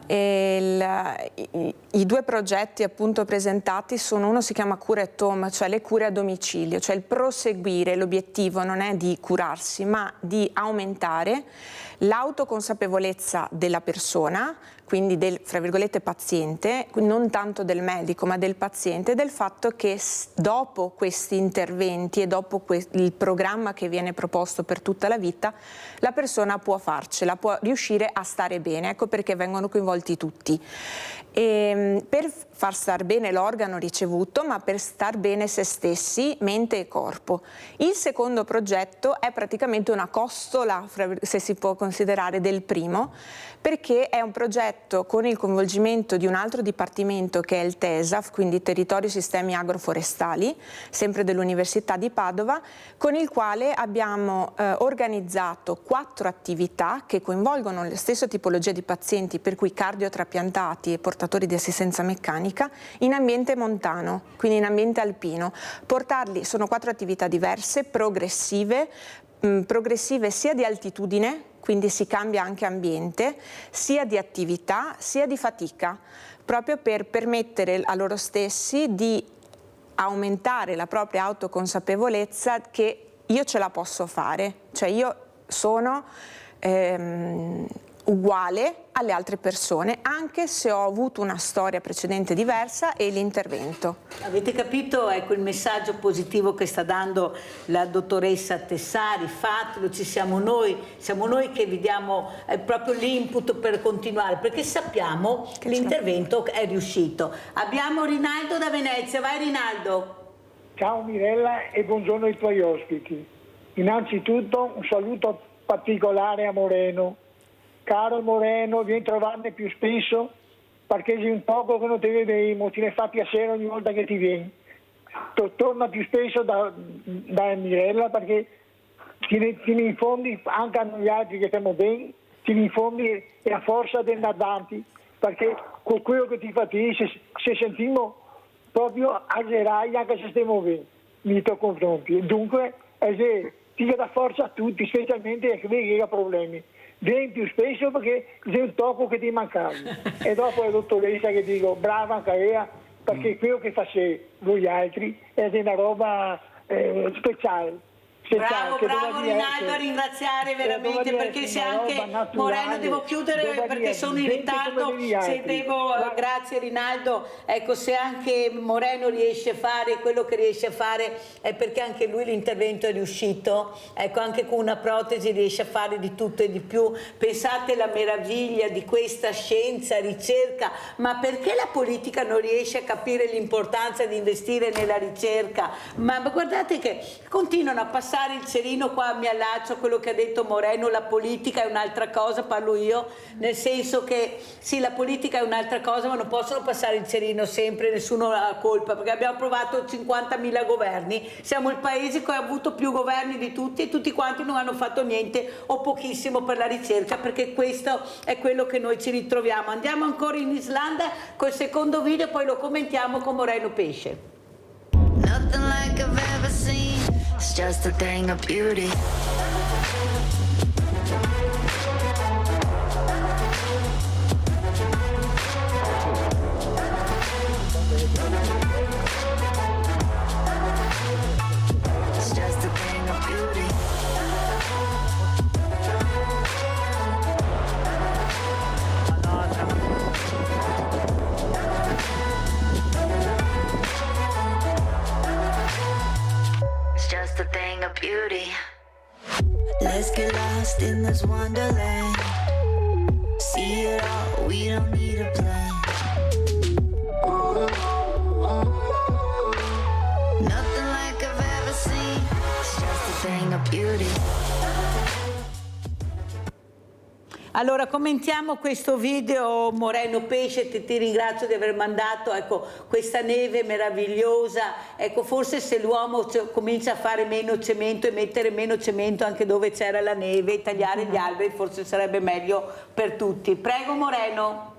I 2 progetti appunto presentati sono, uno si chiama Cura at Home, cioè le cure a domicilio, cioè il proseguire, l'obiettivo non è di curarsi ma di aumentare l'autoconsapevolezza della persona, quindi del, fra virgolette, paziente, non tanto del medico ma del paziente, del fatto che dopo questi interventi e dopo il programma che viene proposto per tutta la vita, la persona può farcela, può riuscire a stare bene, ecco perché vengono coinvolti tutti. Per far star bene l'organo ricevuto, ma per star bene se stessi, mente e corpo. Il secondo progetto è praticamente una costola, se si può considerare, del primo, perché è un progetto con il coinvolgimento di un altro dipartimento che è il TESAF, quindi Territorio Sistemi Agroforestali, sempre dell'Università di Padova, con il quale abbiamo organizzato 4 attività che coinvolgono la stessa tipologia di pazienti, per cui cardiotrapiantati e portatori di assistenza meccanica, in ambiente montano, quindi in ambiente alpino. Portarli, sono 4 attività diverse, progressive sia di altitudine, quindi si cambia anche ambiente, sia di attività, sia di fatica, proprio per permettere a loro stessi di aumentare la propria autoconsapevolezza che io ce la posso fare, cioè io sono uguale alle altre persone, anche se ho avuto una storia precedente diversa e l'intervento. Avete capito, ecco, il messaggio positivo che sta dando la dottoressa Tessari? Fatelo, ci siamo noi che vi diamo proprio l'input per continuare, perché sappiamo che l'intervento è riuscito. Abbiamo Rinaldo da Venezia, vai Rinaldo. Ciao Mirella e buongiorno ai tuoi ospiti. Innanzitutto un saluto particolare a Moreno. Caro Moreno, vieni a trovarne più spesso, parcheggi un poco che non ti vedremo, ti ne fa piacere ogni volta che ti vieni. Torna più spesso da Mirella perché ti ne infondi anche a noi altri che stiamo bene, ti ne infondi e a forza di andare avanti, perché con quello che ti fa te, se sentiamo proprio agerai anche se stiamo bene nei tuoi confronti. Dunque, ti dà forza a tutti, specialmente a chi ha problemi. Vieni più spesso perché c'è un tocco che ti mancava. E dopo la dottoressa che dico brava anche lei, perché quello che fa voi altri è una roba speciale. Bravo Rinaldo, a ringraziare veramente, perché se anche Moreno, devo chiudere perché sono in ritardo, grazie Rinaldo, ecco, se anche Moreno riesce a fare quello che riesce a fare è perché anche lui l'intervento è riuscito, ecco, anche con una protesi riesce a fare di tutto e di più. Pensate alla meraviglia di questa scienza, ricerca, ma perché la politica non riesce a capire l'importanza di investire nella ricerca? Ma guardate che continuano a passare il cerino, qua mi allaccio a quello che ha detto Moreno, la politica è un'altra cosa, parlo io, nel senso che sì, la politica è un'altra cosa, ma non possono passare il cerino sempre, nessuno ha la colpa, perché abbiamo provato 50.000 governi, siamo il paese che ha avuto più governi di tutti e tutti quanti non hanno fatto niente o pochissimo per la ricerca, perché questo è quello che noi ci ritroviamo. Andiamo ancora in Islanda col secondo video, poi lo commentiamo con Moreno Pesce. Nothing like I've ever seen. It's just a thing of beauty. It's just a thing of beauty. Just a thing of beauty. Let's get lost in this wonderland. See it all, we don't need a plan. Nothing like I've ever seen. It's just a thing of beauty. Allora commentiamo questo video, Moreno Pesce, ti ringrazio di aver mandato, ecco, questa neve meravigliosa, ecco, forse se l'uomo comincia a fare meno cemento e mettere meno cemento anche dove c'era la neve, tagliare gli alberi, forse sarebbe meglio per tutti. Prego Moreno.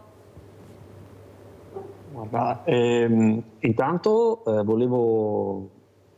Guarda, intanto volevo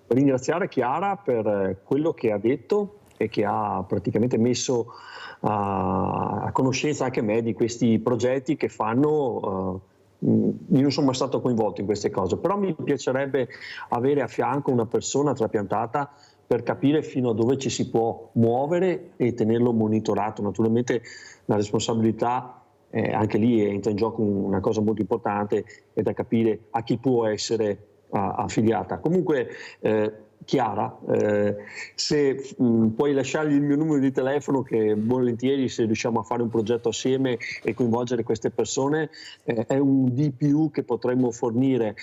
ringraziare Chiara per quello che ha detto e che ha praticamente messo a conoscenza anche me di questi progetti che fanno. Io non sono mai stato coinvolto in queste cose, però mi piacerebbe avere a fianco una persona trapiantata per capire fino a dove ci si può muovere e tenerlo monitorato. Naturalmente la responsabilità anche lì entra in gioco una cosa molto importante, è da capire a chi può essere affiliata. Comunque Chiara, se puoi lasciargli il mio numero di telefono, che volentieri, se riusciamo a fare un progetto assieme e coinvolgere queste persone, è un di più che potremmo fornire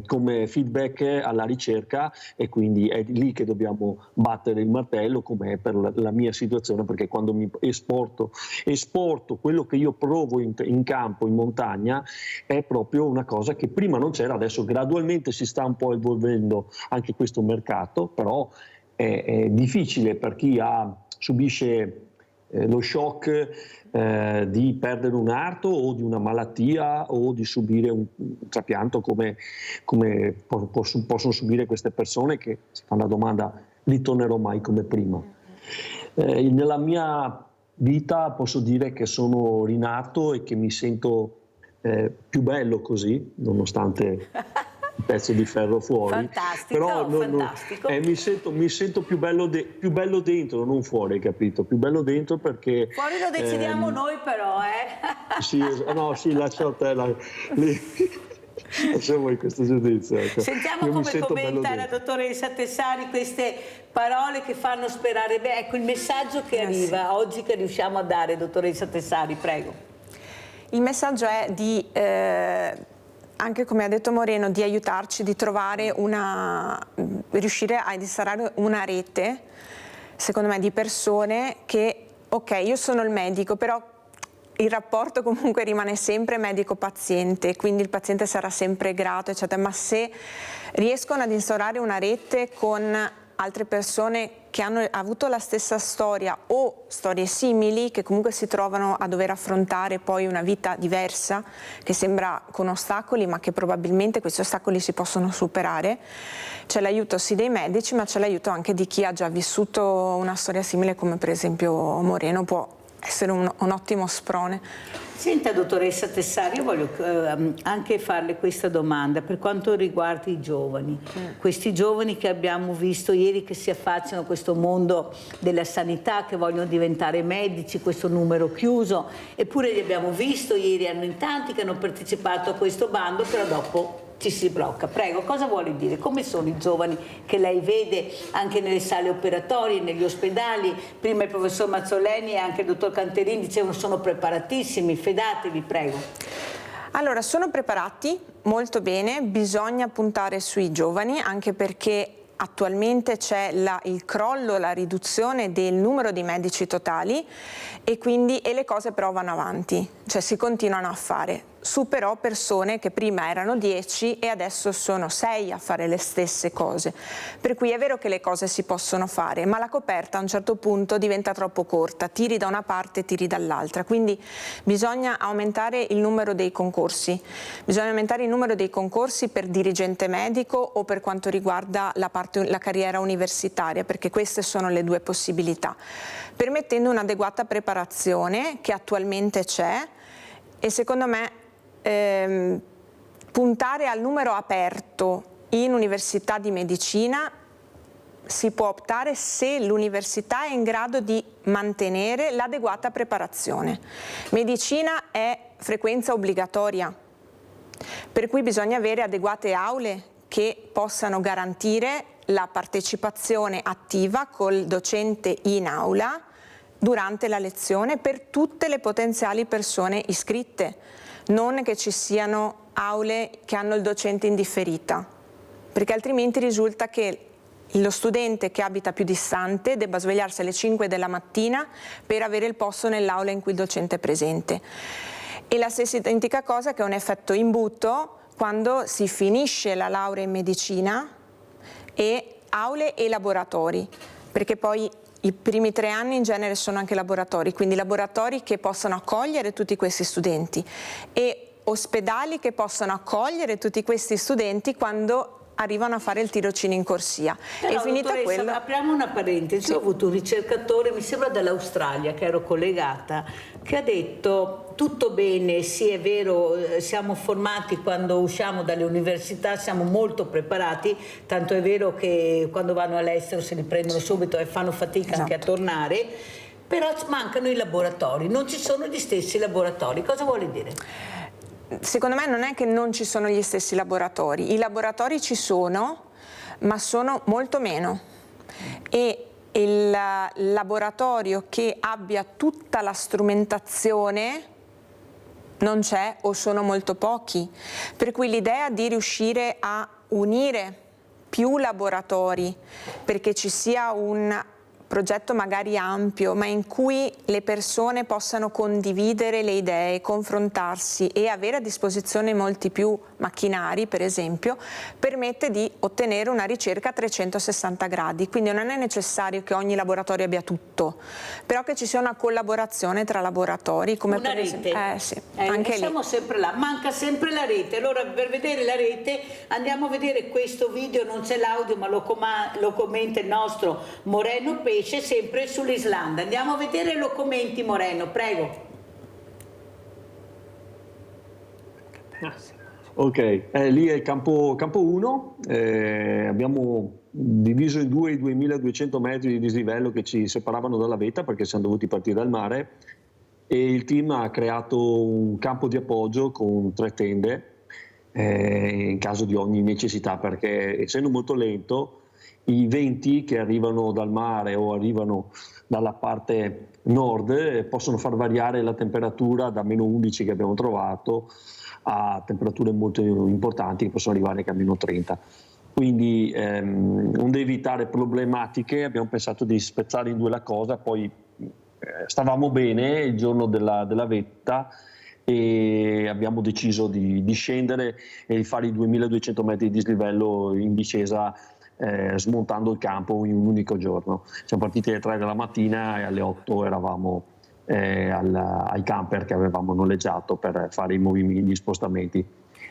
come feedback alla ricerca, e quindi è lì che dobbiamo battere il martello, come è per la mia situazione, perché quando mi esporto quello che io provo in campo, in montagna, è proprio una cosa che prima non c'era, adesso gradualmente si sta un po' evolvendo anche questo mercato, però è difficile per chi subisce lo shock di perdere un arto o di una malattia o di subire un trapianto come possono subire queste persone che si fanno la domanda: ritornerò mai come prima? Nella mia vita posso dire che sono rinato e che mi sento più bello così, nonostante pezzo di ferro fuori, fantastico, però fantastico. Mi sento più bello dentro, non fuori, capito? Più bello dentro, perché fuori lo decidiamo noi però, sì, lascio a te lasciamo in questo giudizio, ecco. Sentiamo come commenta la dottoressa Tessari queste parole che fanno sperare. Beh, ecco il messaggio che arriva oggi, che riusciamo a dare, dottoressa Tessari, prego. Il messaggio è di anche come ha detto Moreno, di aiutarci, di trovare riuscire a instaurare una rete, secondo me, di persone che, ok, io sono il medico, però il rapporto comunque rimane sempre medico-paziente, quindi il paziente sarà sempre grato, eccetera, ma se riescono ad instaurare una rete con altre persone che hanno avuto la stessa storia o storie simili, che comunque si trovano a dover affrontare poi una vita diversa, che sembra con ostacoli, ma che probabilmente questi ostacoli si possono superare. C'è l'aiuto sì dei medici, ma c'è l'aiuto anche di chi ha già vissuto una storia simile, come per esempio Moreno può essere un ottimo sprone. Senta, dottoressa Tessari, io voglio anche farle questa domanda per quanto riguarda i giovani, questi giovani che abbiamo visto ieri che si affacciano a questo mondo della sanità, che vogliono diventare medici, questo numero chiuso, eppure li abbiamo visto ieri, hanno in tanti che hanno partecipato a questo bando, però dopo ci si blocca. Prego, cosa vuole dire? Come sono i giovani che lei vede anche nelle sale operatorie, negli ospedali? Prima il professor Mazzoleni e anche il dottor Canterin dicevano sono preparatissimi, fidatevi, prego. Allora, sono preparati molto bene, bisogna puntare sui giovani, anche perché attualmente c'è il crollo, la riduzione del numero di medici totali e le cose però vanno avanti, cioè si continuano a fare. Su però persone che prima erano 10 e adesso sono 6 a fare le stesse cose. Per cui è vero che le cose si possono fare, ma la coperta a un certo punto diventa troppo corta, tiri da una parte, tiri dall'altra. Quindi bisogna aumentare il numero dei concorsi. Bisogna aumentare il numero dei concorsi per dirigente medico o per quanto riguarda la carriera universitaria, perché queste sono le due possibilità, permettendo un'adeguata preparazione che attualmente c'è e secondo me puntare al numero aperto in università di medicina si può optare se l'università è in grado di mantenere l'adeguata preparazione. Medicina è frequenza obbligatoria, per cui bisogna avere adeguate aule che possano garantire la partecipazione attiva col docente in aula durante la lezione per tutte le potenziali persone iscritte. Non che ci siano aule che hanno il docente in differita, perché altrimenti risulta che lo studente che abita più distante debba svegliarsi alle 5 della mattina per avere il posto nell'aula in cui il docente è presente. E la stessa identica cosa che è un effetto imbuto quando si finisce la laurea in medicina e aule e laboratori, perché poi i primi 3 anni in genere sono anche laboratori, quindi laboratori che possano accogliere tutti questi studenti e ospedali che possano accogliere tutti questi studenti quando arrivano a fare il tirocinio in corsia. Però, e finita quella... Apriamo una parentesi, sì. Ho avuto un ricercatore, mi sembra dall'Australia, che ero collegata, che ha detto tutto bene, sì è vero, siamo formati quando usciamo dalle università, siamo molto preparati, tanto è vero che quando vanno all'estero se li prendono subito e fanno fatica anche a tornare, però mancano i laboratori, non ci sono gli stessi laboratori. Cosa vuole dire? Secondo me non è che non ci sono gli stessi laboratori, i laboratori ci sono, ma sono molto meno e il laboratorio che abbia tutta la strumentazione non c'è o sono molto pochi, per cui l'idea di riuscire a unire più laboratori perché ci sia un progetto magari ampio, ma in cui le persone possano condividere le idee, confrontarsi e avere a disposizione molti più macchinari, per esempio, permette di ottenere una ricerca a 360 gradi. Quindi non è necessario che ogni laboratorio abbia tutto, però che ci sia una collaborazione tra laboratori. Come una per esempio, rete. Sì, anche siamo lì. sempre là, manca sempre la rete. Allora per vedere la rete andiamo a vedere questo video, non c'è l'audio ma lo commenta il nostro Moreno Pesce, sempre sull'Islanda. Andiamo a vedere, lo commenti Moreno, prego. Ok, lì è il campo 1, abbiamo diviso in due i 2200 metri di dislivello che ci separavano dalla vetta perché siamo dovuti partire dal mare e il team ha creato un campo di appoggio con 3 tende in caso di ogni necessità, perché essendo molto lento i venti che arrivano dal mare o arrivano dalla parte nord possono far variare la temperatura da meno 11 che abbiamo trovato a temperature molto importanti che possono arrivare anche a meno 30. Quindi onde evitare problematiche abbiamo pensato di spezzare in 2 la cosa, poi stavamo bene il giorno della vetta e abbiamo deciso di scendere e di fare i 2200 metri di dislivello in discesa smontando il campo in un unico giorno. Siamo partiti alle 3 della mattina e alle 8 eravamo ai camper che avevamo noleggiato per fare i movimenti, gli spostamenti.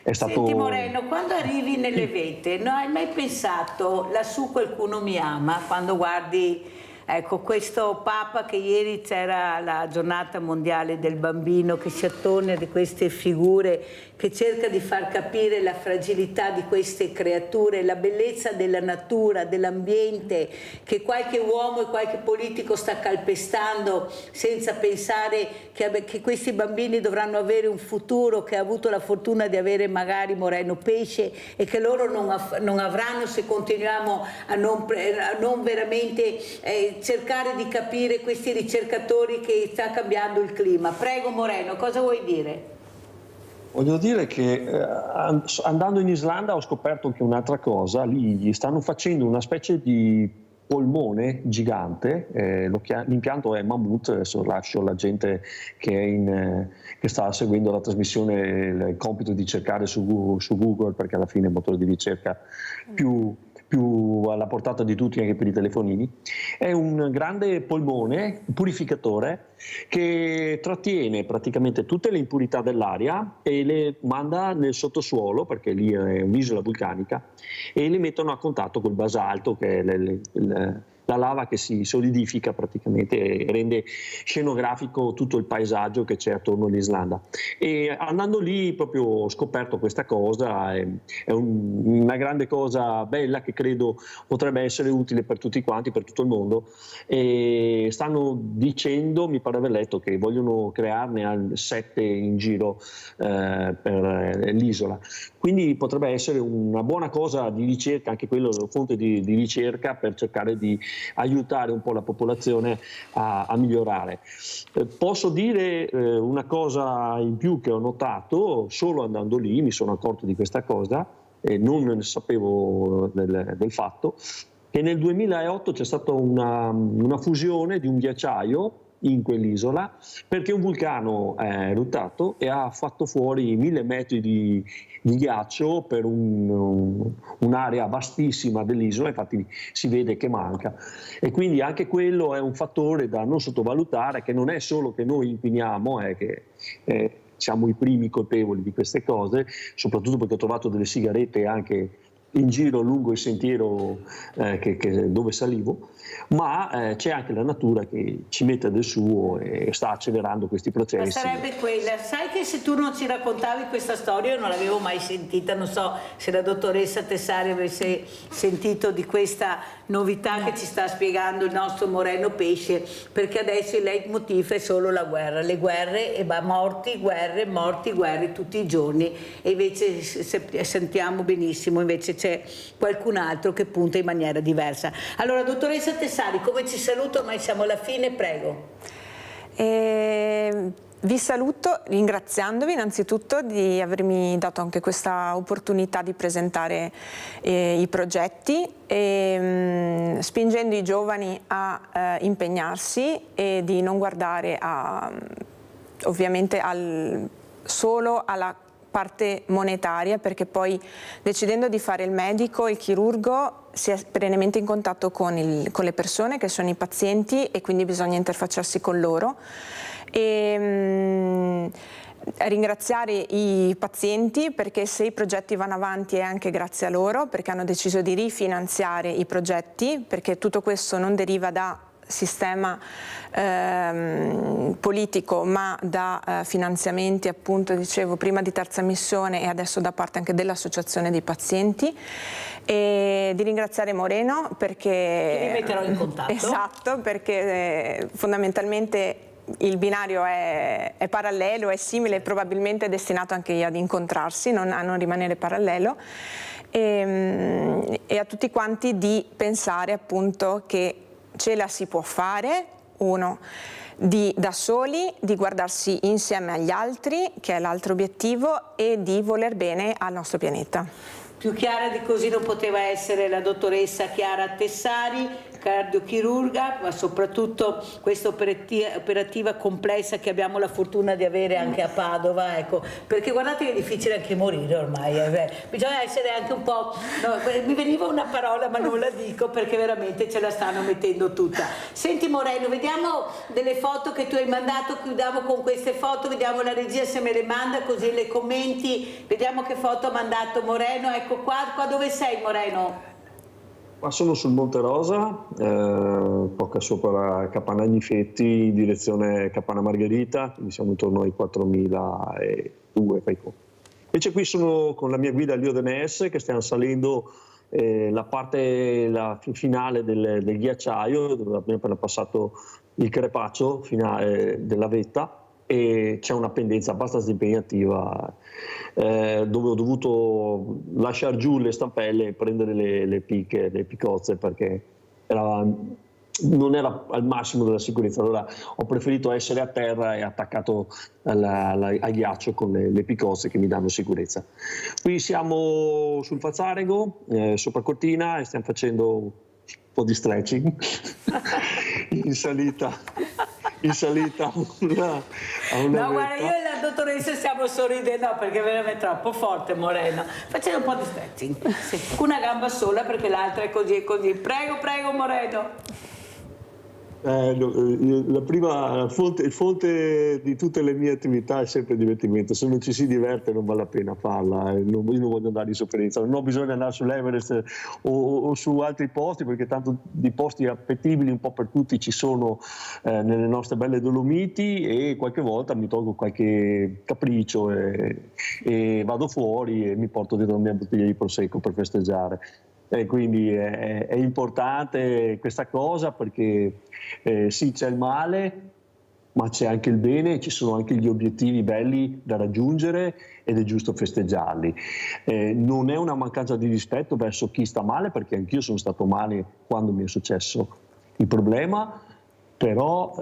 È stato... Senti Moreno, quando arrivi nelle vette, non hai mai pensato lassù qualcuno mi ama, quando guardi Ecco, questo Papa, che ieri c'era la giornata mondiale del bambino, che si attorna di queste figure, che cerca di far capire la fragilità di queste creature, la bellezza della natura, dell'ambiente, che qualche uomo e qualche politico sta calpestando senza pensare che questi bambini dovranno avere un futuro, che ha avuto la fortuna di avere magari Moreno Pesce e che loro non avranno se continuiamo a non veramente cercare di capire questi ricercatori che sta cambiando il clima. Prego Moreno, cosa vuoi dire? Voglio dire che andando in Islanda ho scoperto anche un'altra cosa. Lì stanno facendo una specie di polmone gigante, l'impianto è Mammut. Adesso lascio la gente che sta seguendo la trasmissione il compito di cercare su Google, perché alla fine è il motore di ricerca più alla portata di tutti, anche per i telefonini. È un grande polmone purificatore che trattiene praticamente tutte le impurità dell'aria e le manda nel sottosuolo, perché lì è un'isola vulcanica, e le mettono a contatto col basalto, che è la lava che si solidifica praticamente e rende scenografico tutto il paesaggio che c'è attorno all'Islanda. E andando lì proprio ho scoperto questa cosa, è una grande cosa bella che credo potrebbe essere utile per tutti quanti, per tutto il mondo, e stanno dicendo, mi pare aver letto, che vogliono crearne 7 in giro per l'isola. Quindi potrebbe essere una buona cosa di ricerca, anche quello fonte di ricerca, per cercare di aiutare un po' la popolazione a migliorare. Posso dire una cosa in più che ho notato solo andando lì, mi sono accorto di questa cosa e non ne sapevo del fatto, che nel 2008 c'è stata una fusione di un ghiacciaio in quell'isola, perché un vulcano è eruttato e ha fatto fuori 1000 metri di ghiaccio per un'area vastissima dell'isola, infatti si vede che manca. E quindi anche quello è un fattore da non sottovalutare, che non è solo che noi inquiniamo, è che siamo i primi colpevoli di queste cose, soprattutto perché ho trovato delle sigarette anche in giro lungo il sentiero dove salivo, ma c'è anche la natura che ci mette del suo e sta accelerando questi processi. Ma sarebbe quella, sai che se tu non ci raccontavi questa storia io non l'avevo mai sentita, non so se la dottoressa Tessari avesse sentito di questa novità che ci sta spiegando il nostro Moreno Pesce, perché adesso il leitmotiv è solo la guerra, le guerre, e morti, guerre tutti i giorni, e invece sentiamo benissimo, invece c'è qualcun altro che punta in maniera diversa. Allora dottoressa Tessari, come ci saluta? Ormai siamo alla fine, prego. Vi saluto ringraziandovi innanzitutto di avermi dato anche questa opportunità di presentare i progetti, e spingendo i giovani a impegnarsi e di non guardare ovviamente solo alla parte monetaria, perché poi decidendo di fare il medico, il chirurgo, si è perennemente in contatto con le persone che sono i pazienti, e quindi bisogna interfacciarsi con loro. E ringraziare i pazienti, perché se i progetti vanno avanti è anche grazie a loro, perché hanno deciso di rifinanziare i progetti, perché tutto questo non deriva da sistema politico, ma da finanziamenti, appunto dicevo prima, di terza missione, e adesso da parte anche dell'associazione dei pazienti. E di ringraziare Moreno, perché vi metterò in contatto. Esatto, perché fondamentalmente il binario è parallelo, è simile, probabilmente è destinato anche ad incontrarsi, a non rimanere parallelo, e a tutti quanti di pensare appunto che ce la si può fare, da soli, di guardarsi insieme agli altri, che è l'altro obiettivo, e di voler bene al nostro pianeta. Più chiara di così non poteva essere la dottoressa Chiara Tessari, cardiochirurga, ma soprattutto questa operativa complessa che abbiamo la fortuna di avere anche a Padova, ecco, perché guardate che è difficile anche morire ormai, bisogna essere anche un po', no, mi veniva una parola ma non la dico perché veramente ce la stanno mettendo tutta. Senti Moreno, vediamo delle foto che tu hai mandato, chiudiamo con queste foto, vediamo la regia se me le manda, così le commenti, vediamo che foto ha mandato Moreno. Ecco qua dove sei Moreno? Qua sono sul Monte Rosa, poco sopra Capanagni Fetti, in direzione Capanna Margherita, quindi siamo intorno ai 4.002, fai conto. Invece qui sono con la mia guida Lio Denes, che stiamo salendo la parte finale del ghiacciaio, dove abbiamo appena passato il crepaccio finale della vetta, e c'è una pendenza abbastanza impegnativa dove ho dovuto lasciare giù le stampelle e prendere le picche, le piccozze, perché non era al massimo della sicurezza. Allora ho preferito essere a terra e attaccato al ghiaccio con le piccozze che mi danno sicurezza. Qui siamo sul Fazzarego, sopra Cortina, e stiamo facendo un po' di stretching in salita a una no, guarda, io e la dottoressa stiamo sorridendo perché è veramente troppo forte Moreno. Facendo un po' di stretching, sì, con una gamba sola perché l'altra è così e così. Prego, prego Moreno. La prima fonte di tutte le mie attività è sempre il divertimento. Se non ci si diverte non vale la pena farla. Io non voglio andare in sofferenza, non ho bisogno di andare sull'Everest o su altri posti, perché tanto di posti appetibili un po' per tutti ci sono nelle nostre belle Dolomiti, e qualche volta mi tolgo qualche capriccio e vado fuori e mi porto dietro la mia bottiglia di prosecco per festeggiare. E quindi è importante questa cosa, perché sì, c'è il male, ma c'è anche il bene, ci sono anche gli obiettivi belli da raggiungere ed è giusto festeggiarli. Non è una mancanza di rispetto verso chi sta male, perché anch'io sono stato male quando mi è successo il problema, però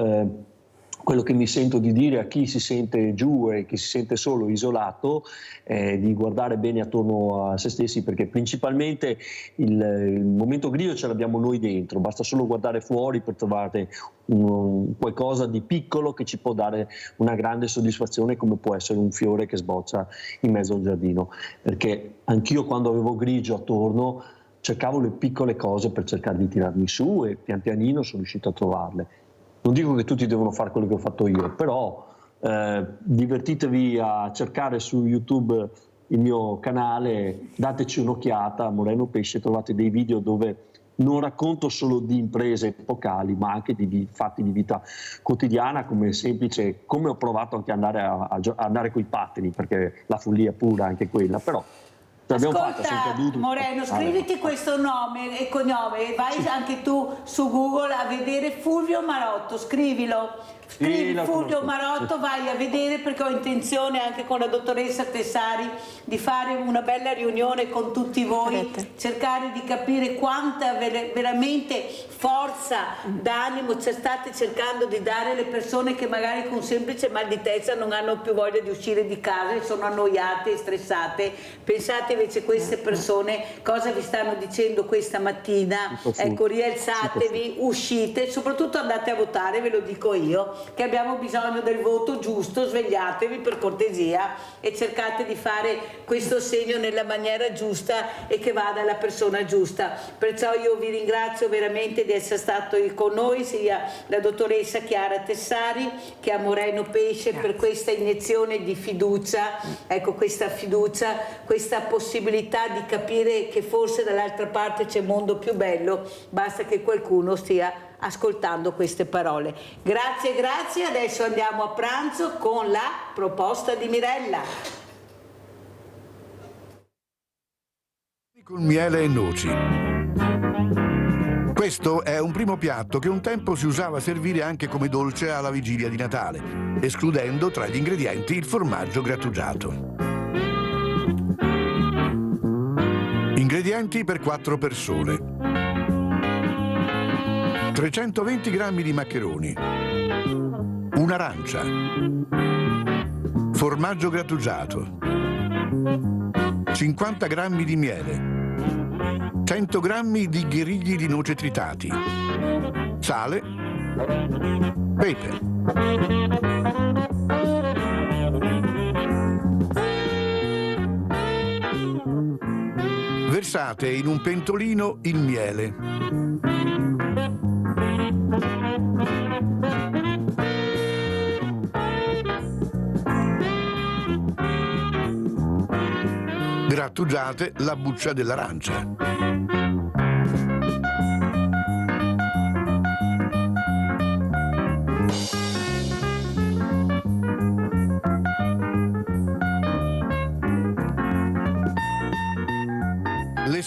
quello che mi sento di dire a chi si sente giù e chi si sente solo isolato è di guardare bene attorno a se stessi, perché principalmente il momento grigio ce l'abbiamo noi dentro, basta solo guardare fuori per trovare qualcosa di piccolo che ci può dare una grande soddisfazione, come può essere un fiore che sboccia in mezzo a un giardino. Perché anch'io, quando avevo grigio attorno, cercavo le piccole cose per cercare di tirarmi su, e pian pianino sono riuscito a trovarle. Non dico che tutti devono fare quello che ho fatto io, però divertitevi a cercare su YouTube il mio canale, dateci un'occhiata, Moreno Pesce, trovate dei video dove non racconto solo di imprese epocali, ma anche di fatti di vita quotidiana, come semplice, come ho provato anche ad andare coi pattini, perché la follia pura anche quella, però ascolta Moreno, scriviti questo nome e cognome e vai anche tu su Google a vedere Fulvio Marotto, scrivilo. Scrivi Fulvio Marotto, vai a vedere, perché ho intenzione anche con la dottoressa Tessari di fare una bella riunione con tutti voi, cercare di capire quanta veramente forza d'animo ci state cercando di dare le persone che magari con semplice mal di testa non hanno più voglia di uscire di casa e sono annoiate e stressate. Pensate invece queste persone cosa vi stanno dicendo questa mattina, ecco, rialzatevi, uscite, soprattutto andate a votare, ve lo dico io, che abbiamo bisogno del voto giusto, svegliatevi per cortesia e cercate di fare questo segno nella maniera giusta e che vada alla persona giusta. Perciò io vi ringrazio veramente di essere stato con noi, sia la dottoressa Chiara Tessari che a Moreno Pesce, per questa iniezione di fiducia, ecco, questa fiducia, questa possibilità di capire che forse dall'altra parte c'è un mondo più bello, basta che qualcuno stia ascoltando queste parole. Grazie, grazie. Adesso andiamo a pranzo con la proposta di Mirella. Con miele e noci. Questo è un primo piatto che un tempo si usava servire anche come dolce alla vigilia di Natale, escludendo tra gli ingredienti il formaggio grattugiato. Ingredienti per 4 persone. 320 grammi di maccheroni, un'arancia, formaggio grattugiato, 50 grammi di miele, 100 grammi di gherigli di noce tritati, sale, pepe. Versate in un pentolino il miele. Grattugiate la buccia dell'arancia.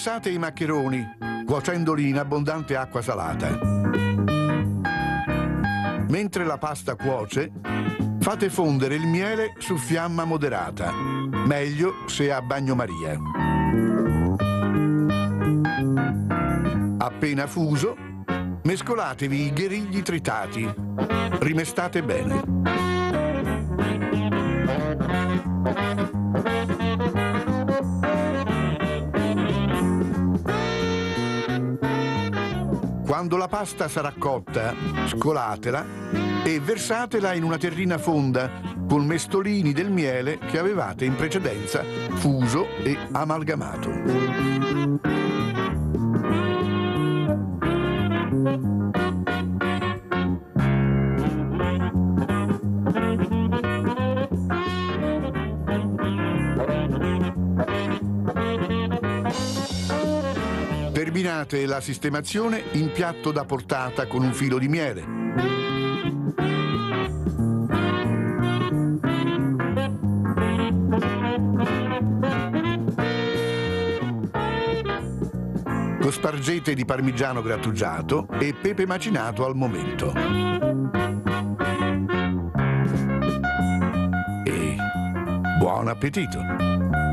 Versate i maccheroni, cuocendoli in abbondante acqua salata. Mentre la pasta cuoce, fate fondere il miele su fiamma moderata, meglio se a bagnomaria. Appena fuso, mescolatevi i gherigli tritati, rimestate bene. Quando la pasta sarà cotta, scolatela e versatela in una terrina fonda con mestolini del miele che avevate in precedenza fuso e amalgamato. Terminate la sistemazione in piatto da portata con un filo di miele. Cospargete di parmigiano grattugiato e pepe macinato al momento. E buon appetito!